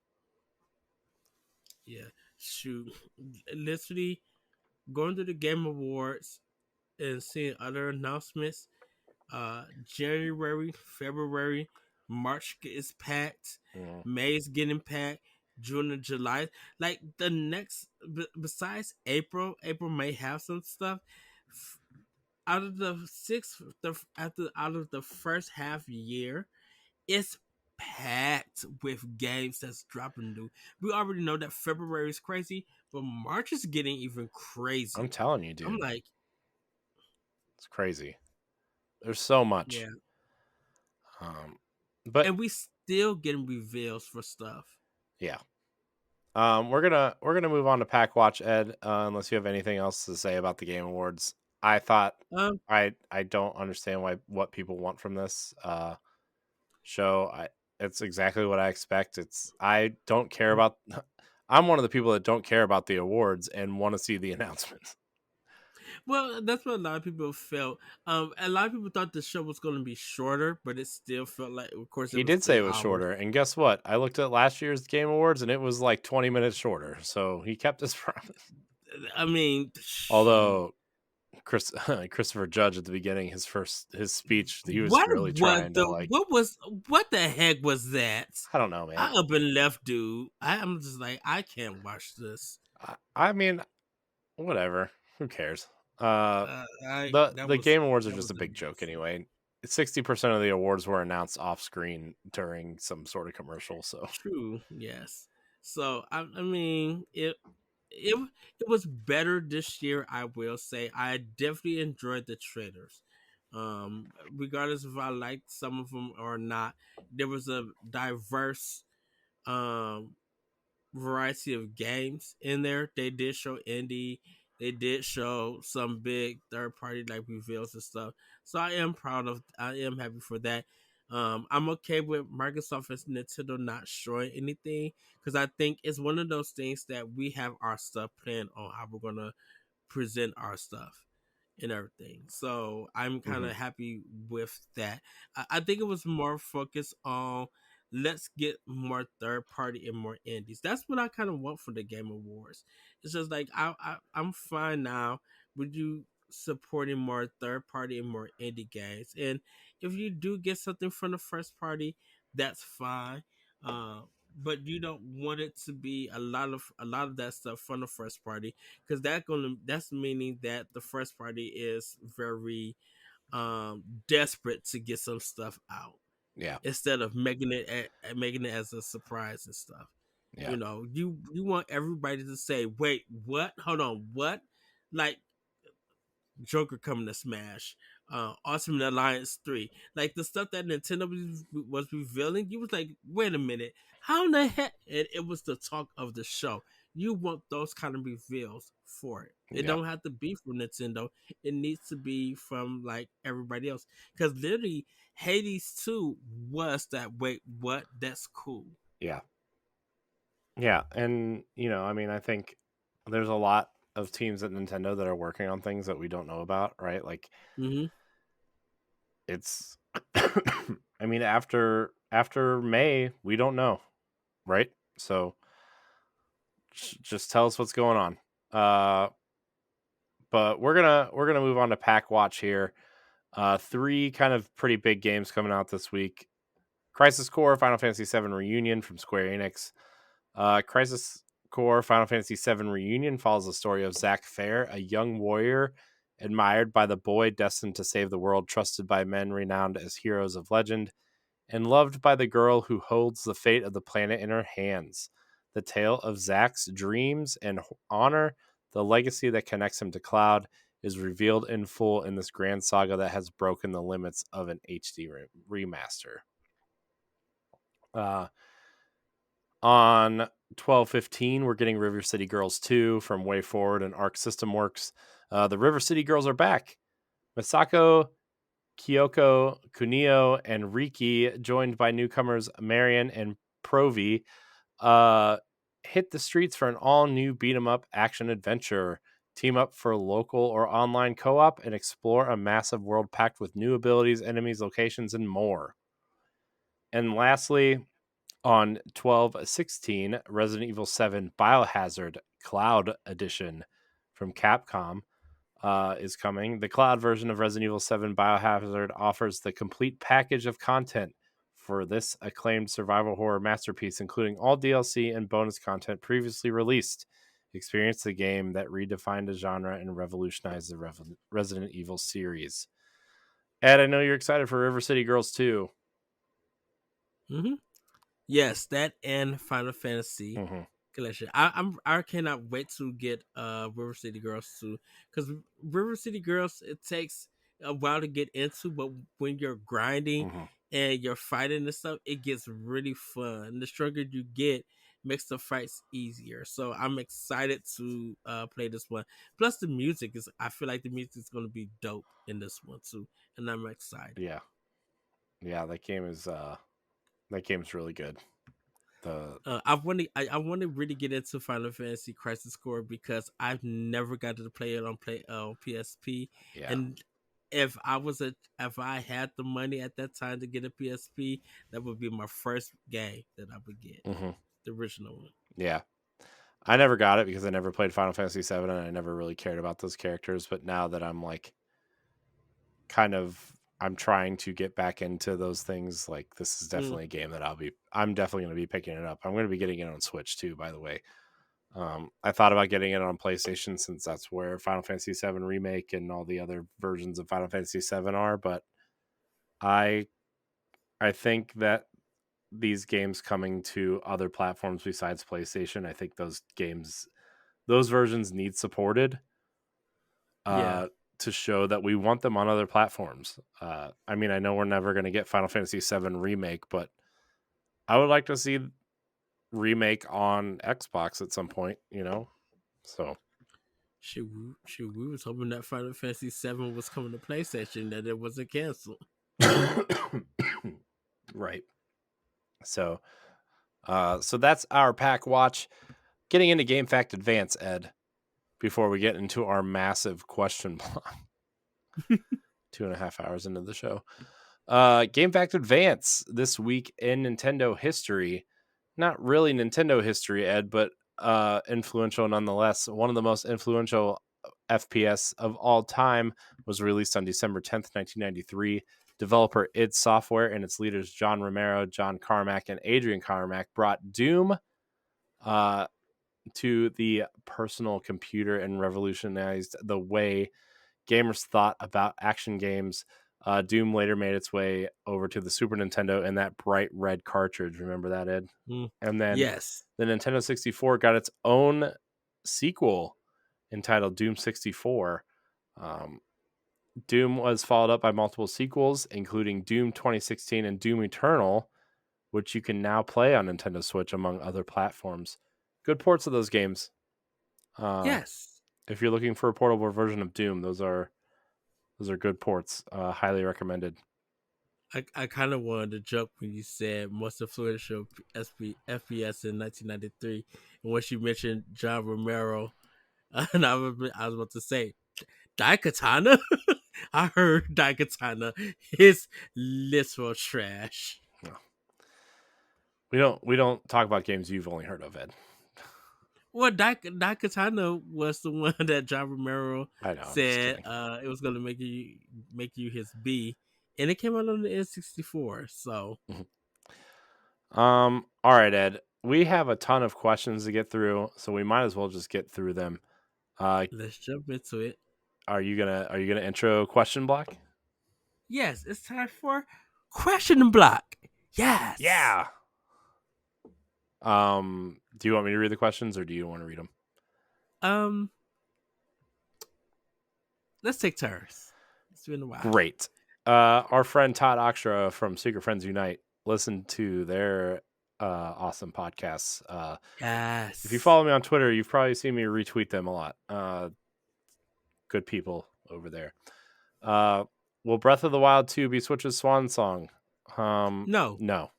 Yeah. Shoot. Literally going to the Game Awards and seeing other announcements. January, February, March is packed. Mm. May is getting packed. June and July. Like the next, besides April may have some stuff. Out of the six, out of the first half year, it's packed with games that's dropping new. We already know that February is crazy, but March is getting even I'm crazier. telling you, I'm dude, like, it's crazy. There's so much. yeah, Um, but and we still getting reveals for stuff. yeah. We're gonna move on to Pack Watch, Ed. Unless you have anything else to say about the Game Awards, I thought Um, I don't understand what people want from this show. It's exactly what I expect. I don't care about. I'm one of the people that don't care about the awards and want to see the announcements. well, that's what a lot of people felt. A lot of people thought the show was going to be shorter, but it still felt like, of course, it He was did say three it was hours. shorter, and guess what? I looked at last year's Game Awards, and it was like 20 minutes shorter. So he kept his promise. I mean, shoot. Although Christopher Judge at the beginning, his speech, he was What really was trying to the like, what the heck was that? I don't know, man. I up and left, dude. I'm just like, I can't watch this. I mean, whatever. Who cares? Uh, I the Game Awards are that just was a big joke embarrassing. anyway. 60% of the awards were announced off screen during some sort of commercial. So True, yes. So I mean, it it was better this year. I will say I definitely enjoyed the trailers. Regardless if I liked some of them or not, there was a diverse um variety of games in there. They did show indie. They did show some big third party like reveals and stuff. So I am happy for that. I'm okay with Microsoft and Nintendo not showing anything because I think it's one of those things that we have our stuff planned on how we're gonna present our stuff and everything. So I'm kind mhm. of happy with that. I think it was more focused on let's get more third party and more indies. That's what I kind of want for the Game Awards. It's just like I'm fine now with you supporting more third party and more indie games. And if you do get something from the first party, that's fine. Uh, but you don't want it to be a lot of that stuff from the first party because that's meaning that the first party is very desperate to get some stuff out Yeah, instead of making it as a surprise and stuff. yeah, You want everybody to say, "Wait, what? Hold on, what?" Like Joker coming to Smash, Ultimate Alliance 3. Like the stuff that Nintendo was revealing, you was like, wait a minute, how in the heck? And it was the talk of the show. You want those kind of reveals for it. It yeah, don't have to be from Nintendo. It needs to be from like everybody else. Because literally, Hades 2 was that. Wait, what? That's cool. yeah, yeah. And I mean, I think there's a lot of teams at Nintendo that are working on things that we don't know about, right? Like Mm-hmm. it's, I mean, after May, we don't know, right? So just tell us what's going on. But we're gonna move on to Pack Watch here. Three kind of pretty big games coming out this week. Crisis Core Final Fantasy VII Reunion from Square Enix. Crisis Core Final Fantasy VII Reunion follows the story of Zack Fair, a young warrior admired by the boy destined to save the world, trusted by men renowned as heroes of legend, and loved by the girl who holds the fate of the planet in her hands. The tale of Zack's dreams and honor, the legacy that connects him to Cloud, is revealed in full in this grand saga that has broken the limits of an HD remaster. Uh, on 12/15, we're getting River City Girls 2 from Way Forward and Arc System Works. The River City Girls are back. Misako, Kyoko, Kunio, and Riki, joined by newcomers Marion and Provi, uh, hit the streets for an all-new beat-em-up action adventure. Team up for local or online co-op and explore a massive world packed with new abilities, enemies, locations, and more. And lastly, on 12/16, Resident Evil 7 Biohazard Cloud Edition from Capcom is coming. The cloud version of Resident Evil 7 Biohazard offers the complete package of content for this acclaimed survival horror masterpiece, including all DLC and bonus content previously released. Experience the game that redefined a genre and revolutionized the Resident Evil series. Ed, I know you're excited for River City Girls 2. Mm-hmm. Yes, that and Final Fantasy Mm-hmm. Collection. I cannot wait to get River City Girls 2, because River City Girls, it takes a while to get into, but when you're grinding Mm-hmm. and you're fighting and stuff, it gets really fun. The stronger you get, makes the fights easier. So I'm excited to play this one. Plus the music is, I feel like the music is going to be dope in this one too, and I'm excited. Yeah. Yeah, that game's really good. I want to really get into Final Fantasy Crisis Core, because I've never got to play it on PSP, Yeah. and if I had the money at that time to get a PSP, that would be my first game that I would get, Mm-hmm. the original one. Yeah. I never got it because I never played Final Fantasy VII and I never really cared about those characters. But now that I'm like I'm trying to get back into those things, like this is Mm, definitely a game that I'm definitely going to be picking it up. I'm going to be getting it on Switch too, by the way. I thought about getting it on PlayStation since that's where Final Fantasy VII Remake and all the other versions of Final Fantasy VII are, but I I think that these games coming to other platforms besides PlayStation, I think those versions need supported yeah, uh, to show that we want them on other platforms. I mean, I know we're never going to get Final Fantasy VII Remake, but I would like to see Remake on Xbox at some point, you know? So, we was hoping that Final Fantasy 7 was coming to PlayStation, that it wasn't canceled. right. So, so that's our pack watch. Getting into Game Fact Advance, Ed, before we get into our massive question block. 2.5 hours into the show. Game Fact Advance this week in Nintendo history. Not really Nintendo history, Ed, but influential nonetheless. One of the most influential FPS of all time was released on December 10th, 1993. Developer id Software and its leaders John Romero, John Carmack, and Adrian Carmack brought Doom to the personal computer and revolutionized the way gamers thought about action games. Doom later made its way over to the Super Nintendo in that bright red cartridge. Remember that, Ed? Mm, And then yes. the Nintendo 64 got its own sequel entitled Doom 64. Um, Doom was followed up by multiple sequels, including Doom 2016 and Doom Eternal, which you can now play on Nintendo Switch, among other platforms. Good ports of those games. Yes. If you're looking for a portable version of Doom, those are good ports. Highly recommended. I kind of wanted to joke when you said most influential FPS in 1993, and when you mentioned John Romero, and I was about to say Daikatana. I heard Daikatana is literal trash. No. We don't talk about games you've only heard of, Ed. Well, Daikatana was the one that John Romero I know. I'm just said kidding. it was going to make you his B, and it came out on the N64. So All right, Ed. We have a ton of questions to get through, so we might as well just get through them. let's jump into it. Are you gonna intro question block? Yes, it's time for question block. Yes. Yeah. Do you want me to read the questions or do you want to read them? Um, let's take turns. It's been a while. Great. Our friend Todd Oxtra from Secret Friends Unite listened to their awesome podcasts. Yes. If you follow me on Twitter, you've probably seen me retweet them a lot. Good people over there. Will Breath of the Wild 2 be Switch's swan song? No. No.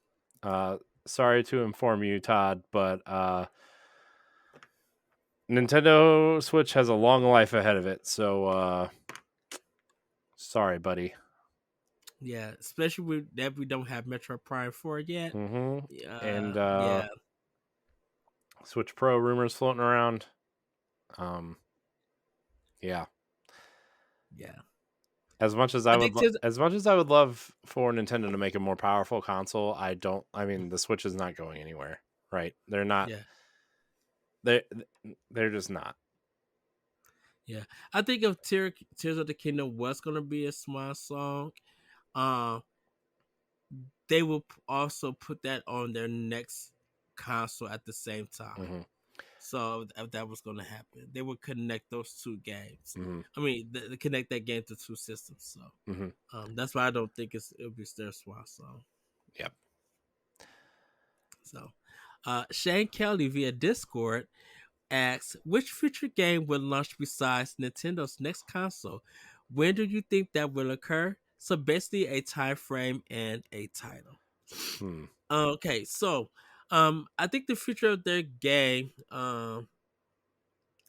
Sorry to inform you, Todd, but Nintendo Switch has a long life ahead of it. So sorry, buddy. Yeah, especially with that we don't have Metroid Prime 4 yet. Mm-hmm. And Yeah. Switch Pro rumors floating around. Yeah. Yeah. As much as I think Tears, as much as I would love for Nintendo to make a more powerful console, I don't. I mean, the Switch is not going anywhere, right? They're not. yeah, They they're just not. yeah. I think if Tears of the Kingdom was gonna be a Swan song, um, they will also put that on their next console at the same time. Hmm. So if that was going to happen, they would connect those two games. Hmm. I mean, connect that game to two systems. So Hmm. that's why I don't think it'll be their Swan song. Yep. So Shane Kelly via Discord asks, which future game will launch besides Nintendo's next console? When do you think that will occur? So basically, a time frame and a title. Hmm. Okay, so I think the future of their game, of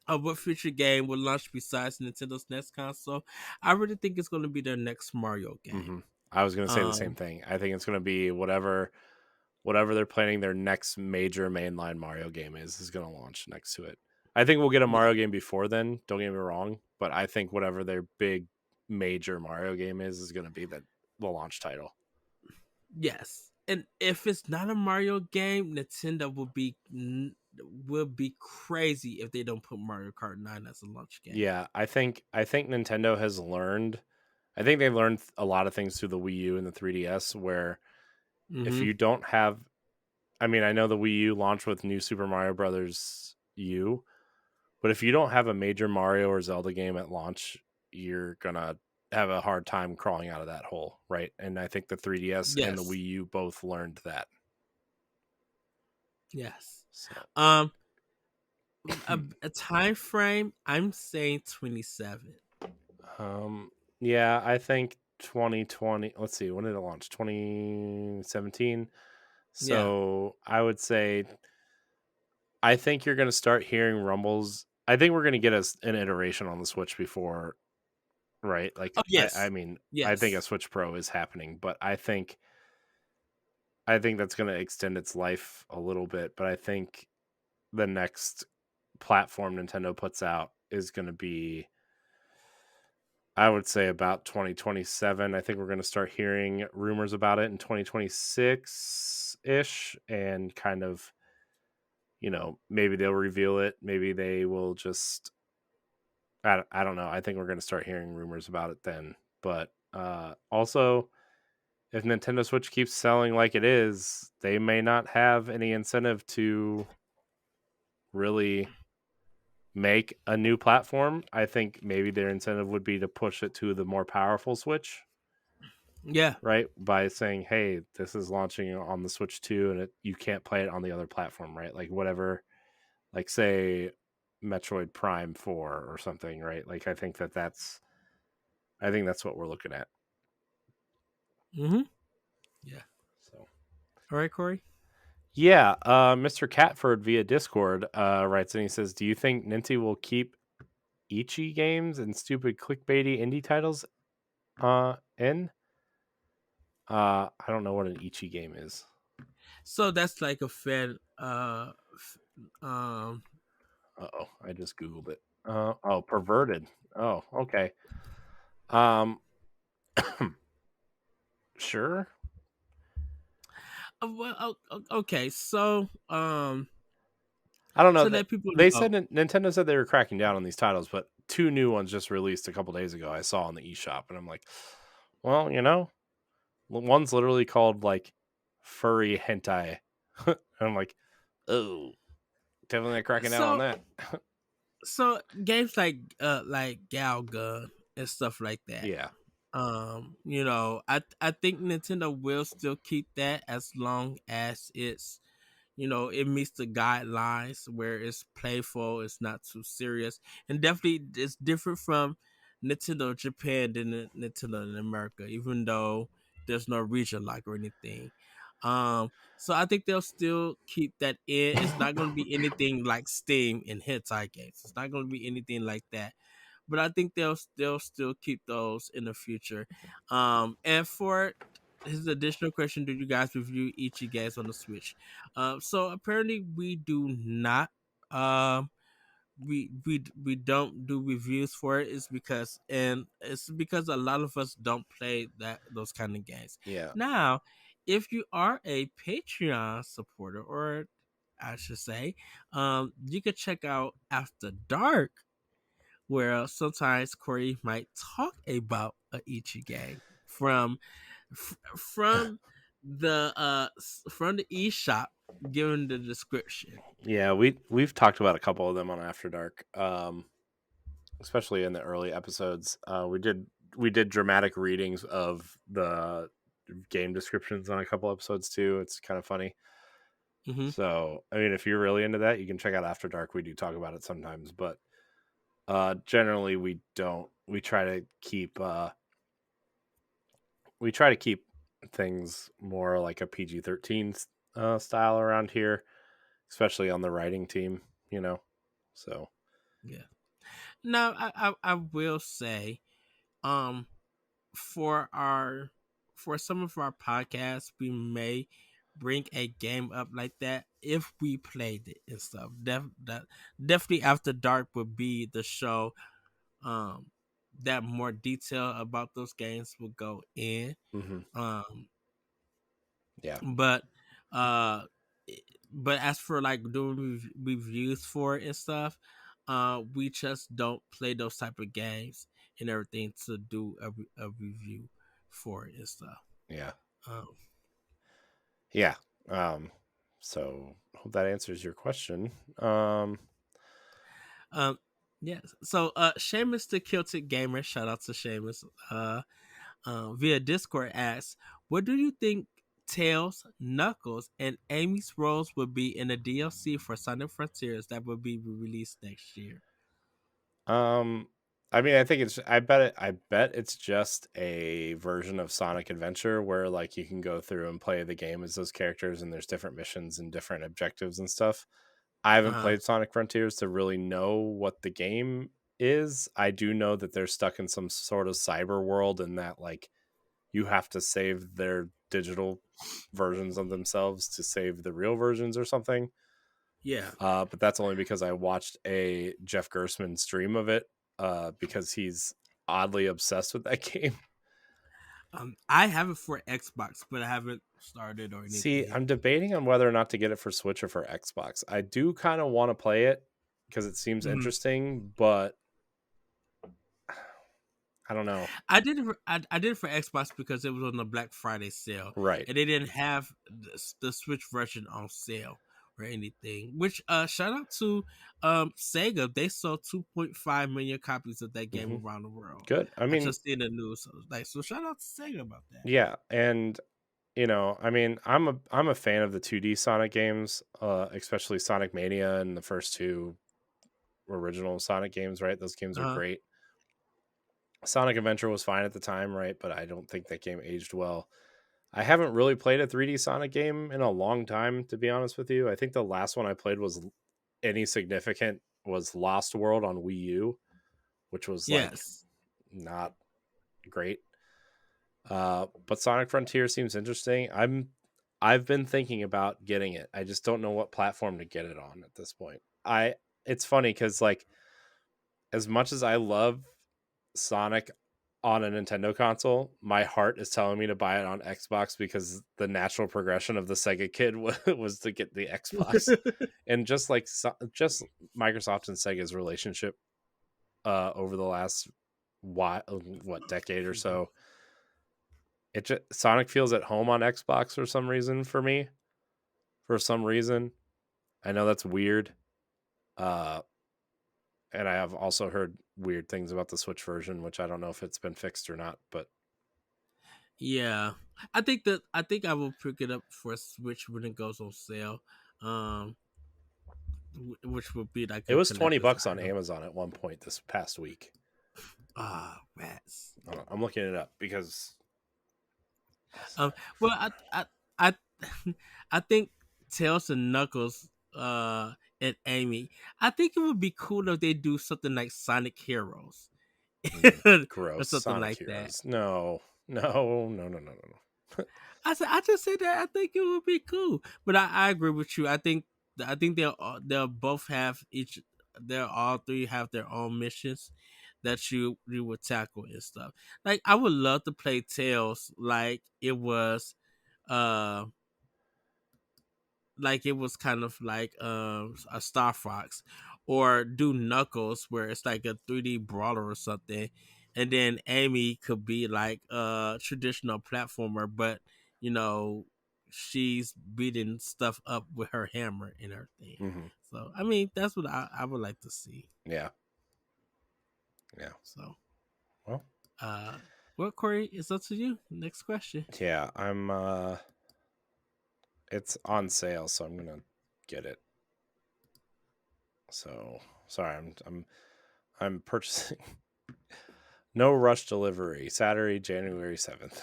what future game will launch besides Nintendo's next console, I really think it's going to be their next Mario game. Hmm. I was gonna say the same Um, thing. I think it's gonna be whatever they're planning their next major mainline Mario game is gonna launch next to it. I think we'll get a yeah, Mario game before then. Don't get me wrong, but I think whatever their big major Mario game is gonna be the launch title. yes, and if it's not a Mario game, Nintendo will be crazy if they don't put Mario Kart 9 as a launch game. Yeah, I think Nintendo has learned. I think they learned a lot of things through the Wii U and the 3DS. Where if Hmm. you don't have, I mean, I know the Wii U launched with New Super Mario Brothers U, but if you don't have a major Mario or Zelda game at launch, you're gonna have a hard time crawling out of that hole, right? And I think the 3DS and the Yes, Wii U both learned that. yes. So, Um, a time frame. I'm saying 27. um, yeah, I think 2020. Let's see, when did it launch? 2017. Yeah. So I would say I think you're gonna start hearing rumbles. I think we're gonna get an iteration on the Switch before, right? Like Oh I yes, mean, I think a yes. Switch Pro is happening, but I think that's going to extend its life a little bit, but I think the next platform Nintendo puts out is going to be, I would say, about 2027. I think we're going to start hearing rumors about it in 2026 ish, and kind of, maybe they'll reveal it. Maybe they will just, I don't know. I think we're going to start hearing rumors about it then. But also, if Nintendo Switch keeps selling like it is, they may not have any incentive to really make a new platform. I think maybe their incentive would be to push it to the more powerful Switch, Yeah. right? By saying, "Hey, this is launching on the Switch 2 and you can't play it on the other platform," right? Like whatever, like say Metroid Prime 4 or something, right? Like I think that's what we're looking at. Mm-hmm. Yeah. So, All right, Corey. yeah, Mr. Catford via Discord writes and he says, "Do you think Ninty will keep Ichi games and stupid clickbaity indie titles in?" I don't know what an Ichi game is. So that's like a fan. Um. Oh, I just googled it. Oh, perverted. Oh, okay. Um, sure. Okay. So I don't know. so that people They know. said Nintendo said they were cracking down on these titles, but two new ones just released a couple days ago. I saw on the eShop, and I'm like, well, one's literally called like furry hentai, and I'm like, oh, definitely not cracking down on So that. games like Galgun and stuff like that. Yeah. I think Nintendo will still keep that as long as it meets the guidelines where it's playful, it's not too serious, and definitely it's different from Nintendo Japan than Nintendo in America, even though there's no region like or anything. So I think they'll still keep that in. It's not going to be anything like Steam and hentai games. It's not going to be anything like that. But I think they'll still keep those in the future. And for his additional question, do you guys review Ichi games on the Switch? So apparently we do not. we don't do reviews for it is because, and it's because a lot of us don't play those kind of games. Yeah. Now, if you are a Patreon supporter, or I should say, you can check out After Dark, where sometimes Corey might talk about a Ichi game from from the eShop, given the description. Yeah, we've talked about a couple of them on After Dark. Especially in the early episodes. We did dramatic readings of the game descriptions on a couple episodes too. It's kind of funny. Hmm. So, I mean, if you're really into that, you can check out After Dark. We do talk about it sometimes, but generally we don't. We try to keep things more like a PG-13 style around here, especially on the writing team, you know. So, Yeah. Now, I will say, um, for our for some of our podcasts, we may bring a game up like that if we played it and stuff. Definitely After Dark would be the show. Um, that more detail about those games will go in. mhm. Um, Yeah. but uh, but as for like doing reviews for it and stuff, we just don't play those type of games and everything to do a review for it and stuff. Yeah. Um, Yeah. Um, so hope that answers your question. Um, um, yeah. So, Seamus the Kilted Gamer, shout out to Seamus. Via Discord asks, "What do you think Tails, Knuckles, and Amy's roles would be in the DLC for Sonic Frontiers that will be released next year?" um, I think I bet it's just a version of Sonic Adventure where like you can go through and play the game as those characters and there's different missions and different objectives and stuff. I haven't Uh, played Sonic Frontiers to really know what the game is. I do know that they're stuck in some sort of cyber world and that like you have to save their digital versions of themselves to save the real versions or something. yeah. But that's only because I watched a Jeff Gersman stream of it because he's oddly obsessed with that game. I have it for Xbox, but I haven't started or See, anything. I'm debating on whether or not to get it for Switch or for Xbox. I do kind of want to play it because it seems Mhm. interesting, but I don't know. I did it for Xbox because it was on the Black Friday sale, Right. and they didn't have the Switch version on sale or anything. Which shout out to Sega, they sold 2.5 million copies of that game Hmm. around the world. Good. I I mean, just seen the news, so shout out to Sega about that. yeah, and I mean, I'm a fan of the 2D Sonic games, especially Sonic Mania and the first two original Sonic games. Right, those games are Uh great. Sonic Adventure was fine at the time, right? But I don't think that game aged well. I haven't really played a 3D Sonic game in a long time, to be honest with you. I think the last one I played was any significant was Lost World on Wii U, which was like yes. not great. But Sonic Frontier seems interesting. I've been thinking about getting it. I just don't know what platform to get it on at this point. It's funny because like as much as I love Sonic on a Nintendo console, my heart is telling me to buy it on Xbox because the natural progression of the Sega kid was to get the Xbox. And just like just Microsoft and Sega's relationship over the last what decade or so, it just Sonic feels at home on Xbox for some reason for me. For some reason, I know that's weird. Uh, and I have also heard weird things about the Switch version, which I don't know if it's been fixed or not. But Yeah, I think I will pick it up for Switch when it goes on sale. Um, which would be like it a was collector's $20 on item. Amazon at one point this past week. Ah, rats. I'm looking it up because Um, well, I, I think Tails and Knuckles, and Amy. I think it would be cool if they do something like Sonic Heroes, or gross something Sonic like that. Heroes. No, no, no, no, no, no. I just said that I think it would be cool, but I agree with you. I think they'll both have each. they're all three have their own missions that you would tackle and stuff. Like I would love to play Tales uh like it was kind of like a Star Fox, or do Knuckles where it's like a 3D brawler or something, and then Amy could be like a traditional platformer, but you know she's beating stuff up with her hammer and everything. Hmm. So I mean that's what I would like to see. Yeah. Yeah. So Well, uh well, Corey, it's up to you. Next question. yeah, it's on sale, so I'm gonna get it. So sorry, I'm purchasing no rush delivery, Saturday, January 7th.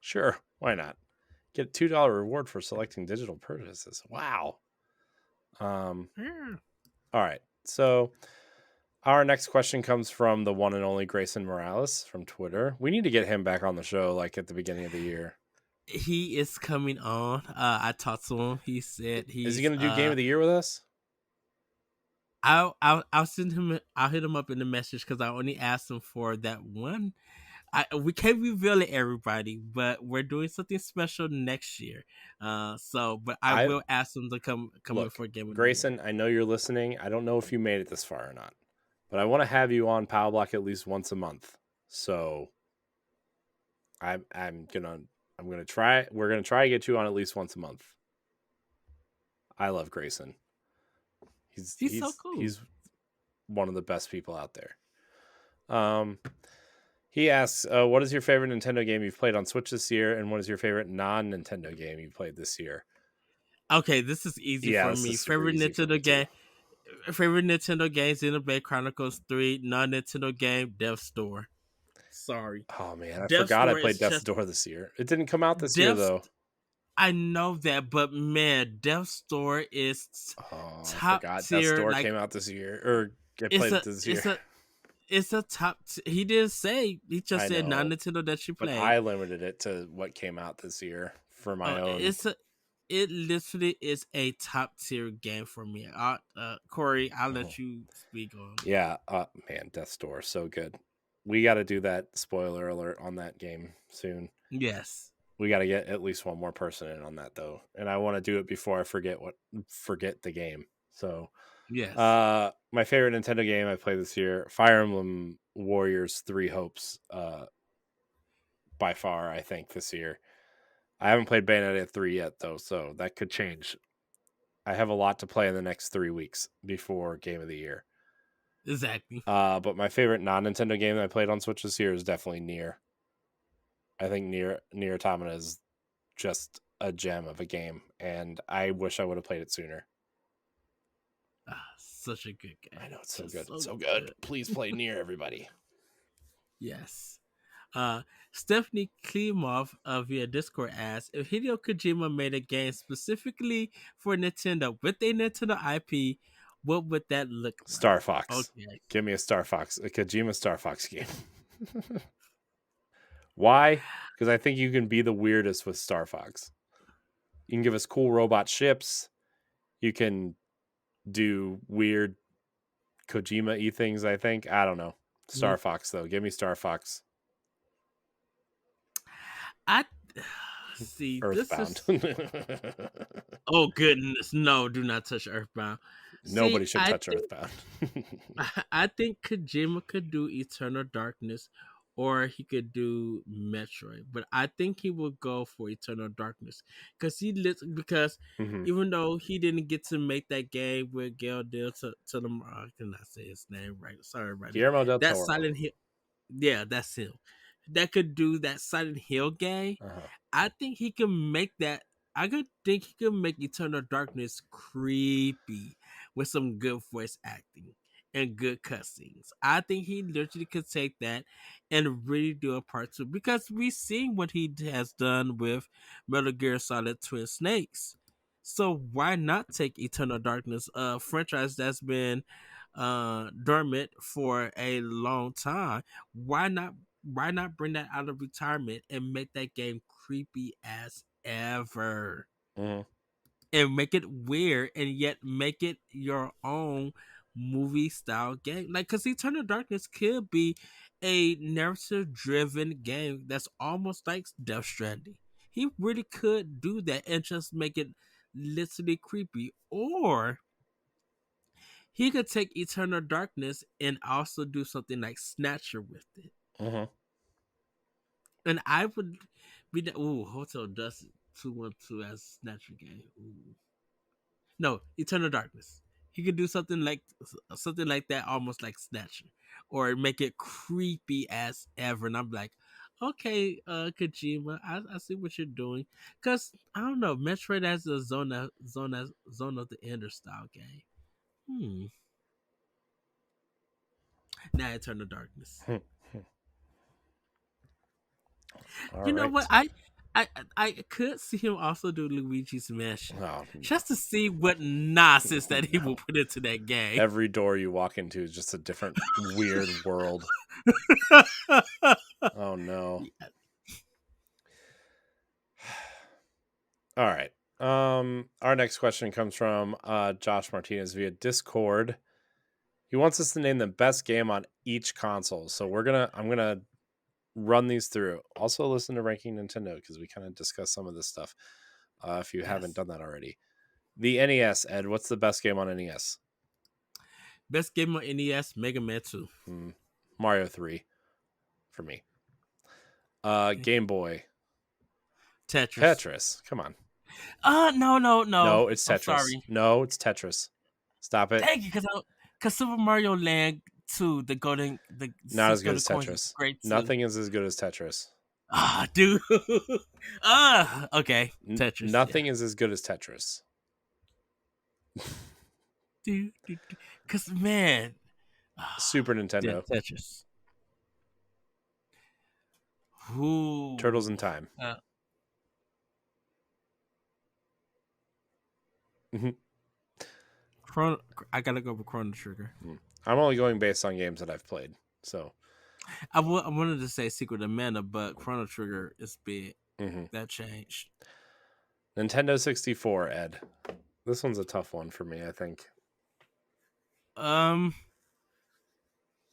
Sure, why not? Get $2 reward for selecting digital purchases. Wow. Yeah. All right. So our next question comes from the one and only Grayson Morales from Twitter. We need to get him back on the show like at the beginning of the year. He is coming on. I talked to him. He said Is he he's going to do game of the year with us? I'll send him. I'll hit him up in the message because I only asked him for that one. We can't reveal it, everybody, but we're doing something special next year. But I I will ask him to come in look, for game of the year. Grayson, I know you're listening. I don't know if you made it this far or not, but I want to have you on Power Block at least once a month. So I'm gonna try. We're gonna try to get you on at least once a month. I love Grayson. He's He's so he's cool. he's one of the best people out there. He asks, "What is your favorite Nintendo game you've played on Switch this year, and what is your favorite non-Nintendo game you played this year?" Okay, this is easy Yeah, for this me. is super Favorite easy for me Nintendo too. game. Favorite Nintendo game: Xenoblade Chronicles 3. Non-Nintendo game: Death's Door. Sorry, Oh man, I Death's forgot I Door played is Death's just Door this year. It didn't come out this year Death's. though. I know that, but man, Death's Door is Oh, I top forgot Death's tier. Door Like came out this year, or I it's played it a this year. it's a it's a top. He didn't say. He just I said non know, Nintendo that you but played. I limited it to what came out this year for my Oh, own. it literally is a top tier game for me. Corey, I'll Oh. let you speak on. Yeah, man, Death's Door, so good. We got to do that spoiler alert on that game soon. Yes, We got to get at least one more person in on that though, and I want to do it before I forget the game. So, yes. my favorite Nintendo game I played this year, Fire Emblem Warriors 3 Hopes, by far I think this year. I haven't played Bayonetta 3 yet though, so that could change. I have a lot to play in the next 3 weeks before game of the year. Exactly. But my favorite non-Nintendo game that I played on Switch this year is definitely Nier. I think Nier Automata is just a gem of a game, and I wish I would have played it sooner. Such a good game. I know it's so Just good. so It's so good. good. Please play Nier, everybody. Yes. Stephanie Klimov via Discord asks if Hideo Kojima made a game specifically for Nintendo with a Nintendo IP, what would that look like? Star Fox. Okay. Give me a Kojima Star Fox game. Why? Because I think you can be the weirdest with Star Fox. You can give us cool robot ships. You can do weird Kojima-y things, I think. I don't know. Star Fox, though. Give me Star Fox. I see. This Earthbound. is. Oh goodness, no! Do not touch Earthbound. See, Nobody should touch Earthbound. I think Kojima could do Eternal Darkness, or he could do Metroid. But I think he will go for Eternal Darkness because Mhm. even though he didn't get to make that game with Gail Del I cannot say his name right. Sorry, buddy. Guillermo del That Toro. Silent Hill. Yeah, that's him. That could do that Silent Hill game. Uh-huh. I think he can make that. I could think he can make Eternal Darkness creepy with some good voice acting and good cutscenes. I think he literally could take that and really do a part two because we've seen what he has done with Metal Gear Solid Twin Snakes. So why not take Eternal Darkness, a franchise that's been dormant for a long time? Why not bring that out of retirement and make that game creepy as ever? Mhm. and make it weird and yet make it your own movie style game. Like, because Eternal Darkness could be a narrative driven game that's almost like Death Stranding. He really could do that and just make it literally creepy. Or he could take Eternal Darkness and also do something like Snatcher with it. Mm-hmm. And I would be the Hotel Dust 212 as Snatcher game. Ooh. No, Eternal Darkness. He could do something like that, almost like Snatcher, or make it creepy as ever. And I'm like, okay, Kojima, I see what you're doing. Cause I don't know, Metroid as a zone of the Ender style game. Now Eternal Darkness. All You know right. what? I could see him also do Luigi's Mansion, Oh, just to see what nonsense that he will put into that game. every door you walk into is just a different weird world. Oh no. Yeah. All right. Our next question comes from Josh Martinez via Discord. He wants us to name the best game on each console. So I'm gonna run these through. Also listen to Ranking Nintendo because we kind of discussed some of this stuff. If you haven't done that already. The NES, Ed, what's the best game on NES? Best game on NES, Mega Man 2. Mario 3 for me. Game Boy. Tetris. Come on. No. No, it's Tetris. I'm sorry. No, it's Tetris. Stop it. Thank you, because Super Mario Land 2, not as good as Tetris. Great too. Nothing is as good as Tetris. Dude. Okay. Tetris. Nothing is as good as Tetris. Dude. Because, man. Super Nintendo. Tetris. Ooh. Turtles in Time. I gotta go with Chrono Trigger. I'm only going based on games that I've played. So I wanted to say Secret of Mana, but Chrono Trigger is big. That changed. Nintendo 64, Ed. This one's a tough one for me, I think.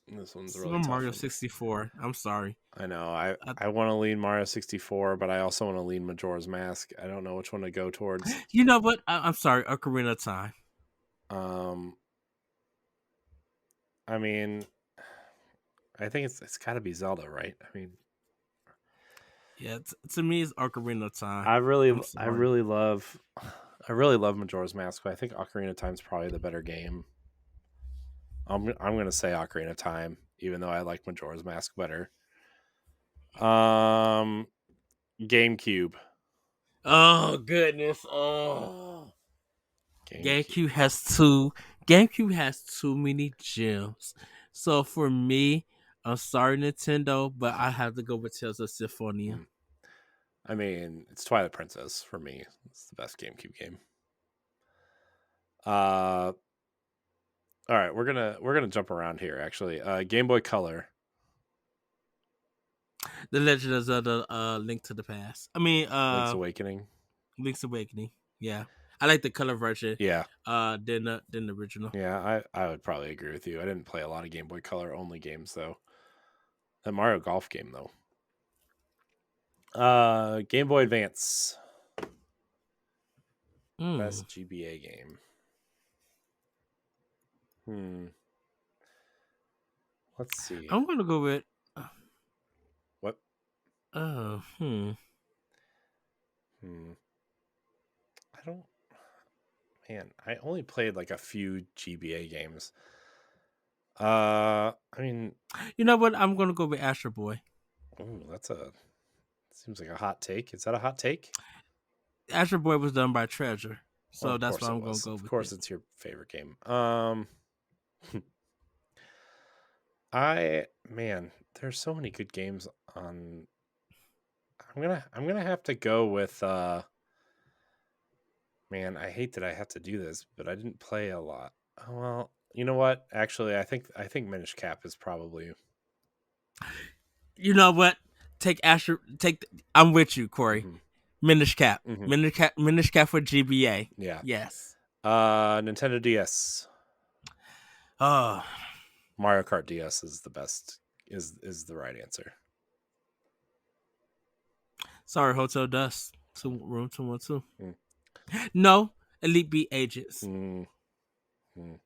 This one's really tough. Mario 64. I'm sorry. I know. I want to lean Mario 64, but I also want to lean Majora's Mask. I don't know which one to go towards. You know what? I'm sorry. Ocarina of Time. I mean, I think it's got to be Zelda, right? I mean, yeah. To me, it's Ocarina of Time. I really love Majora's Mask, but I think Ocarina of Time is probably the better game. I'm gonna say Ocarina of Time, even though I like Majora's Mask better. GameCube. Oh goodness! Oh, GameCube has too many gems. So for me, I'm sorry, Nintendo, but I have to go with Tales of Symphonia. I mean, it's Twilight Princess for me. It's the best GameCube game. All right, we're gonna jump around here. Actually, Game Boy Color. The Legend of Zelda: Link to the Past. I mean, Link's Awakening. Link's Awakening. Yeah, I like the color version. Yeah. Than the original. Yeah, I would probably agree with you. I didn't play a lot of Game Boy Color only games though. The Mario Golf game though. Game Boy Advance. Best GBA game. Let's see. I'm gonna go with what? I don't. Man, I only played like a few GBA games. I mean, you know what? I'm gonna go with Astro Boy. Oh, seems like a hot take. Is that a hot take? Astro Boy was done by Treasure, so that's why I'm gonna go with. Of course, it's your favorite game. There's so many good games on. I'm gonna have to go with. Man, I hate that I have to do this, but I didn't play a lot. Oh, well, you know what? Actually, I think Minish Cap is probably. You know what? I'm with you, Corey. Minish Cap. Mhm. Minish Cap for GBA. Yeah. Yes. Nintendo DS. Oh, Mario Kart DS is the best. Is the right answer. sorry, Hotel Dust. Room 212. Mm. No, Elite Beat Agents. Mm. Mm.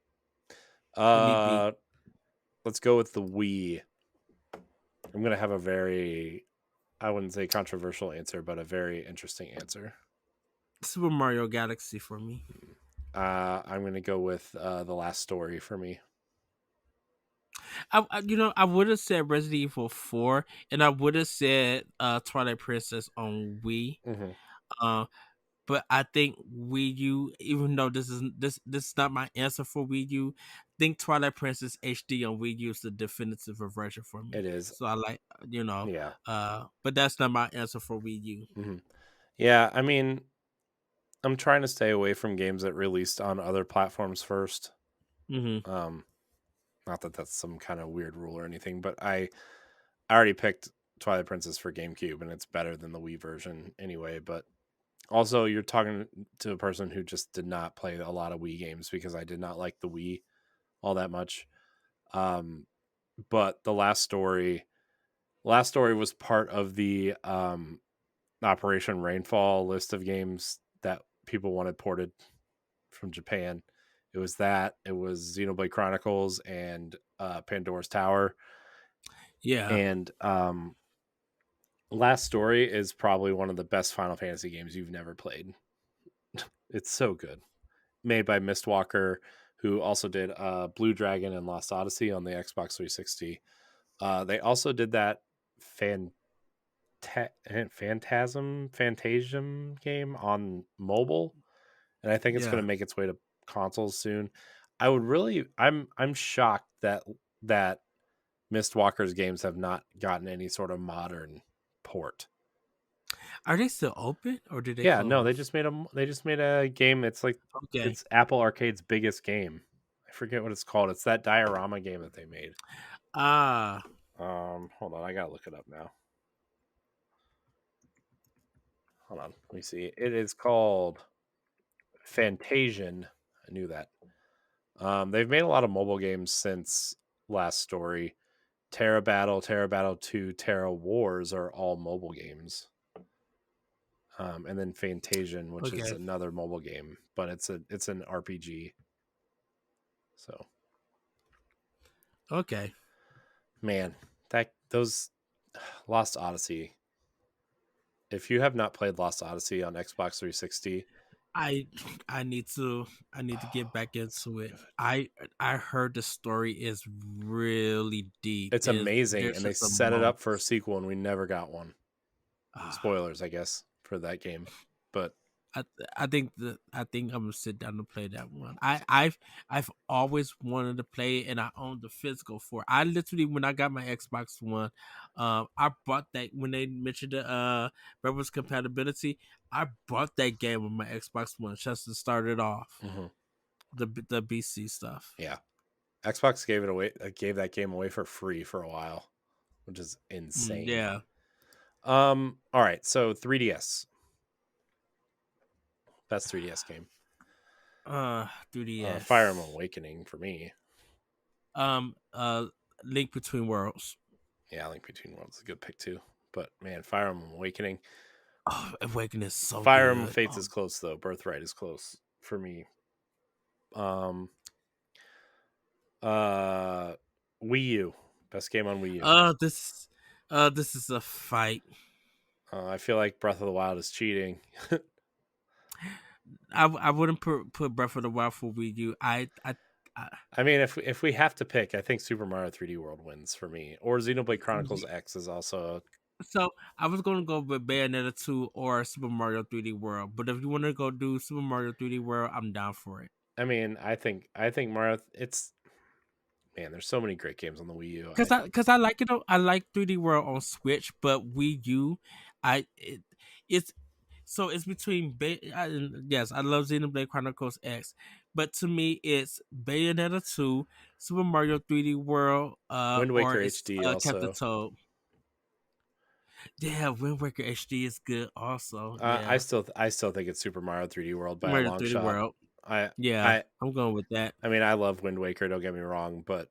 Elite Beat. Let's go with the Wii. I'm gonna have a very, I wouldn't say controversial answer, but a very interesting answer. Super Mario Galaxy for me. I'm gonna go with The Last Story for me. I would have said Resident Evil 4, and I would have said Twilight Princess on Wii. Mm-hmm. Uh, but I think Wii U, even though this is not my answer for Wii U, I think Twilight Princess HD on Wii U is the definitive version for me. It is. So I like, Yeah. but that's not my answer for Wii U. Mm-hmm. Yeah. I mean, I'm trying to stay away from games that released on other platforms first. Mm-hmm. Not that that's some kind of weird rule or anything, but I already picked Twilight Princess for GameCube, and it's better than the Wii version anyway. But also, you're talking to a person who just did not play a lot of Wii games because I did not like the Wii all that much. But the Last Story was part of the Operation Rainfall list of games that people wanted ported from Japan. It was that. It was Xenoblade Chronicles and Pandora's Tower. Yeah. And Last Story is probably one of the best Final Fantasy games you've never played. It's so good. Made by Mistwalker, who also did Blue Dragon and Lost Odyssey on the Xbox 360. They also did that Phantasm game on mobile, and I think it's going Yeah. to make its way to consoles soon. I'm shocked that Mistwalker's games have not gotten any sort of modern port. Are they still open or did they Yeah, close? no, they just made a game. It's like Okay. it's Apple Arcade's biggest game. I forget what it's called. It's that diorama game that they made. Ah. Hold on, I gotta look it up now. Hold on, let me see. It is called Fantasian. I knew that. They've made a lot of mobile games since Last Story. Terra Battle, Terra Battle 2, Terra Wars are all mobile games. And then Fantasian, which is Okay. another mobile game, but it's an RPG. So Okay. man, those Lost Odyssey. If you have not played Lost Odyssey on Xbox 360, I I need to get back into it. I heard the story is really deep. it's amazing, There's and they just a set it up for a most. sequel, and we never got one. Ah, Spoilers, I guess, for that game, but I I think I'm gonna sit down and play that one. I've always wanted to play it, and I own the physical for it. I literally when I got my Xbox One, I bought that when they mentioned the backwards compatibility. I bought that game with my Xbox One just to start it off. mhm. The BC stuff. Yeah, Xbox gave that game away for free for a while, which is insane. Yeah. All right, so 3DS, best 3DS game. 3DS. Fire Emblem Awakening for me. Um. Link Between Worlds. Yeah, Link Between Worlds is a good pick too. But man, Fire Emblem Awakening. Oh, Awakening is so Fire Emblem good. Fates is close though. Birthright is close for me. Um, Wii U, best game on Wii U. This is a fight. I feel like Breath of the Wild is cheating. I wouldn't put Breath of the Wild for Wii U. I mean, if we have to pick, I think Super Mario 3D World wins for me. Or Xenoblade Chronicles X is also. So I was gonna go with Bayonetta 2 or Super Mario 3D World, but if you want to go do Super Mario 3D World, I'm down for it. I mean, I think Mario. It's man, there's so many great games on the Wii U. Cause I like it. I like 3D World on Switch, but Wii U, it's so it's between yes, I love Xenoblade Chronicles X, but to me it's Bayonetta 2, Super Mario 3D World, Wind or Waker it's HD Captain also. Toad. Yeah, Wind Waker HD is good. Also, I yeah, still I still think it's Super Mario 3D World by a Mario long 3D shot. World. I Yeah, I I'm going with that. I mean I love Wind Waker. Don't get me wrong, but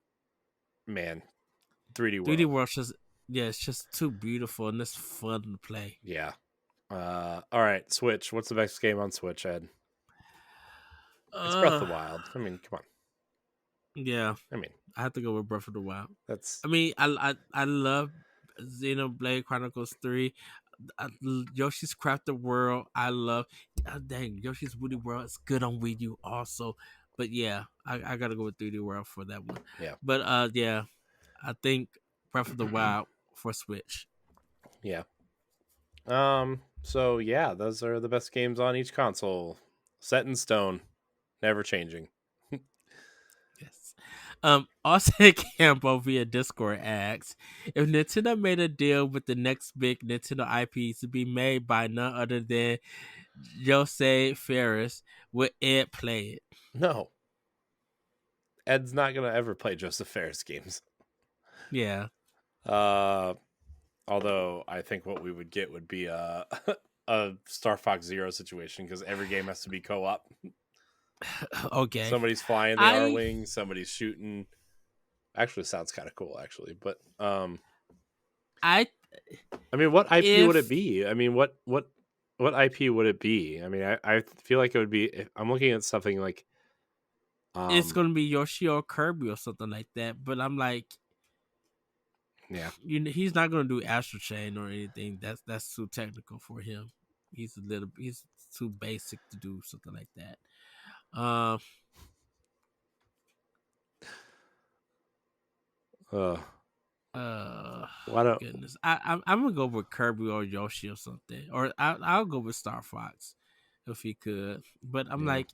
man, 3D 3D World. World just yeah, it's just too beautiful and it's fun to play. Yeah. All right, Switch. What's the best game on Switch, Ed? It's Breath of Uh, the Wild. I mean, come on. yeah, I mean, I have to go with Breath of the Wild. that's I mean, I love Xenoblade Chronicles 3. Yoshi's Crafted World. I love. Dang, Yoshi's Woody World is good on Wii U also. But yeah, I gotta go with 3D World for that one. yeah. But yeah, I think Breath of the Wild for Switch. Yeah. So yeah, those are the best games on each console. Set in stone, never changing. Yes. Austin Campbell via Discord asks if Nintendo made a deal with the next big Nintendo IPs to be made by none other than Jose Ferris, would Ed play it? No. Ed's not gonna ever play Joseph Ferris games. Yeah. Uh although I think what we would get would be a a Star Fox Zero situation because every game has to be co-op. Okay. Somebody's flying the R I wing, somebody's shooting. Actually, sounds kind of cool. Actually, but I I mean, what IP would it if be? I mean, what IP would it be? I mean, I feel like it would be. I'm looking at something like it's um gonna be Yoshi or Kirby or something like that, but I'm like, yeah. he's not gonna do Astral Chain or anything. That's too technical for him. He's too basic to do something like that. Um, Uh, uh, why don't goodness, I'm gonna go with Kirby or Yoshi or something, or I'll go with Star Fox if he could. But I'm yeah. like,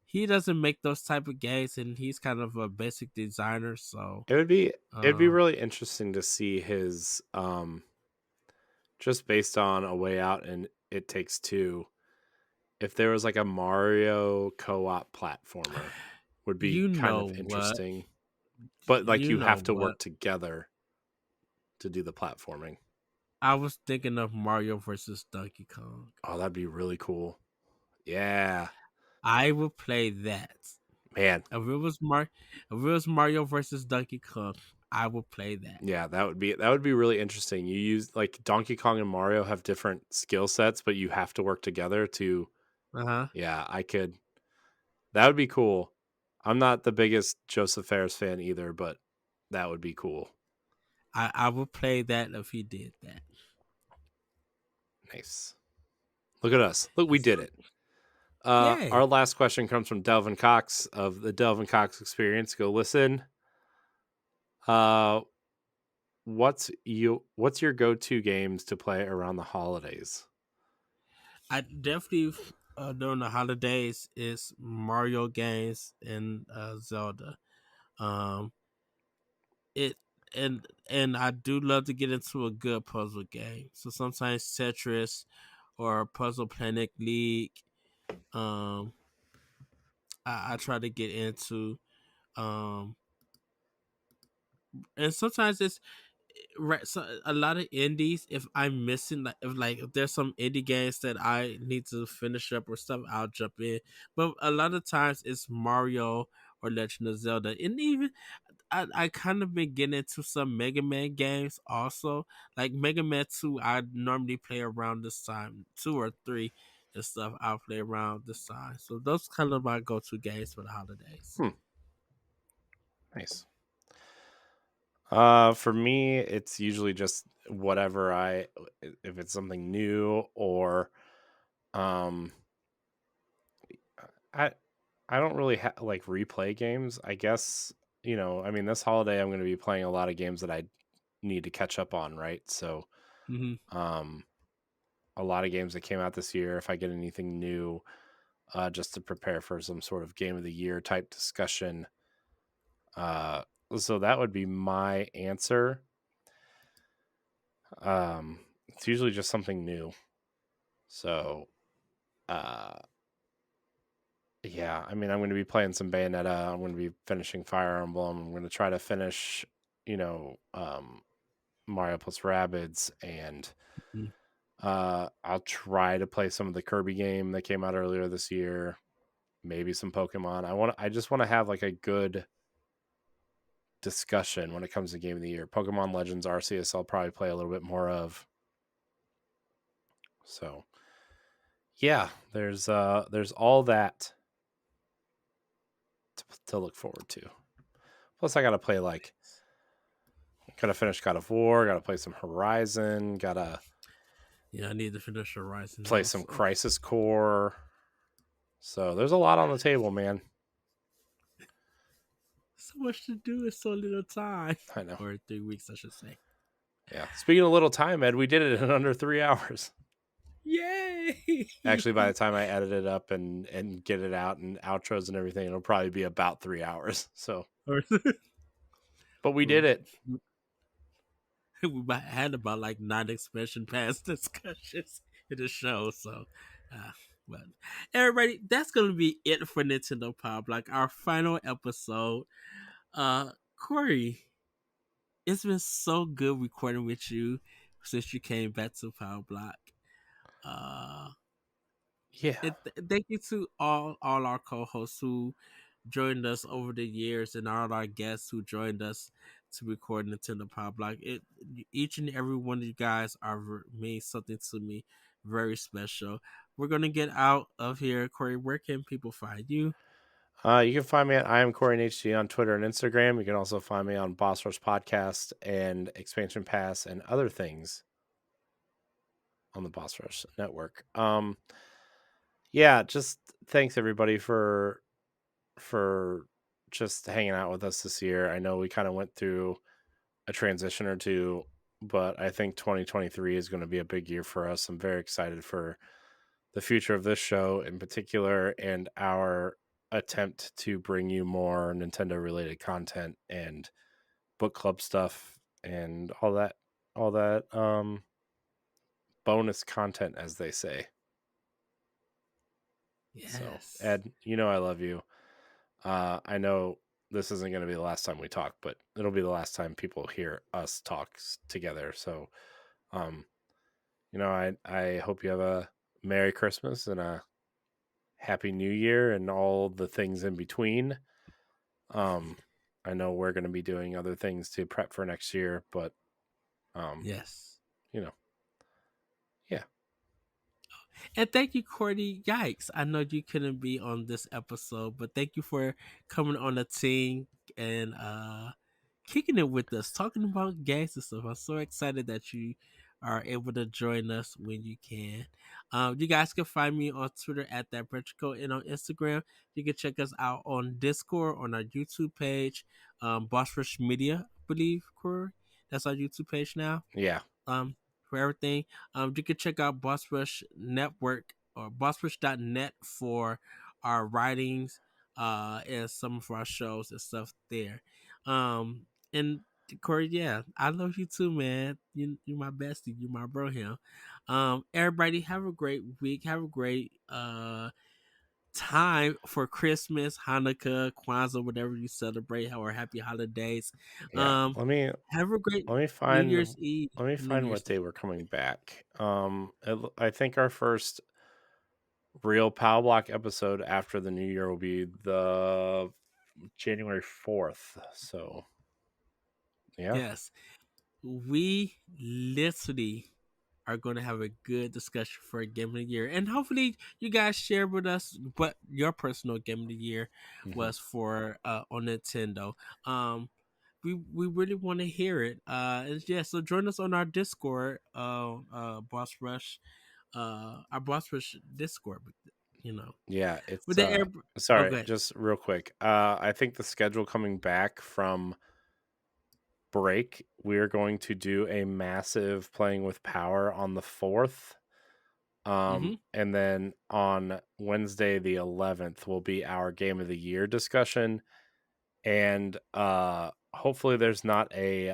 he doesn't make those type of games, and he's kind of a basic designer, so It'd be um, really interesting to see his just based on A Way Out and It Takes Two. If there was like a Mario co-op platformer, would be you kind know of what, interesting. But like you you know have to what. work together to do the platforming. I was thinking of Mario versus Donkey Kong. Oh, that'd be really cool. Yeah, I would play that. man. If it was Mario versus Donkey Kong, I would play that. Yeah, that would be really interesting. You use like Donkey Kong and Mario have different skill sets, but you have to work together to. Uh huh. Yeah, I could. That would be cool. I'm not the biggest Joseph Ferris fan either, but that would be cool. I would play that if he did that. Nice. Look at us. Look, we did So, it. yay! Our last question comes from Delvin Cox of the Delvin Cox Experience. Go listen. Uh, what's your go-to games to play around the holidays? I definitely during the holidays is Mario games and Zelda. Um, it and I do love to get into a good puzzle game. So sometimes Tetris or Puzzle Planet League. Um, I try to get into. Um, and sometimes it's right. So a lot of indies. If I'm missing, if there's some indie games that I need to finish up or stuff, I'll jump in. But a lot of times it's Mario or Legend of Zelda, and even I kind of been getting into some Mega Man games also. Like Mega Man 2, I normally play around this time, 2 or 3 and stuff. I'll play around this time. So those kind of my go-to games for the holidays. Hmm, nice. For me, it's usually just whatever if it's something new or, um, I, I don't really like replay games. I guess I mean, this holiday I'm going to be playing a lot of games that I need to catch up on, right? So, Hmm. um, a lot of games that came out this year. If I get anything new, just to prepare for some sort of game of the year type discussion. Uh, so that would be my answer. It's usually just something new. So, uh, yeah, I mean, I'm going to be playing some Bayonetta. I'm going to be finishing Fire Emblem. I'm going to try to finish, you know, um, Mario plus Rabbids, and Mhm. I'll try to play some of the Kirby game that came out earlier this year. Maybe some Pokemon. I just want to have like a good discussion when it comes to game of the year. Pokemon Legends Arceus, I'll probably play a little bit more of. So yeah, there's all that to look forward to. Plus, I gotta play like gotta finish God of War, gotta play some Horizon, gotta Yeah, I need to finish Horizon play some also. Crisis Core. So there's a lot on the table, man. So much to do in so little time. I know. Or 3 weeks, I should say. Yeah. Speaking of little time, Ed, we did it in under 3 hours. Yay! Actually, by the time I edit it up and get it out and outros and everything, it'll probably be about 3 hours. So, Or- but we did we it. had about like 9 expansion pass discussions in the show, so but everybody, that's gonna be it for Nintendo Pop, like our final episode. Corey, it's been so good recording with you since you came back to Power Block. Uh, Yeah. thank you to all our co-hosts who joined us over the years and all our guests who joined us to record Nintendo Power Block. Each and every one of you guys are mean something to me, very special. We're gonna get out of here, Corey. Where can people find you? You can find me at I am Corey HG on Twitter and Instagram. You can also find me on Boss Rush Podcast and Expansion Pass and other things on the Boss Rush Network. Yeah, just thanks everybody for just hanging out with us this year. I know we kind of went through a transition or two, but I think 2023 is going to be a big year for us. I'm very excited for the future of this show in particular and our attempt to bring you more Nintendo related content and book club stuff and all that bonus content, as they say. So, Yes. Ed, you know I love you. I know this isn't going to be the last time we talk, but it'll be the last time people hear us talk together. So, um, I hope you have a Merry Christmas and a Happy New Year and all the things in between. Um, I know we're going to be doing other things to prep for next year, but um, Yes. you know, yeah, And thank you, Cordy. Yikes. I know you couldn't be on this episode, but thank you for coming on the team and kicking it with us, talking about games and stuff. I'm so excited that you are able to join us when you can. You guys can find me on Twitter at that Petrico and on Instagram. You can check us out on Discord, on our YouTube page, Boss Rush Media, I believe, Corey. That's our YouTube page now. yeah, Um, for everything. You can check out Boss Rush Network or bossrush.net for our writings and some of our shows and stuff there. And Corey, yeah, I love you too, man. You my bestie, you my bro here. Everybody have a great week. Have a great time for Christmas, Hanukkah, Kwanzaa, whatever you celebrate, or happy holidays. yeah. Um, have a great Let me New find Year's Eve, let me New find Year's what day Day. we're coming back. I think our first real Power Block episode after the new year will be the January 4th. So yeah, Yes, we literally are going to have a good discussion for a game of the year, and hopefully, you guys share with us what your personal game of the year hmm was for on Nintendo. Um, we really want to hear it. And yeah, so join us on our Discord, Boss Rush, our Boss Rush Discord. You know, yeah. with It's the air. Oh, sorry, good. just real quick. I think the schedule coming back from break, we're going to do a massive playing with power on the 4th. Mm-hmm. And then on Wednesday the 11th will be our game of the year discussion. And hopefully there's not a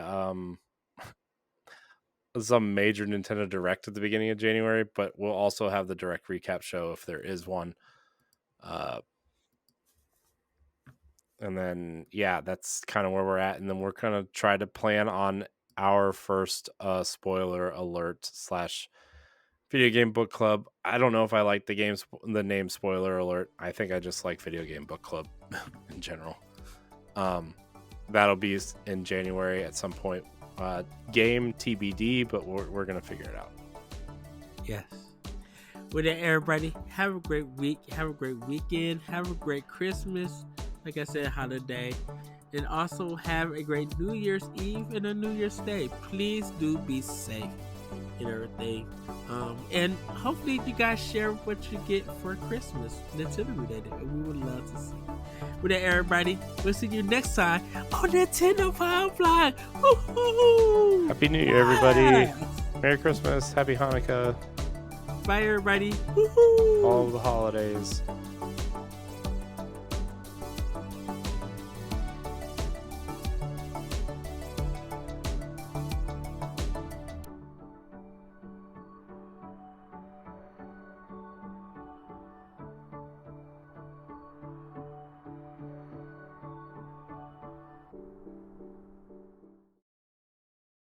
some major Nintendo Direct at the beginning of January, but we'll also have the direct recap show if there is one. Uh and then yeah, that's kind of where we're at. And then we're gonna try to plan on our first spoiler alert / video game book club. I don't know if I like the name spoiler alert. I think I just like video game book club in general. That'll be in January at some point. Game TBD, but we're gonna figure it out. Yes. With that, everybody, have a great week. Have a great weekend. Have a great Christmas. Like I said, holiday. And also have a great New Year's Eve and a New Year's Day. Please do be safe and everything. And hopefully you guys share what you get for Christmas, Nintendo related. We would love to see. With that, everybody, we'll see you next time on Nintendo Firefly. Woo-hoo! Happy New Year, everybody. Merry Christmas. Happy Hanukkah. Bye, everybody. Woo-hoo! All of the holidays.